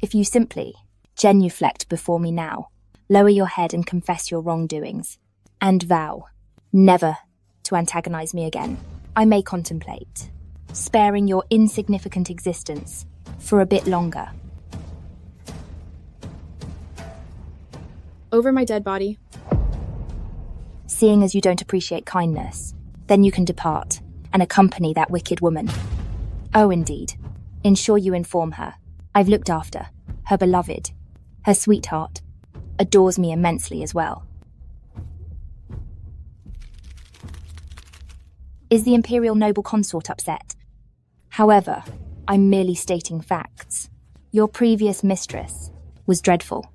Speaker 9: if you simply genuflect before me now, lower your head and confess your wrongdoings, and vow never to antagonize me again, I may contemplate sparing your insignificant existence for a bit longer.
Speaker 5: Over my dead body.
Speaker 9: Seeing as you don't appreciate kindness, then you can depart and accompany that wicked woman. Oh, indeed. Ensure you inform her. I've looked after her beloved, her sweetheart, adores me immensely as well. Is the imperial noble consort upset? However, I'm merely stating facts. Your previous mistress was dreadful.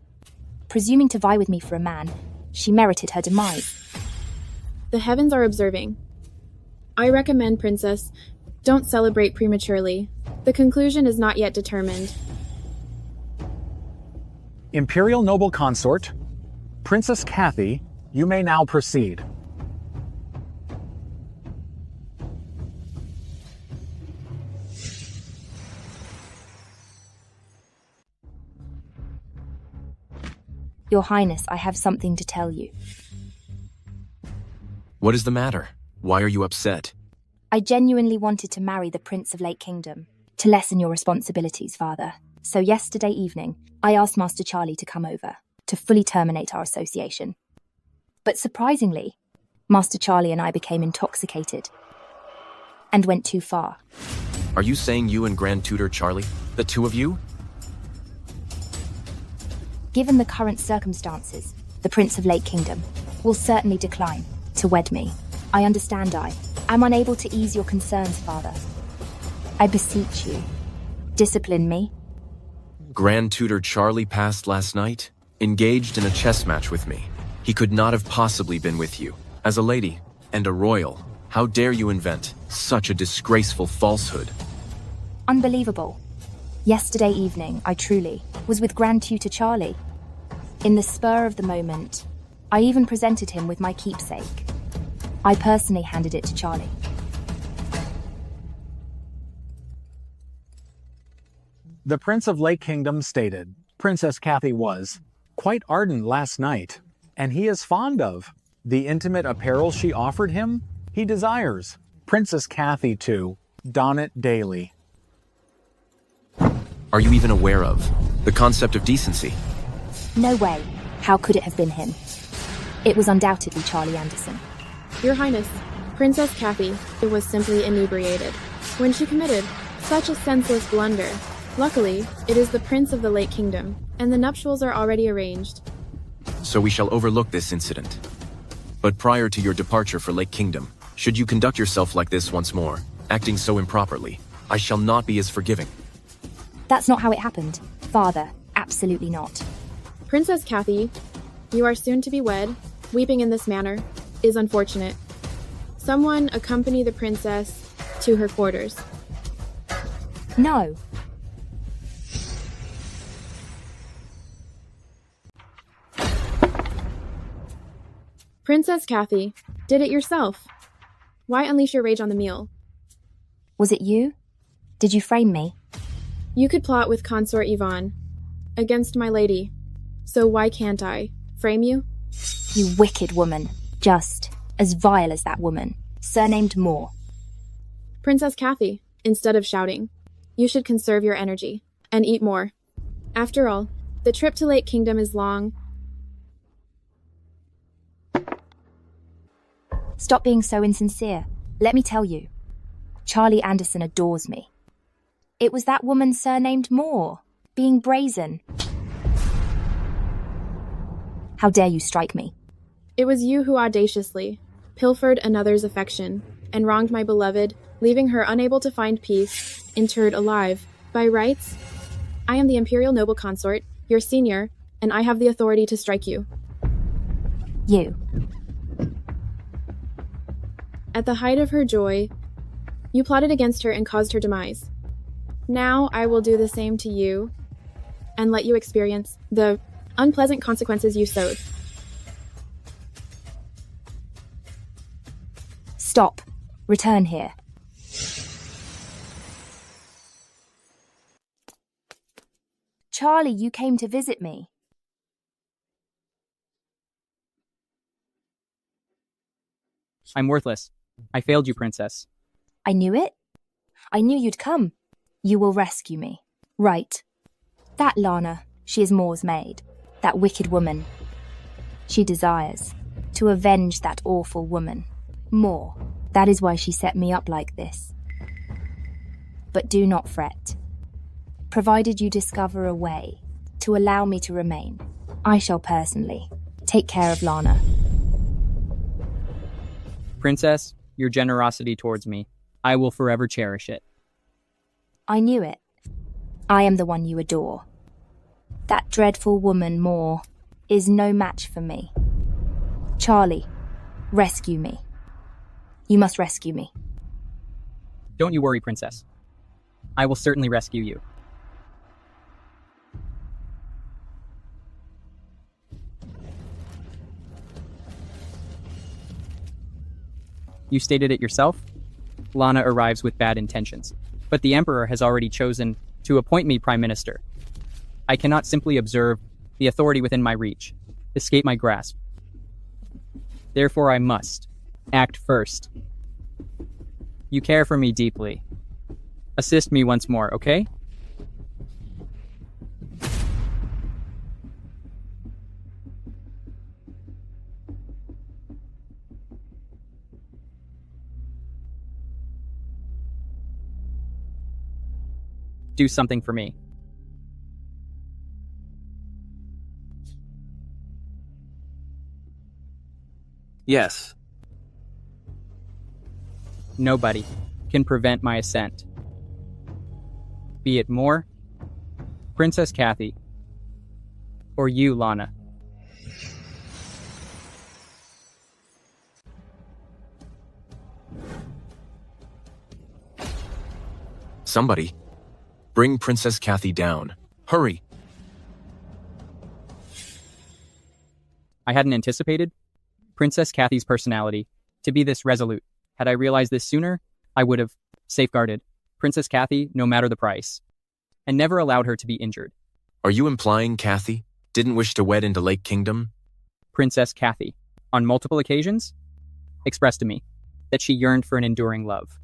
Speaker 9: Presuming to vie with me for a man, she merited her demise.
Speaker 5: The heavens are observing. I recommend, Princess, don't celebrate prematurely. The conclusion is not yet determined.
Speaker 14: Imperial noble consort, Princess Kathy, you may now proceed.
Speaker 9: Your Highness, I have something to tell you.
Speaker 10: What is the matter? Why are you upset?
Speaker 9: I genuinely wanted to marry the Prince of Lake Kingdom, to lessen your responsibilities, Father. So yesterday evening, I asked Master Charlie to come over, to fully terminate our association. But surprisingly, Master Charlie and I became intoxicated, and went too far.
Speaker 10: Are you saying you and Grand Tutor Charlie, the two of you?
Speaker 9: Given the current circumstances, the Prince of Lake Kingdom will certainly decline to wed me. I understand I am unable to ease your concerns, Father. I beseech you, discipline me.
Speaker 10: Grand Tutor Charlie passed last night, engaged in a chess match with me. He could not have possibly been with you. As a lady and a royal, how dare you invent such a disgraceful falsehood?
Speaker 9: Unbelievable. Yesterday evening, I truly was with Grand Tutor Charlie. In the spur of the moment, I even presented him with my keepsake. I personally handed it to Charlie.
Speaker 14: The Prince of Lake Kingdom stated Princess Kathy was quite ardent last night, and he is fond of the intimate apparel she offered him. He desires Princess Kathy to don it daily.
Speaker 10: Are you even aware of the concept of decency?
Speaker 9: No way. How could it have been him? It was undoubtedly Charlie Anderson.
Speaker 5: Your Highness, Princess Kathy was simply inebriated. When she committed Such a senseless blunder. Luckily, it is the Prince of the Lake Kingdom, and the nuptials are already arranged.
Speaker 10: So we shall overlook this incident. But prior to your departure for Lake Kingdom, should you conduct yourself like this once more, acting so improperly, I shall not be as forgiving.
Speaker 9: That's not how it happened. Father, absolutely not.
Speaker 5: Princess Kathy, you are soon to be wed. Weeping in this manner is unfortunate. Someone accompany the princess to her quarters.
Speaker 9: No.
Speaker 5: Princess Kathy, did it yourself. Why unleash your rage on the meal?
Speaker 9: Was it you? Did you frame me?
Speaker 5: You could plot with Consort Yvonne against my lady. So why can't I frame you?
Speaker 9: You wicked woman. Just as vile as that woman, surnamed Moore.
Speaker 5: Princess Kathy, instead of shouting, you should conserve your energy and eat more. After all, the trip to Lake Kingdom is long.
Speaker 9: Stop being so insincere. Let me tell you. Charlie Anderson adores me. It was that woman surnamed Moore, being brazen. How dare you strike me?
Speaker 5: It was you who audaciously pilfered another's affection and wronged my beloved, leaving her unable to find peace, interred alive. By rights, I am the imperial noble consort, your senior, and I have the authority to strike you.
Speaker 9: You.
Speaker 5: At the height of her joy, you plotted against her and caused her demise. Now I will do the same to you and let you experience the unpleasant consequences you sowed.
Speaker 9: Stop. Return here. Charlie, you came to visit me.
Speaker 23: I'm worthless. I failed you, princess.
Speaker 9: I knew it. I knew you'd come. You will rescue me. Right. That Lana, she is Moore's maid. That wicked woman. She desires to avenge that awful woman. Moore. That is why she set me up like this. But do not fret. Provided you discover a way to allow me to remain, I shall personally take care of Lana.
Speaker 23: Princess, your generosity towards me, I will forever cherish it.
Speaker 9: I knew it. I am the one you adore. That dreadful woman, Moore, is no match for me. Charlie, rescue me. You must rescue me.
Speaker 23: Don't you worry, princess. I will certainly rescue you. You stated it yourself. Lana arrives with bad intentions, but the Emperor has already chosen to appoint me Prime Minister. I cannot simply observe the authority within my reach, escape my grasp. Therefore, I must act first. You care for me deeply. Assist me once more, okay? Do something for me.
Speaker 18: Yes.
Speaker 23: Nobody can prevent my ascent. Be it Moore, Princess Kathy, or you, Lana.
Speaker 10: Somebody, bring Princess Kathy down. Hurry!
Speaker 23: I hadn't anticipated Princess Kathy's personality to be this resolute. Had I realized this sooner, I would have safeguarded Princess Kathy no matter the price, and never allowed her to be injured.
Speaker 10: Are you implying Kathy didn't wish to wed into Lake Kingdom?
Speaker 23: Princess Kathy, on multiple occasions, expressed to me that she yearned for an enduring love,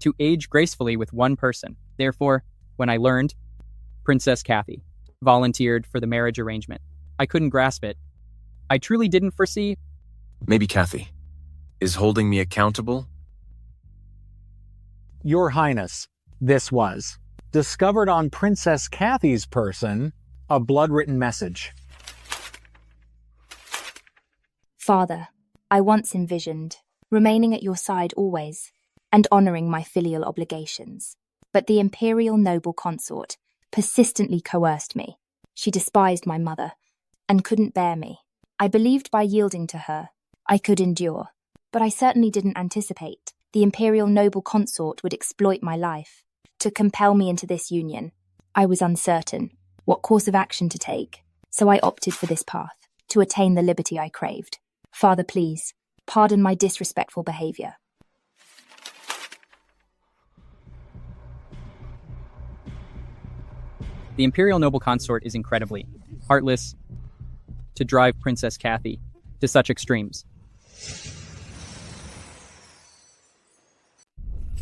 Speaker 23: to age gracefully with one person. Therefore, when I learned Princess Kathy volunteered for the marriage arrangement, I couldn't grasp it. I truly didn't foresee.
Speaker 10: Maybe Kathy is holding me accountable?
Speaker 14: Your Highness, This was discovered on Princess Kathy's person, a blood-written message.
Speaker 9: Father, I once envisioned remaining at your side always and honoring my filial obligations. But the imperial noble consort persistently coerced me. She despised my mother and couldn't bear me. I believed by yielding to her, I could endure, but I certainly didn't anticipate the imperial noble consort would exploit my life to compel me into this union. I was uncertain what course of action to take, so I opted for this path to attain the liberty I craved. Father, please, pardon my disrespectful behavior.
Speaker 23: The imperial noble consort is incredibly heartless to drive Princess Kathy to such extremes.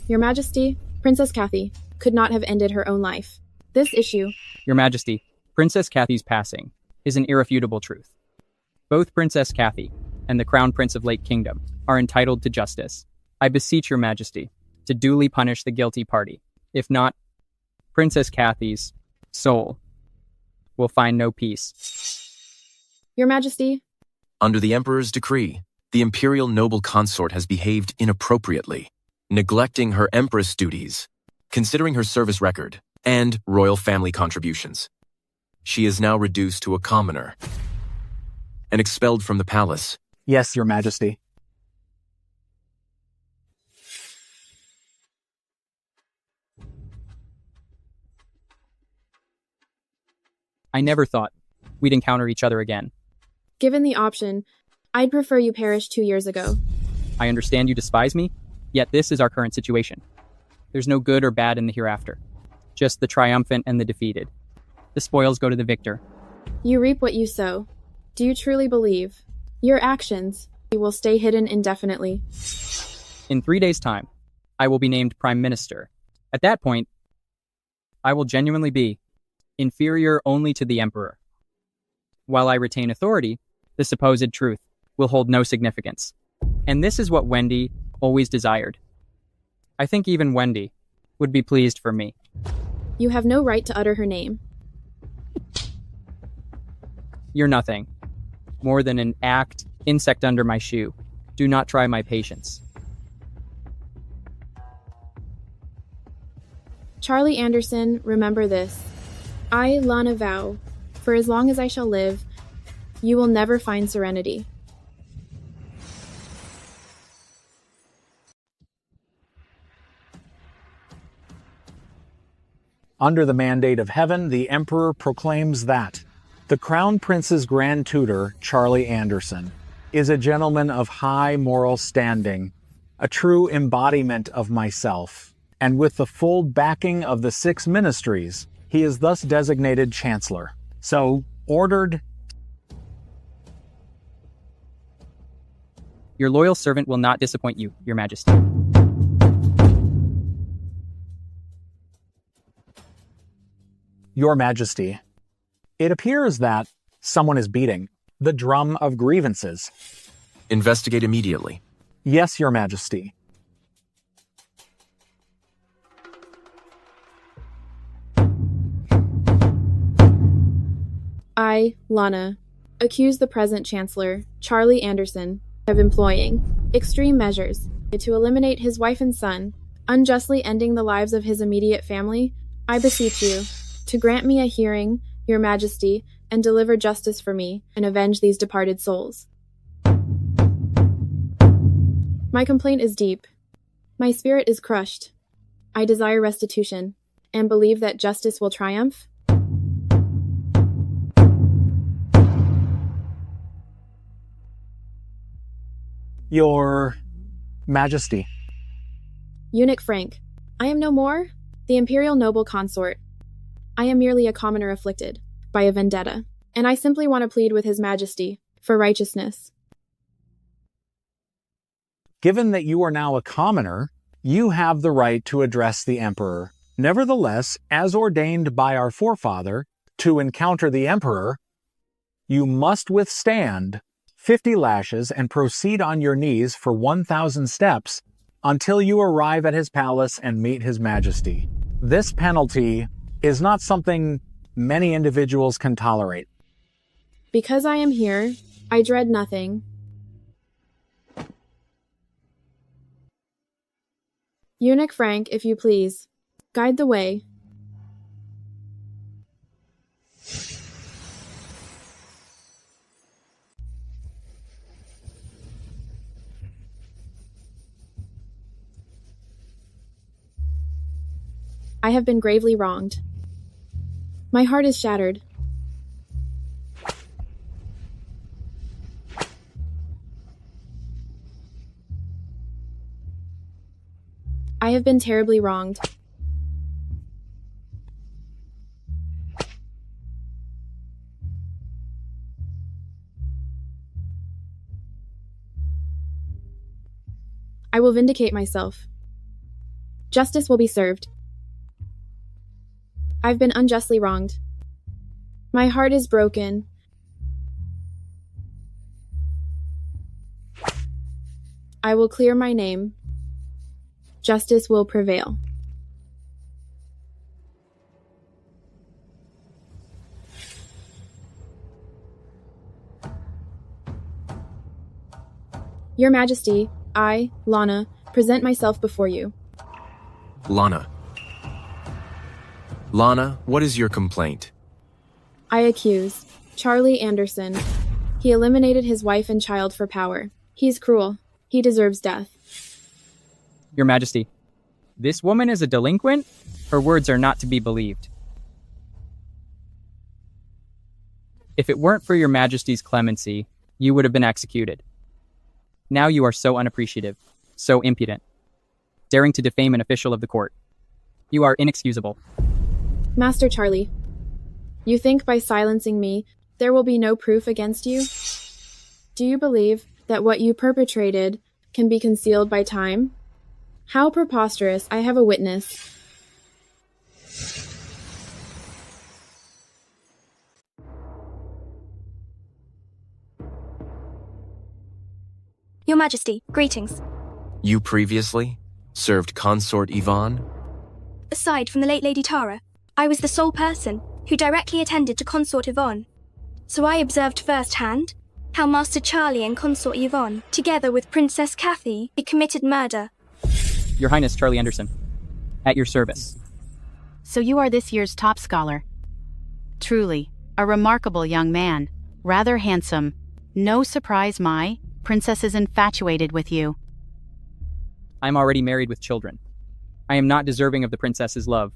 Speaker 5: Your Majesty, Princess Kathy could not have ended her own life. This issue,
Speaker 23: Your Majesty, Princess Kathy's passing is an irrefutable truth. Both Princess Kathy and the Crown Prince of Lake Kingdom are entitled to justice. I beseech Your Majesty to duly punish the guilty party. If not, Princess Kathy's soul will find no peace.
Speaker 5: Your Majesty.
Speaker 10: Under the Emperor's decree, the imperial noble consort has behaved inappropriately, neglecting her empress duties, considering her service record, and royal family contributions. She is now reduced to a commoner and expelled from the palace.
Speaker 14: Yes, Your Majesty.
Speaker 23: I never thought we'd encounter each other again.
Speaker 5: Given the option, I'd prefer you perish 2 years ago.
Speaker 23: I understand you despise me, yet this is our current situation. There's no good or bad in the hereafter, just the triumphant and the defeated. The spoils go to the victor.
Speaker 5: You reap what you sow. Do you truly believe your actions will stay hidden indefinitely?
Speaker 23: In 3 days' time, I will be named Prime Minister. At that point, I will genuinely be inferior only to the Emperor. While I retain authority, the supposed truth will hold no significance. And this is what Wendy always desired. I think even Wendy would be pleased for me.
Speaker 5: You have no right to utter her name.
Speaker 23: You're nothing more than an insect under my shoe. Do not try my patience.
Speaker 5: Charlie Anderson, remember this. I, Lana, vow, for as long as I shall live, you will never find serenity.
Speaker 14: Under the mandate of heaven, the Emperor proclaims that the Crown Prince's Grand Tutor, Charlie Anderson, is a gentleman of high moral standing, a true embodiment of myself, and with the full backing of the 6 ministries, he is thus designated Chancellor. So, ordered.
Speaker 23: Your loyal servant will not disappoint you, Your Majesty.
Speaker 14: Your Majesty, it appears that someone is beating the drum of grievances.
Speaker 10: Investigate immediately.
Speaker 14: Yes, Your Majesty.
Speaker 5: I, Lana, accuse the present Chancellor, Charlie Anderson, of employing extreme measures to eliminate his wife and son, unjustly ending the lives of his immediate family. I beseech you to grant me a hearing, Your Majesty, and deliver justice for me and avenge these departed souls. My complaint is deep. My spirit is crushed. I desire restitution and believe that justice will triumph.
Speaker 14: Your Majesty.
Speaker 5: Eunuch Frank, I am no more the imperial noble consort. I am merely a commoner afflicted by a vendetta, and I simply want to plead with His Majesty for righteousness.
Speaker 14: Given that you are now a commoner, you have the right to address the Emperor. Nevertheless, as ordained by our forefather, to encounter the Emperor, you must withstand 50 lashes and proceed on your knees for 1,000 steps until you arrive at his palace and meet His Majesty. This penalty is not something many individuals can tolerate.
Speaker 5: Because I am here, I dread nothing. Eunuch Frank, if you please, guide the way. I have been gravely wronged. My heart is shattered. I have been terribly wronged. I will vindicate myself. Justice will be served. I've been unjustly wronged. My heart is broken. I will clear my name. Justice will prevail. Your Majesty, I, Lana, present myself before you.
Speaker 10: Lana. Lana, what is your complaint?
Speaker 5: I accuse Charlie Anderson. He eliminated his wife and child for power. He's cruel. He deserves death.
Speaker 23: Your Majesty, this woman is a delinquent? Her words are not to be believed. If it weren't for your Majesty's clemency, you would have been executed. Now you are so unappreciative, so impudent, daring to defame an official of the court. You are inexcusable.
Speaker 5: Master Charlie, you think by silencing me, there will be no proof against you? Do you believe that what you perpetrated can be concealed by time? How preposterous! I have a witness.
Speaker 2: Your Majesty, greetings.
Speaker 10: You previously served Consort Yvonne?
Speaker 2: Aside from the late Lady Tara, I was the sole person who directly attended to Consort Yvonne. So I observed firsthand how Master Charlie and Consort Yvonne, together with Princess Kathy, committed murder.
Speaker 23: Your Highness Charlie Anderson, at your service.
Speaker 6: So you are this year's top scholar. Truly, a remarkable young man, rather handsome. No surprise my princess is infatuated with you.
Speaker 23: I'm already married with children. I am not deserving of the princess's love.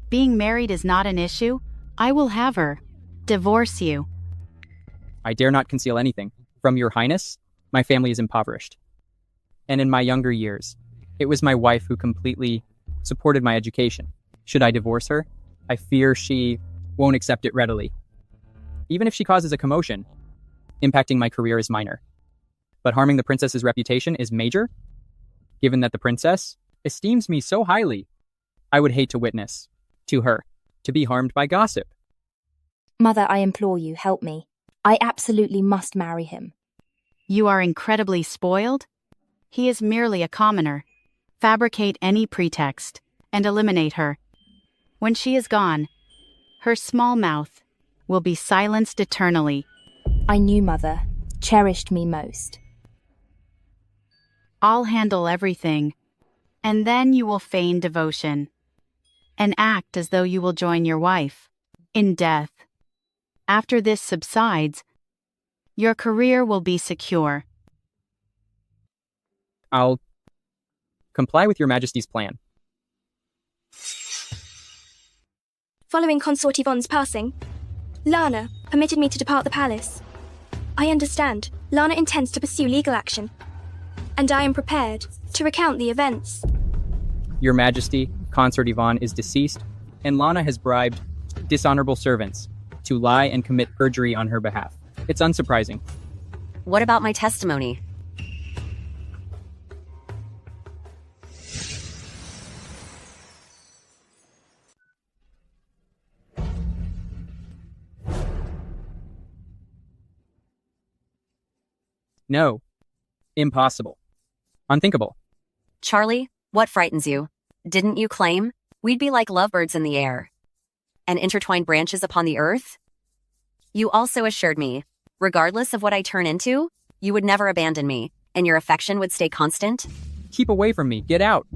Speaker 6: Being married is not an issue. I will have her divorce you.
Speaker 23: I dare not conceal anything. From your Highness, my family is impoverished. And in my younger years, it was my wife who completely supported my education. Should I divorce her, I fear she won't accept it readily. Even if she causes a commotion, impacting my career is minor. But harming the princess's reputation is major, given that the princess esteems me so highly. I would hate to witness, to her, to be harmed by gossip.
Speaker 9: Mother, I implore you, help me. I absolutely must marry him.
Speaker 6: You are incredibly spoiled? He is merely a commoner. Fabricate any pretext and eliminate her. When she is gone, her small mouth will be silenced eternally.
Speaker 9: I knew Mother cherished me most.
Speaker 6: I'll handle everything, and then you will feign devotion and act as though you will join your wife in death. After this subsides, your career will be secure.
Speaker 23: I'll comply with your Majesty's plan.
Speaker 2: Following Consort Yvonne's passing, Lana permitted me to depart the palace. I understand Lana intends to pursue legal action, and I am prepared to recount the events.
Speaker 23: Your Majesty, Consort Yvonne is deceased, and Lana has bribed dishonorable servants to lie and commit perjury on her behalf. It's unsurprising.
Speaker 16: What about my testimony?
Speaker 23: No. Impossible. Unthinkable.
Speaker 16: Charlie, what frightens you? Didn't you claim we'd be like lovebirds in the air and intertwined branches upon the earth. You also assured me, regardless of what I turn into, you would never abandon me, and your affection would stay constant.
Speaker 23: Keep away from me. Get out.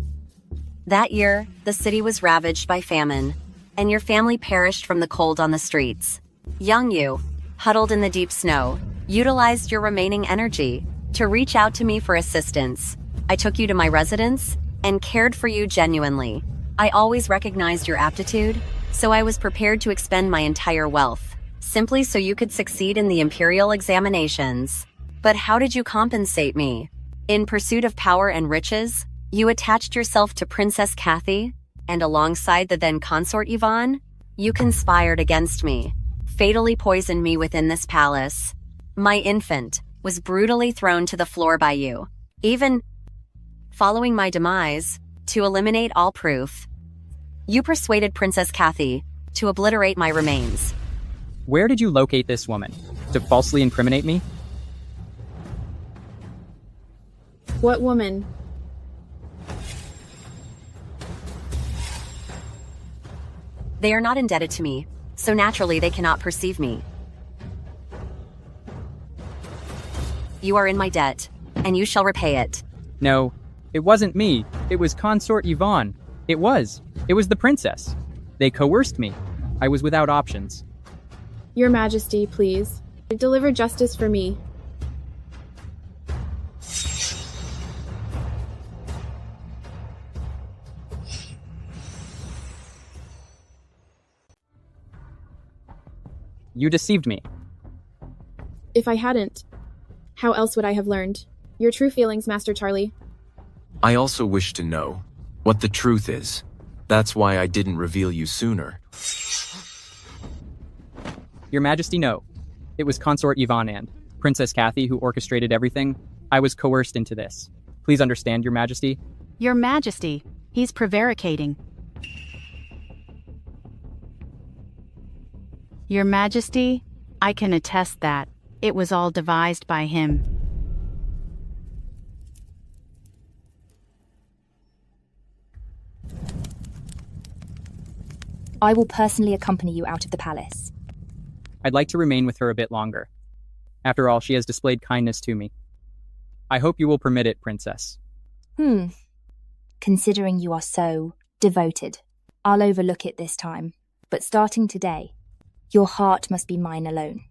Speaker 16: That year, the city was ravaged by famine, and your family perished from the cold on the streets. Young you, huddled in the deep snow, utilized your remaining energy to reach out to me for assistance. I took you to my residence and cared for you genuinely. I always recognized your aptitude, so I was prepared to expend my entire wealth, simply so you could succeed in the imperial examinations. But how did you compensate me? In pursuit of power and riches, you attached yourself to Princess Kathy, and alongside the then consort Yvonne, you conspired against me, fatally poisoned me within this palace. My infant was brutally thrown to the floor by you. Even following my demise, to eliminate all proof, you persuaded Princess Kathy to obliterate my remains.
Speaker 23: Where did you locate this woman? To falsely incriminate me?
Speaker 5: What woman?
Speaker 16: They are not indebted to me, so naturally they cannot perceive me. You are in my debt, and you shall repay it.
Speaker 23: No, it wasn't me. It was consort Yvonne. It was the princess. They coerced me. I was without options.
Speaker 5: Your Majesty, please. Deliver justice for me.
Speaker 23: You deceived me.
Speaker 5: If I hadn't, how else would I have learned your true feelings, Master Charlie?
Speaker 10: I also wish to know what the truth is. That's why I didn't reveal you sooner.
Speaker 23: Your Majesty, no. It was consort Yvonne and Princess Kathy who orchestrated everything. I was coerced into this. Please understand, Your Majesty.
Speaker 6: Your Majesty, he's prevaricating. Your Majesty, I can attest that it was all devised by him.
Speaker 9: I will personally accompany you out of the palace.
Speaker 23: I'd like to remain with her a bit longer. After all, she has displayed kindness to me. I hope you will permit it, Princess.
Speaker 9: Considering you are so devoted, I'll overlook it this time. But starting today, your heart must be mine alone.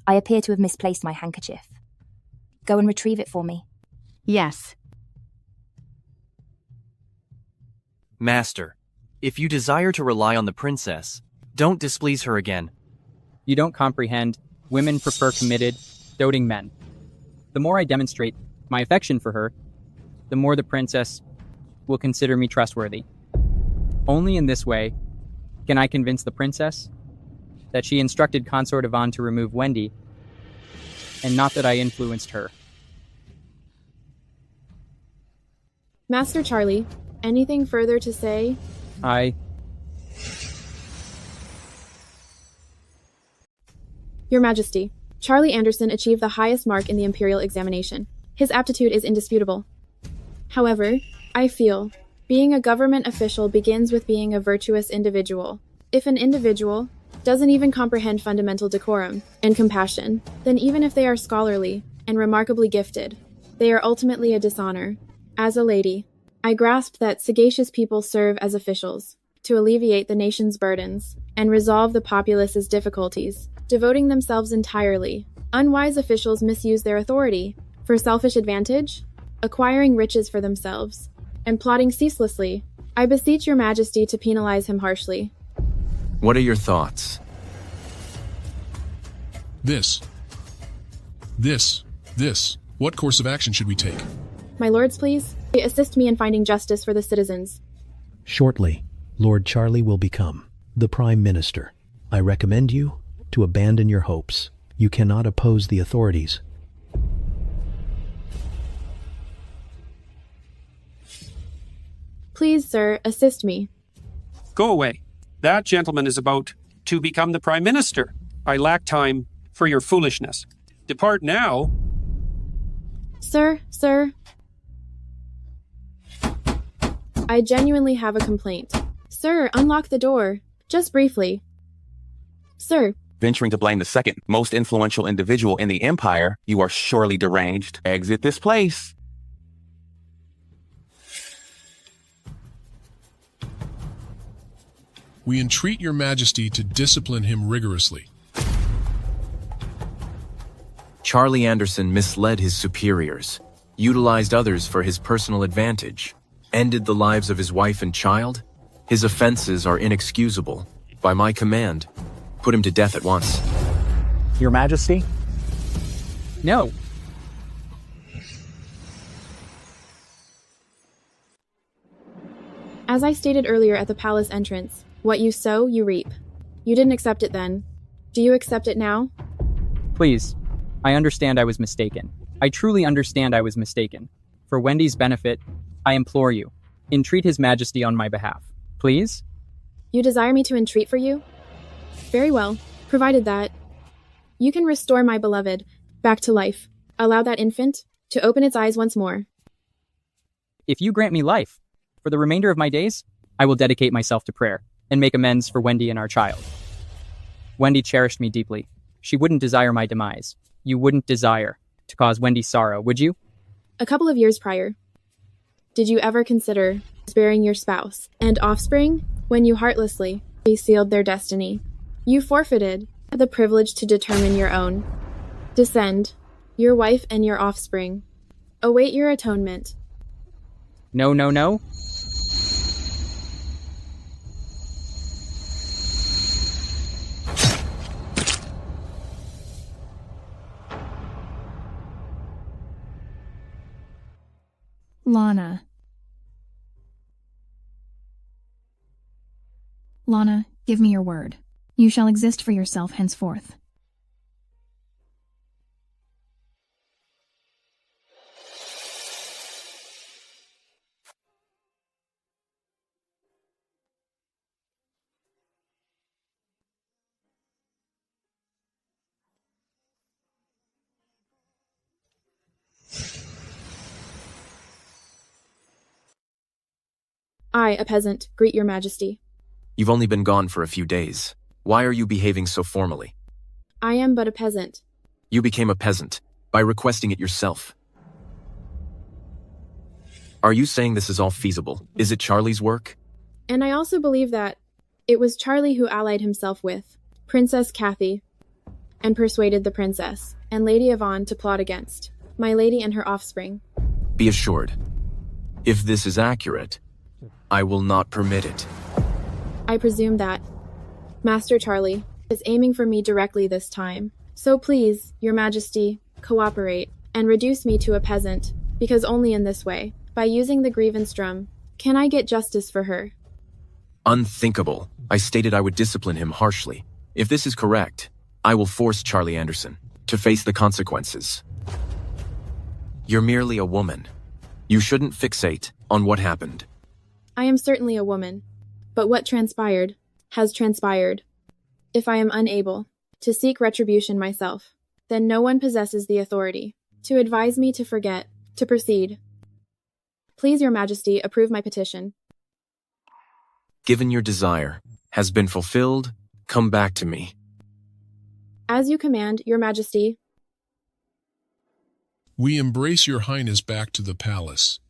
Speaker 9: I appear to have misplaced my handkerchief. Go and retrieve it for me.
Speaker 6: Yes.
Speaker 17: Master, if you desire to rely on the princess, don't displease her again.
Speaker 23: You don't comprehend. Women prefer committed, doting men. The more I demonstrate my affection for her, the more the princess will consider me trustworthy. Only in this way can I convince the princess that she instructed consort Yvonne to remove Wendy, and not that I influenced her.
Speaker 5: Master Charlie, anything further to say? Your Majesty, Charlie Anderson achieved the highest mark in the Imperial examination. His aptitude is indisputable. However, I feel, being a government official begins with being a virtuous individual. If an individual doesn't even comprehend fundamental decorum and compassion, then even if they are scholarly and remarkably gifted, they are ultimately a dishonor. As a lady, I grasp that sagacious people serve as officials to alleviate the nation's burdens and resolve the populace's difficulties, devoting themselves entirely. Unwise officials misuse their authority for selfish advantage, acquiring riches for themselves, and plotting ceaselessly. I beseech your Majesty to penalize him harshly.
Speaker 10: What are your thoughts?
Speaker 19: This. What course of action should we take?
Speaker 5: My lords, please, assist me in finding justice for the citizens.
Speaker 21: Shortly, Lord Charlie will become the Prime Minister. I recommend you to abandon your hopes. You cannot oppose the authorities.
Speaker 5: Please, sir, assist me.
Speaker 24: Go away. That gentleman is about to become the Prime Minister. I lack time for your foolishness. Depart now.
Speaker 5: Sir. I genuinely have a complaint. Sir, unlock the door. Just briefly. Sir.
Speaker 3: Venturing to blame the second most influential individual in the Empire, you are surely deranged. Exit this place.
Speaker 19: We entreat your majesty to discipline him rigorously.
Speaker 10: Charlie Anderson misled his superiors, utilized others for his personal advantage, ended the lives of his wife and child. His offenses are inexcusable. By my command, put him to death at once.
Speaker 14: Your Majesty?
Speaker 23: No.
Speaker 5: As I stated earlier at the palace entrance, what you sow, you reap. You didn't accept it then. Do you accept it now?
Speaker 23: Please. I understand I was mistaken. I truly understand I was mistaken. For Wendy's benefit, I implore you, entreat His Majesty on my behalf. Please?
Speaker 5: You desire me to entreat for you? Very well, provided that you can restore my beloved back to life. Allow that infant to open its eyes once more.
Speaker 23: If you grant me life, for the remainder of my days, I will dedicate myself to prayer and make amends for Wendy and our child. Wendy cherished me deeply. She wouldn't desire my demise. You wouldn't desire to cause Wendy sorrow, would you?
Speaker 5: A couple of years prior, did you ever consider sparing your spouse and offspring when you heartlessly sealed their destiny? You forfeited the privilege to determine your own. Descend, your wife and your offspring. Await your atonement.
Speaker 23: No.
Speaker 1: Lana, give me your word. You shall exist for yourself henceforth.
Speaker 5: I, a peasant, greet your majesty.
Speaker 10: You've only been gone for a few days. Why are you behaving so formally?
Speaker 5: I am but a peasant.
Speaker 10: You became a peasant by requesting it yourself. Are you saying this is all feasible? Is it Charlie's work?
Speaker 5: And I also believe that it was Charlie who allied himself with Princess Kathy and persuaded the princess and Lady Yvonne to plot against my lady and her offspring.
Speaker 10: Be assured, if this is accurate, I will not permit it.
Speaker 5: I presume that Master Charlie is aiming for me directly this time. So please, your majesty, cooperate and reduce me to a peasant, because only in this way, by using the grievance drum, can I get justice for her.
Speaker 10: Unthinkable. I stated I would discipline him harshly. If this is correct, I will force Charlie Anderson to face the consequences. You're merely a woman. You shouldn't fixate on what happened.
Speaker 5: I am certainly a woman, but what transpired has transpired. If I am unable to seek retribution myself, then no one possesses the authority to advise me to forget, to proceed. Please, your majesty, approve my petition.
Speaker 10: Given your desire has been fulfilled, come back to me.
Speaker 5: As you command, your majesty.
Speaker 19: We embrace your highness back to the palace.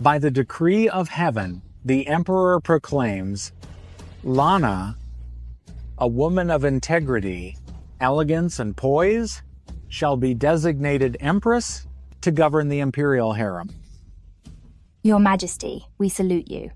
Speaker 14: By the decree of heaven, the emperor proclaims, Lana, a woman of integrity, elegance, and poise, shall be designated empress to govern the imperial harem.
Speaker 9: Your Majesty, we salute you.